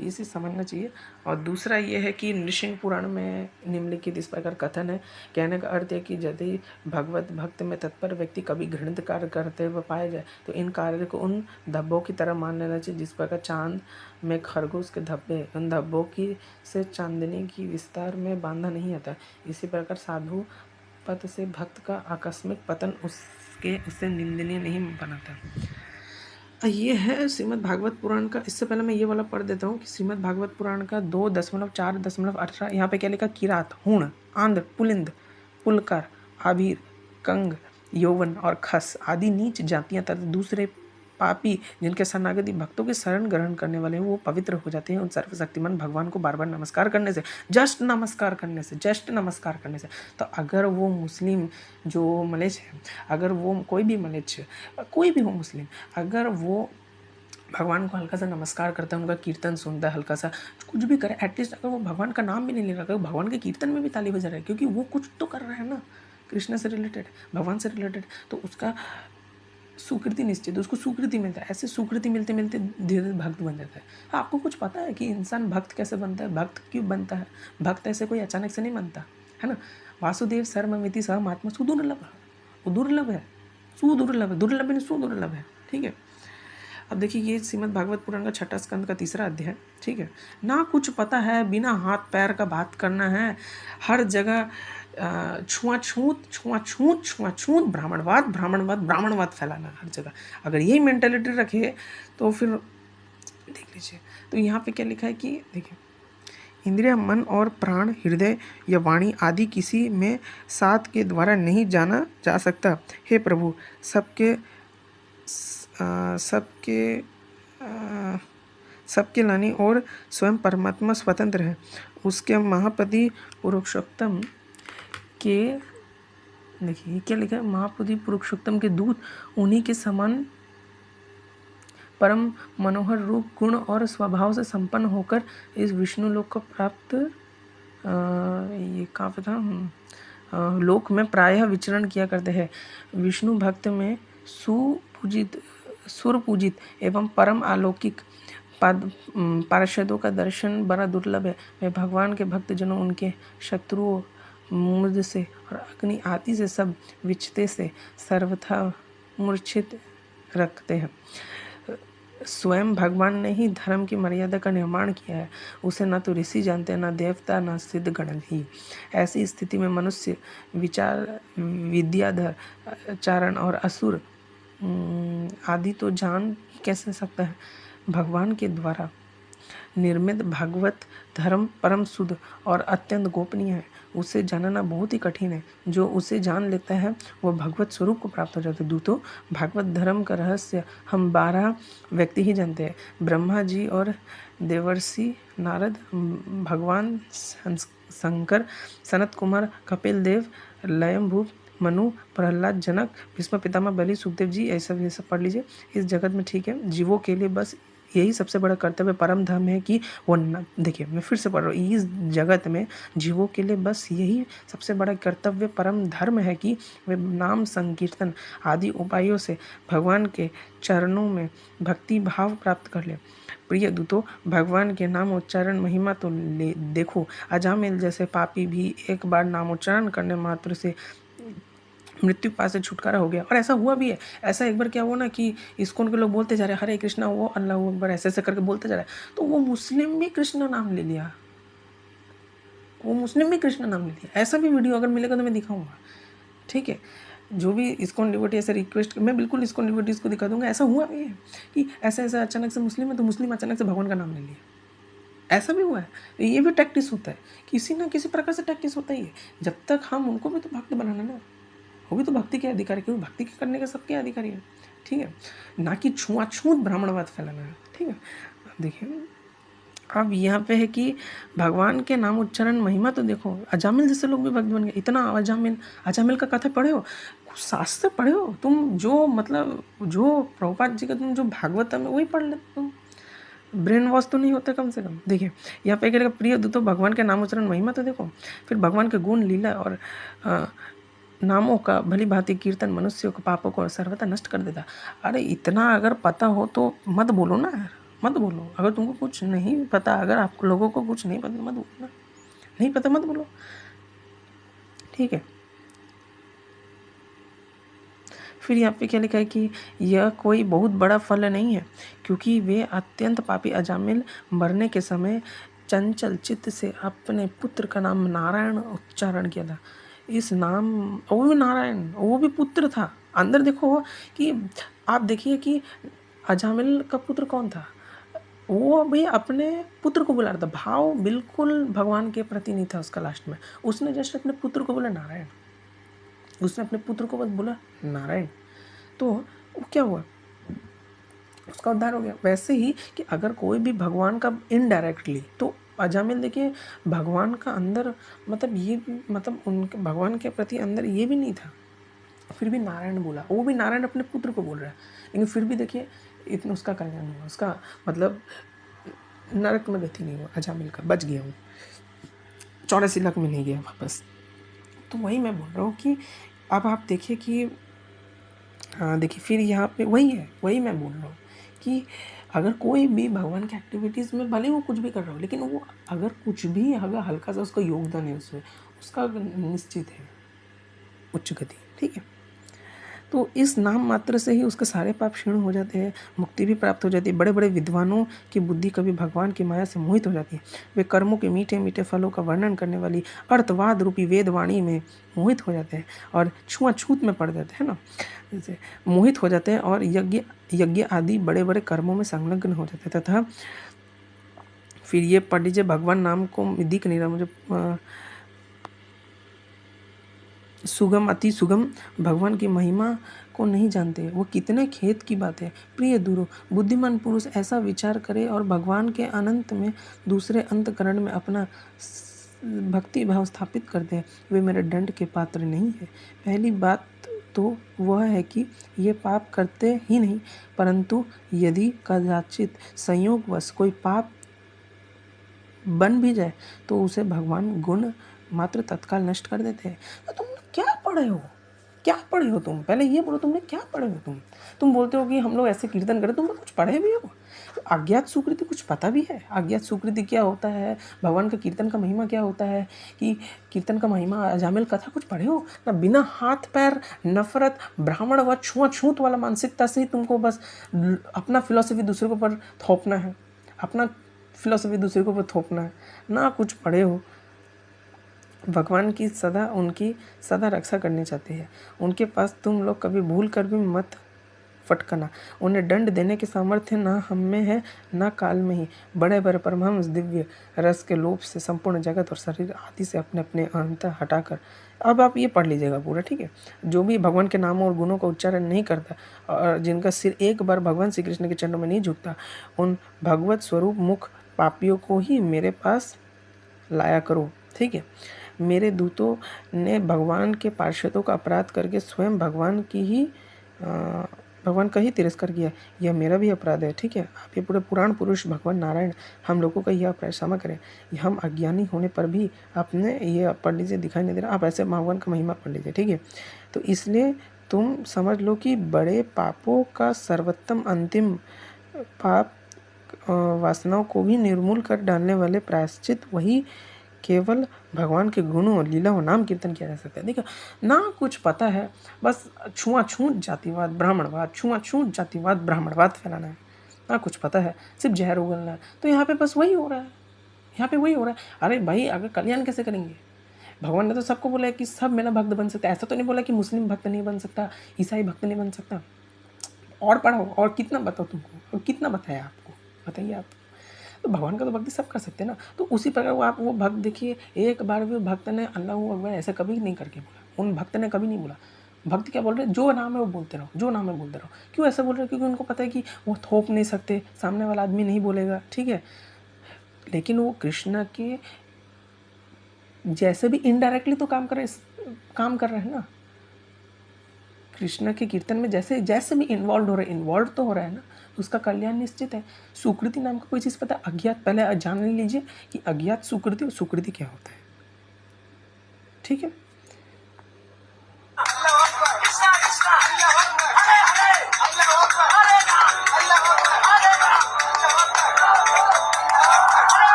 इसे समझना चाहिए। और दूसरा ये है कि नृसिंह पुराण में निम्नलिखित इस प्रकार कथन है। कहने का अर्थ है कि यदि भगवत भक्त में तत्पर व्यक्ति कभी घृणित कार्य करते हुए पाया जाए तो इन कार्य को उन धब्बों की तरह मान लेना चाहिए जिस प्रकार चांद में खरगोश के धब्बे, उन धब्बों की से चांदनी की विस्तार में बांधा नहीं आता। इसी प्रकार साधु पद से भक्त का आकस्मिक पतन उससे निंदनीय नहीं बनाता। ये है श्रीमद् भागवत पुराण का। इससे पहले मैं ये वाला पढ़ देता हूँ कि श्रीमद् भागवत पुराण का 2.4.18 यहाँ पे क्या लिखा, किरात, हुण, आंध्र, पुलिंद, पुलकर, आभीर, कंग, यौवन और खस आदि नीच जातियाँ तथा दूसरे पापी जिनके शरणागति भक्तों के शरण ग्रहण करने वाले हैं वो पवित्र हो जाते हैं उन सर्वशक्तिमान भगवान को बार बार नमस्कार करने से, जस्ट नमस्कार करने से। तो अगर वो मुस्लिम जो मलेच्छ है, अगर वो कोई भी मलेच्छ, कोई भी हो मुस्लिम, अगर वो भगवान को हल्का सा नमस्कार करता है, उनका कीर्तन सुनता है, हल्का सा कुछ भी करे, एटलीस्ट अगर वो भगवान का नाम भी नहीं ले रहा, अगर भगवान के कीर्तन में भी ताली बजा रहा है, क्योंकि वो कुछ तो कर रहा है ना, कृष्ण से रिलेटेड, भगवान से रिलेटेड, तो उसका सुकृति निश्चित, उसको सुकृति मिलता है। ऐसे सुकृति मिलते मिलते धीरे धीरे भक्त बन जाता है। आपको कुछ पता है कि इंसान भक्त कैसे बनता है, भक्त क्यों बनता है? भक्त ऐसे कोई अचानक से नहीं बनता है ना। वासुदेव सर्वमिति सह महात्मा सुदुर्लभ, वो दुर्लभ है, सुदुर्लभ है, ठीक है। अब देखिए ये श्रीमद् भागवत पुराण का 6 स्कंद का 3 अध्याय, ठीक है। ना कुछ पता है, बिना हाथ पैर का बात करना है, हर जगह छुआछूत ब्राह्मणवाद फैलाना हर जगह। अगर यही मेंटालिटी रखे तो फिर देख लीजिए। तो यहाँ पे क्या लिखा है कि देखिए, इंद्रिय, मन और प्राण, हृदय या वाणी आदि किसी में सात के द्वारा नहीं जाना जा सकता। हे प्रभु, सबके लानी और स्वयं परमात्मा स्वतंत्र है। उसके महापति पुरुषोत्तम के, देखिए क्या लिखा है, महापति पुरुषोत्तम के दूत उन्हीं के समान परम मनोहर रूप, गुण और स्वभाव से संपन्न होकर इस विष्णु लोक को प्राप्त ये कहाँ पे था, लोक में प्रायः विचरण किया करते हैं। विष्णु भक्त में सुरपूजित एवं परम अलौकिक पार्षदों का दर्शन बड़ा दुर्लभ है। वे भगवान के भक्तजनों, उनके शत्रुओं, मुझ से और अग्नि आदि से सब विचते से सर्वथा मूर्छित रखते हैं। स्वयं भगवान ने ही धर्म की मर्यादा का निर्माण किया है। उसे न तो ऋषि जानते, न देवता, न सिद्ध गण ही। ऐसी स्थिति में मनुष्य विचार, विद्याधर, चारण और असुर आदि तो जान कैसे सकता है। भगवान के द्वारा निर्मित भागवत धर्म परम शुद्ध और अत्यंत गोपनीय है। उसे जानना बहुत ही कठिन है। जो उसे जान लेता है वह भगवत स्वरूप को प्राप्त हो जाता है। दूतों, भागवत धर्म का रहस्य हम 12 व्यक्ति ही जानते हैं। ब्रह्मा जी और देवर्षि नारद, भगवान शंकर, सनत कुमार, कपिल देव, लयम्भू, मनु, प्रहलाद, जनक, भीष्म पितामह, बलि, सुखदेव जी, ऐसा भी सब पढ़ लीजिए। इस जगत में, ठीक है, जीवों के लिए बस यही सबसे बड़ा कर्तव्य परम धर्म है कि वो देखिए मैं फिर से पढ़ रहा हूँ, इस जगत में जीवों के लिए बस यही सबसे बड़ा कर्तव्य परम धर्म है कि वे नाम संकीर्तन आदि उपायों से भगवान के चरणों में भक्ति भाव प्राप्त कर ले। प्रिय दूतों, भगवान के नाम उच्चारण महिमा तो देखो। अजामिल जैसे पापी भी एक बार नामोच्चारण करने मात्र से मृत्यु पास से छुटकारा हो गया। और ऐसा हुआ भी है। ऐसा एक बार क्या हुआ ना कि इस्कॉन के लोग बोलते जा रहे हरे कृष्णा, वो अल्लाह अकबर ऐसे ऐसे करके बोलते जा रहे, तो वो मुस्लिम भी कृष्ण नाम ले लिया, ऐसा भी वीडियो अगर मिलेगा तो मैं दिखाऊंगा, ठीक है। जो भी इस्कॉन डिवोटी ऐसे रिक्वेस्ट, मैं बिल्कुल इस्कॉन डिवोटीज को दिखा दूंगा। ऐसा हुआ भी है कि ऐसा ऐसा अचानक से मुस्लिम है तो मुस्लिम अचानक से भगवान का नाम ले लिया। ऐसा भी हुआ है। ये भी प्रैक्टिस होता है, किसी ना किसी प्रकार से प्रैक्टिस होता ही है। जब तक हम उनको भी तो भक्त बनाना ना, वो भी तो भक्ति के अधिकारी, क्योंकि भक्ति के करने के सबके अधिकारी है, ठीक है, ना कि छुआछूत ब्राह्मणवाद फैलाना है, ठीक है। देखिए अब यहाँ पे है कि भगवान के नाम उच्चारण महिमा तो देखो। अजामिल जैसे लोग भी भक्त बन गए। इतना अजामिल का कथा पढ़े हो, शास्त्र पढ़े हो तुम, जो मतलब जो प्रभुपाद जी का तुम जो भागवत में वही पढ़ लेते तुम, ब्रेन वॉश तो नहीं होता कम से कम। देखिए यहाँ पे कहेगा प्रिय दूतों, भगवान के नाम उच्चारण महिमा तो देखो। फिर भगवान के गुण, लीला और नामों का भली भांति कीर्तन मनुष्यों के पापों को सर्वथा नष्ट कर देता। अरे इतना अगर पता हो तो मत बोलो ना यार, मत बोलो। अगर तुमको कुछ नहीं पता, अगर आप लोगों को कुछ नहीं पता मत बोलो, नहीं पता मत बोलो, ठीक है। फिर यहाँ पे क्या लिखा है कि यह कोई बहुत बड़ा फल नहीं है, क्योंकि वे अत्यंत पापी अजामिल मरने के समय चंचल चित्त से अपने पुत्र का नाम नारायण उच्चारण किया था। इस नाम, वो भी नारायण, वो भी पुत्र था। अंदर देखो कि आप देखिए कि अजामिल का पुत्र कौन था, वो भी अपने पुत्र को बुला रहा था। भाव बिल्कुल भगवान के प्रति नहीं था उसका। लास्ट में उसने जस्ट अपने पुत्र को बोला नारायण, उसने अपने पुत्र को बस बोला नारायण, तो वो क्या हुआ, उसका उद्धार हो गया। वैसे ही कि अगर कोई भी भगवान का इनडायरेक्टली, तो अजामिल देखिए भगवान का अंदर मतलब ये मतलब उनके भगवान के प्रति अंदर ये भी नहीं था, फिर भी नारायण बोला। वो भी नारायण अपने पुत्र को बोल रहा है, लेकिन फिर भी देखिए इतना उसका कल्याण हुआ, उसका मतलब नरक में गति नहीं हुआ। अजामिल का बच गया, वो 84 लाख में नहीं गया वापस। तो वही मैं बोल रहा हूँ कि अब आप देखिए कि देखिए फिर यहाँ पे वही है, वही मैं बोल रहा हूँ कि अगर कोई भी भगवान की एक्टिविटीज़ में भले वो कुछ भी कर रहा हो, लेकिन वो अगर कुछ भी अगर हल्का सा उसका योगदान है उसमें, उसका निश्चित है उच्च गति, ठीक है। तो इस नाम मात्र से ही उसके सारे पाप क्षीण हो जाते हैं, मुक्ति भी प्राप्त हो जाती है। बड़े बड़े विद्वानों की बुद्धि कभी भगवान की माया से मोहित हो जाती है। वे कर्मों के मीठे मीठे फलों का वर्णन करने वाली अर्थवाद रूपी वेदवाणी में मोहित हो जाते हैं और छुआछूत में पड़ जाते हैं ना, जैसे मोहित हो जाते हैं और यज्ञ आदि बड़े बड़े कर्मों में संलग्न हो जाते हैं तथा फिर ये पढ़ लीजिए, भगवान नाम को दिख नहीं रहा मुझे, सुगम अति सुगम भगवान की महिमा को नहीं जानते, वो कितने खेद की बात है। प्रिय दूरो, बुद्धिमान पुरुष ऐसा विचार करे और भगवान के अनंत में दूसरे अंतकरण में अपना भक्ति भाव स्थापित करते हैं, वे मेरे दंड के पात्र नहीं है। पहली बात तो वह है कि ये पाप करते ही नहीं, परंतु यदि कदाचित संयोगवश कोई पाप बन भी जाए तो उसे भगवान गुण मात्र तत्काल नष्ट कर देते हैं। तो तुम क्या पढ़े हो, क्या पढ़े हो तुम? पहले ये बोलो, तुमने क्या पढ़े हो? तुम बोलते हो कि हम लोग ऐसे कीर्तन करें, तुम कुछ पढ़े भी हो? तो अज्ञात सुकृति कुछ पता भी है? अज्ञात सुकृति क्या होता है, भगवान का कीर्तन का महिमा क्या होता है, कि कीर्तन का महिमा अजामिल कथा कुछ पढ़े हो ना? बिना हाथ पैर नफरत ब्राह्मण व छुआछूत वाला मानसिकता से ही तुमको बस अपना फिलॉसफी दूसरे के ऊपर थोपना है, अपना फिलॉसफी दूसरे के ऊपर थोपना है, ना कुछ पढ़े हो। भगवान की सदा उनकी सदा रक्षा करनी चाहते हैं, उनके पास तुम लोग कभी भूल कर भी मत फटकना। उन्हें दंड देने की सामर्थ्य ना हम में है ना काल में ही। बड़े बड़े परमहंस दिव्य रस के लोभ से संपूर्ण जगत और शरीर आदि से अपने अपने अहंता हटाकर, अब आप ये पढ़ लीजिएगा पूरा, ठीक है। जो भी भगवान के नामों और गुणों का उच्चारण नहीं करता और जिनका सिर एक बार भगवान श्री कृष्ण के चरणों में नहीं झुकता, उन भगवत स्वरूप मुख पापियों को ही मेरे पास लाया करो, ठीक है। मेरे दूतों ने भगवान के पार्षदों का अपराध करके स्वयं भगवान का ही तिरस्कार किया, यह मेरा भी अपराध है, ठीक है। आप ये पूरे पुराण पुरुष भगवान नारायण हम लोगों का यह अपराध क्षमा करें। हम अज्ञानी होने पर भी आपने ये पढ़ लीजिए, दिखाई नहीं दे रहा, आप ऐसे भगवान का महिमा पढ़ लीजिए, ठीक है। तो इसलिए तुम समझ लो कि बड़े पापों का सर्वोत्तम अंतिम पाप वासनाओं को भी निर्मूल कर डालने वाले प्रायश्चित वही केवल भगवान के गुणों और लीला और नाम कीर्तन किया जा सकता है। देखो ना कुछ पता है, बस छुआछूत जातिवाद ब्राह्मणवाद, छुआछूत जातिवाद ब्राह्मणवाद फैलाना है, ना कुछ पता है, सिर्फ जहर उगलना है। तो यहाँ पे बस वही हो रहा है, यहाँ पे वही हो रहा है। अरे भाई, अगर कल्याण कैसे करेंगे? भगवान ने तो सबको बोला है कि सब मेरा भक्त बन सकता है, ऐसा तो नहीं बोला कि मुस्लिम भक्त नहीं बन सकता, ईसाई भक्त नहीं बन सकता। और पढ़ाओ, और कितना बताओ तुमको, और कितना बताया आपको, बताइए आप। तो भगवान का तो भक्ति सब कर सकते हैं ना। तो उसी प्रकार आप वो भक्त देखिए, एक बार भी भक्त ने अल्लाह अकबर ऐसा कभी नहीं करके बोला, उन भक्त ने कभी नहीं बोला। भक्त क्या बोल रहे हैं, जो नाम है वो बोलते रहो, जो नाम है बोलते रहो। क्यों ऐसा बोल रहे हैं? क्योंकि उनको पता है कि वो थोप नहीं सकते, सामने वाला आदमी नहीं बोलेगा, ठीक है। लेकिन वो कृष्ण के जैसे भी इनडायरेक्टली तो काम कर रहे हैं ना, कृष्ण के कीर्तन में जैसे भी इन्वॉल्व तो हो रहा है ना, उसका कल्याण निश्चित है। सुकृति नाम का कोई चीज़ पता है? अज्ञात, पहले जान लीजिए कि अज्ञात सुकृति और सुकृति क्या होता है, ठीक है।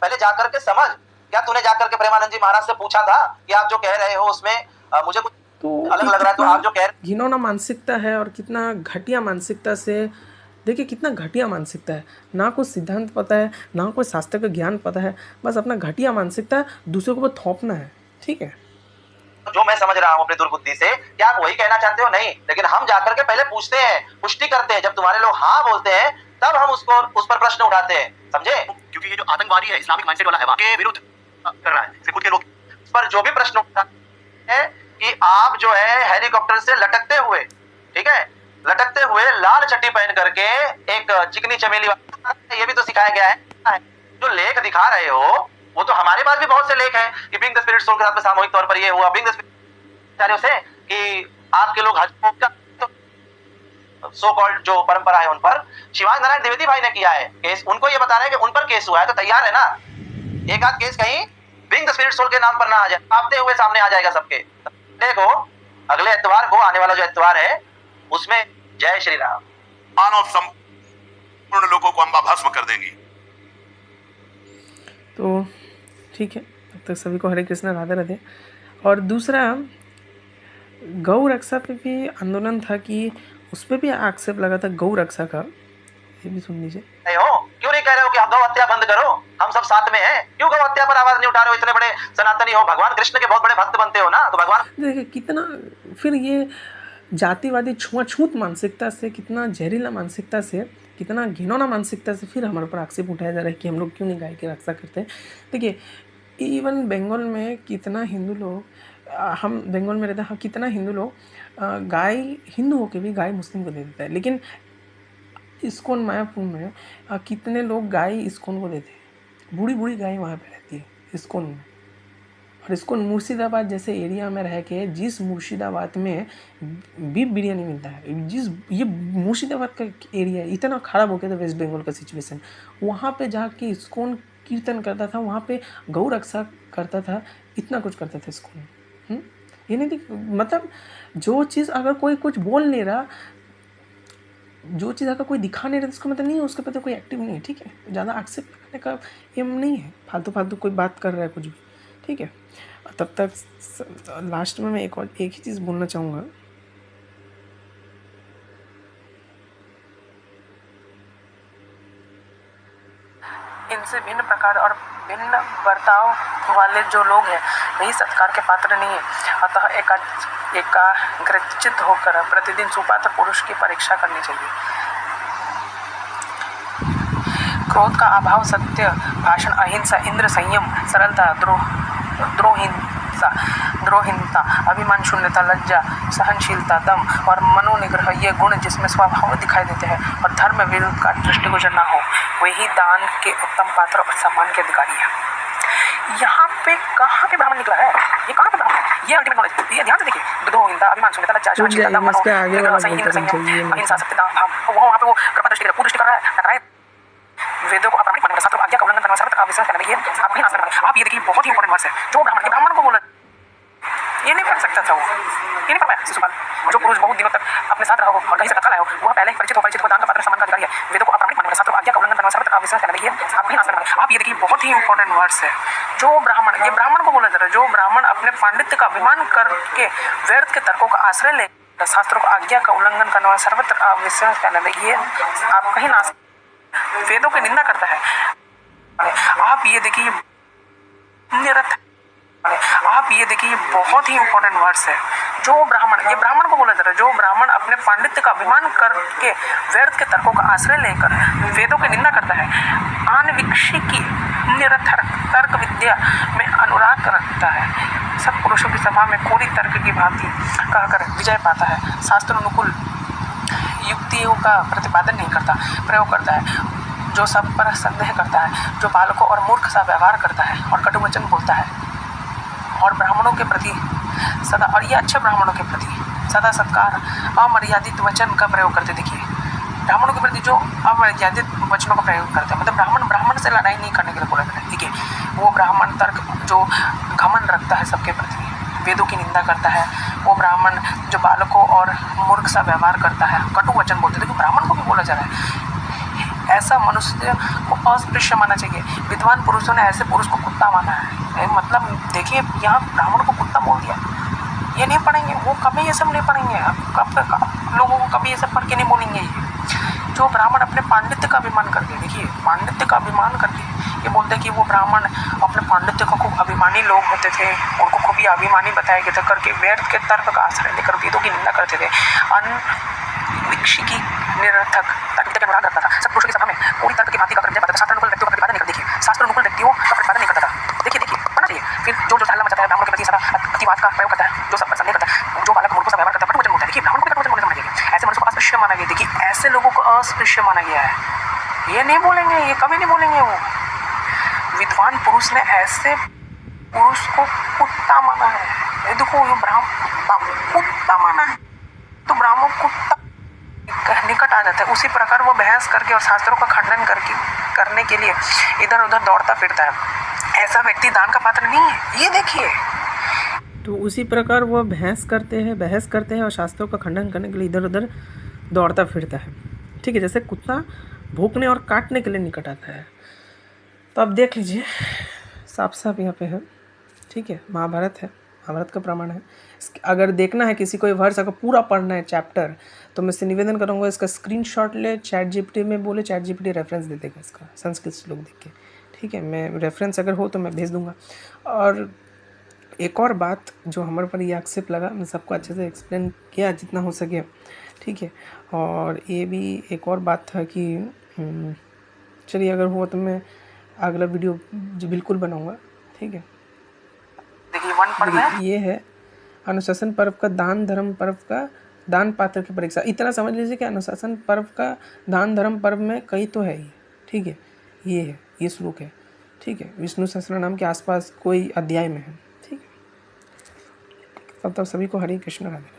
पहले जाकर के समझ, क्या तूने जाकर के प्रेमानंद जी महाराज से पूछा था कि आप जो कह रहे हो उसमें मुझे कुछ तो अलग लग रहा है, तो आप जो कह रहे घिनौना मानसिकता है और कितना घटिया मानसिकता से, देखिए कितना घटिया मानसिकता है। ना कुछ सिद्धांत पता है, ना कोई शास्त्र का ज्ञान पता है, बस अपना घटिया मानसिकता दूसरों को थोपना है, ठीक है। जो मैं समझ रहा हूँ अपनी दुर्बुद्धि से, क्या आप वही कहना चाहते हो? नहीं, लेकिन हम जाकर के पहले पूछते हैं, पुष्टि करते हैं। जब तुम्हारे लोग हाँ बोलते हैं तब हम उस पर प्रश्न उठाते हैं, समझे? क्योंकि ये जो आतंकवादी है, इस्लामिक माइंडसेट वाला है, के विरुद्ध कर रहा है, खुद के लोग पर जो भी प्रश्न उठाते हैं कि आप जो है हेलीकॉप्टर से लटकते हुए, ठीक है, लटकते हुए लाल चट्टी पहन करके एक चिकनी चमेली, ये भी तो सिखाया गया है। जो लेख दिखा रहे हो वो तो हमारे पास भी बहुत से लेख हैं कि बिंग द स्पिरिट सोल के साथ में सामूहिक तौर पर ये हुआ, बिंग द स्पिरिट से कि आपके लोग हज का सो कॉल्ड जो परंपरा है उन पर शिवाजी नारायण द्विवेदी भाई ने किया है केस, उनको ये बता रहे हैं कि उन पर केस हुआ है, तो तैयार है ना? एक आध केस कहीं बिंग द स्पिरिट सोल के नाम पर ना आ जाए, कांपते हुए सामने आ जाएगा सबके। देखो अगले एतवार को, आने वाला जो एतवार है उसमें जय श्री राम, मानव संपूर्ण लोगों को अंबा भस्म कर देंगी। तो ठीक है, तब तक सभी को हरे कृष्णा, राधे राधे। और दूसरा, गौ रक्षा पे भी आंदोलन था कि उस पर भी आक्षेप लगा था गौ रक्षा का, ये भी सुन लीजिए। क्यों नहीं कह रहे हो कि गौ हत्या बंद करो, हम सब साथ में हैं? क्यों गौ हत्या पर आवाज नहीं उठा रहे हो? इतने बड़े सनातनी हो, भगवान कृष्ण के बहुत बड़े भक्त बनते हो ना, तो भगवान देखिए कितना फिर ये जातिवादी छुआछूत मानसिकता से, कितना जहरीला मानसिकता से कितना घिनौना मानसिकता से फिर हमारे ऊपर आक्षेप उठाया जा रहा है कि हम लोग क्यों नहीं गाय की रक्षा करते हैं। देखिए इवन बंगाल में कितना हिंदू लोग, हम बंगाल में रहते हैं, कितना हिंदू लोग गाय, हिंदू होकर भी गाय मुस्लिम को दे देता है। लेकिन इस्कॉन मायापुर में कितने लोग गाय इस्कॉन को देते हैं, बूढ़ी बूढ़ी गाय वहाँ पे रहती है इस्कॉन में। और इस्कॉन मुर्शिदाबाद जैसे एरिया में रह के, जिस मुर्शिदाबाद में बीफ बिरयानी मिलता है, जिस ये मुर्शिदाबाद का एरिया इतना ख़राब हो गया था वेस्ट बंगाल का सिचुएशन, वहाँ पे जाके इस्कॉन कीर्तन करता था, वहाँ पे गौ रक्षा करता था, इतना कुछ करता था इस्कॉन। ये नहीं थी, मतलब जो चीज़ अगर कोई कुछ बोल नहीं रहा, जो चीज़ अगर कोई दिखा नहीं रहा, उसका मतलब नहीं है उसके प्रति कोई एक्टिव नहीं है, ठीक है। ज़्यादा एक्सेप्ट करने का एम नहीं है, फालतू कोई बात कर रहा है कुछ भी, ठीक है। तब तक लास्ट में मैं एक ही चीज़ बोलना चाहूँगा, इनसे भिन्न प्रकार और भिन्न बर्ताव वाले जो लोग हैं वही सत्कार के पात्र नहीं है। अतः एकाग्रचित्त होकर प्रतिदिन सुपात्र पुरुष की परीक्षा करनी चाहिए। क्रोध का अभाव, सत्य भाषण, अहिंसा, इंद्र संयम, सरलता, द्रोहीनता, अभिमान शून्यता, लज्जा, सहनशीलता, दम और मनोनिग्रह, ये गुण जिसमें स्वभाव दिखाई देते हैं और धर्म विरुद्ध का दृष्टिगोचर न हो, वही दान के उत्तम पात्र और सम्मान के अधिकारी है। यहाँ पे कहाँ पे ब्राह्मण निकला है? ये कहाँ पे ब्राह्मण? ये अल्टीमेट नॉलेज, ये ध्यान से देखिए। द्रोहीनता, अभिमान शून्यता, लज्जा, सहनशीलता, दम, मनोनिग्रह, संयम, अहिंसा, सत्यता, वहाँ पे वो कृपा दृष्टि कर रहा है। वेदों को अप्रामाणिक मानना, शास्त्रों आज्ञा का उल्लंघन करना, सर्वत्र अविश्वास करना, ये आप नहीं नाश करना। आप ये देखिए बहुत ही इंपॉर्टेंट वर्ड्स है। जो ब्राह्मण को बोला, ये नहीं पढ़ सकता था वो, ये नहीं पढ़ पाया शिशुपाल। जो पुरुष बहुत दिनों तक अपने साथ रहा हो और कहीं से कथा लाया हो, वह पहले परिचित हो दान का पात्र, सम्मान का अधिकारी है। वेदों को अप्रामाणिक मानना, शास्त्रों आज्ञा का उल्लंघन करना, सर्वत्र अविश्वास करना, ये आप नहीं नाश करना। आप ये देखिए बहुत ही इंपॉर्टेंट वर्ड्स है। जो ब्राह्मण, ये ब्राह्मण को बोला जा रहा है, जो ब्राह्मण अपने पांडित्य का अभिमान करके व्यर्थ के तर्कों का आश्रय ले शास्त्रों का आज्ञा का उल्लंघन करना, सर्वत्र अविश्वास करना, ये आप कहीं नाश, वेदों की निंदा करता है। आप ये देखिए आप ये देखिए बहुत ही इंपॉर्टेंट वर्ड्स है। जो ब्राह्मण, ये ब्राह्मण को बोला जा रहा है, जो ब्राह्मण अपने पांडित्य का अभिमान करके व्यर्थ के तर्कों का आश्रय लेकर वेदों की निंदा करता है, आनविक्षिकी निरर्थक तर्क विद्या में अनुराग रखता है, सब पुरुषों की सभा में कोरी तर्क की भांति कहकर विजय पाता है, शास्त्र अनुकूल युक्तियों का प्रतिपादन नहीं करता, प्रयोग करता है, जो सब पर संदेह करता है, जो बालकों और मूर्ख सा व्यवहार करता है और कटु वचन बोलता है, और ब्राह्मणों के प्रति सदा, और ये अच्छे ब्राह्मणों के प्रति सदा सत्कार, अमर्यादित वचन का प्रयोग करते। देखिए ब्राह्मणों के प्रति जो अमर्यादित वचनों का प्रयोग करते हैं, मतलब ब्राह्मण से लड़ाई नहीं करने के लिए बोला जाता है। देखिए वो ब्राह्मण तर्क जो घमंड रखता है सबके प्रति, वेदों की निंदा करता है, वो ब्राह्मण जो बालकों और मूर्ख सा व्यवहार करता है, कटु वचन बोलते हैं। देखो ब्राह्मण को भी बोला जा रहा है, ऐसा मनुष्य को अस्पृश्य माना चाहिए। विद्वान पुरुषों ने ऐसे पुरुष को कुत्ता माना है। मतलब देखिए यहाँ ब्राह्मण को कुत्ता बोल दिया। ये नहीं पढ़ेंगे, वो कभी ये सब नहीं पढ़ेंगे, लोगों को कभी ये सब पढ़ के नहीं बोलेंगे। ये जो ब्राह्मण अपने पांडित्य का अभिमान करके, देखिए पांडित्य का अभिमान करके ये बोलते हैं कि वो ब्राह्मण अपने पांडित्य का खूब अभिमानी लोग होते थे, उनको खूब ही अभिमानी बताया गया था करके व्यर्थ के तर्क का आश्रय लेकर वेदों की निंदा करते थे, अनविक्षिकी निरर्थक तर्क के अनुराग रखता था, सब पुरुषों की सभा में कोई तर्क की भांति का करते शास्त्र अनुकूल व्यक्तियों का प्रतिपादन नहीं करता। देखिए शास्त्र अनुकूल व्यक्तियों का प्रतिपादन नहीं करता था। देखिए पढ़ना चाहिए। फिर जो हल्ला मचाता है, ब्राह्मणों के प्रति सदा अतिवाद का प्रयोग करता है, जो सब पर संदेह करता है, जो बालक मूर्खों सा व्यवहार करता है, कटु वचन बोलता है। देखिए ब्राह्मण को कटु वचन बोलने से माना गया, ऐसे मनुष्य को अस्पृश्य माना गया। देखिए ऐसे लोगों को अस्पृश्य माना गया है, ये नहीं बोलेंगे, ये कभी नहीं बोलेंगे। वो विद्वान पुरुष ने ऐसे पुरुष को कुत्ता माना है। देखो ये ब्राह्मण कुत्ता माना है, तो ब्राह्मण कुत्ता निकट आ जाता है। उसी प्रकार वो बहस करके और शास्त्रों का खंडन करने के लिए इधर उधर दौड़ता फिरता है। ऐसा व्यक्ति दान का पात्र नहीं है, ये देखिए। तो उसी प्रकार वो बहस करते हैं और शास्त्रों का खंडन करने के लिए इधर उधर दौड़ता फिरता है। ठीक है, जैसे कुत्ता भूखने और काटने के लिए निकट आता है। तो अब देख लीजिए, साफ साफ यहाँ पे है। ठीक है, महाभारत है, महाभारत का प्रमाण है। अगर देखना है किसी को ये वर्ष अगर पूरा पढ़ना है चैप्टर, तो मैं इससे निवेदन करूँगा इसका स्क्रीनशॉट ले, ChatGPT में बोले, ChatGPT रेफरेंस दे देगा इसका संस्कृत श्लोक देख के। ठीक है, मैं रेफरेंस अगर हो तो मैं भेज दूँगा। और एक और बात जो हमारे पर ये आक्षेप लगा, मैं सबको अच्छे से एक्सप्लेन किया जितना हो सके। ठीक है। और ये भी एक और बात था कि चलिए अगर हुआ तो मैं अगला वीडियो जो बिल्कुल बनाऊँगा, ठीक है। देखिए 1 पढ़ रहे हैं। देखिए ये है अनुशासन पर्व का दान धर्म पर्व का दान पात्र की परीक्षा। इतना समझ लीजिए कि अनुशासन पर्व का दान धर्म पर्व में कई तो है ही, ठीक है। ये है, ये श्लोक है, ठीक है। विष्णु सहस्त्रनाम के आसपास कोई अध्याय में है, ठीक है। तब तक सभी को हरे कृष्ण राधे।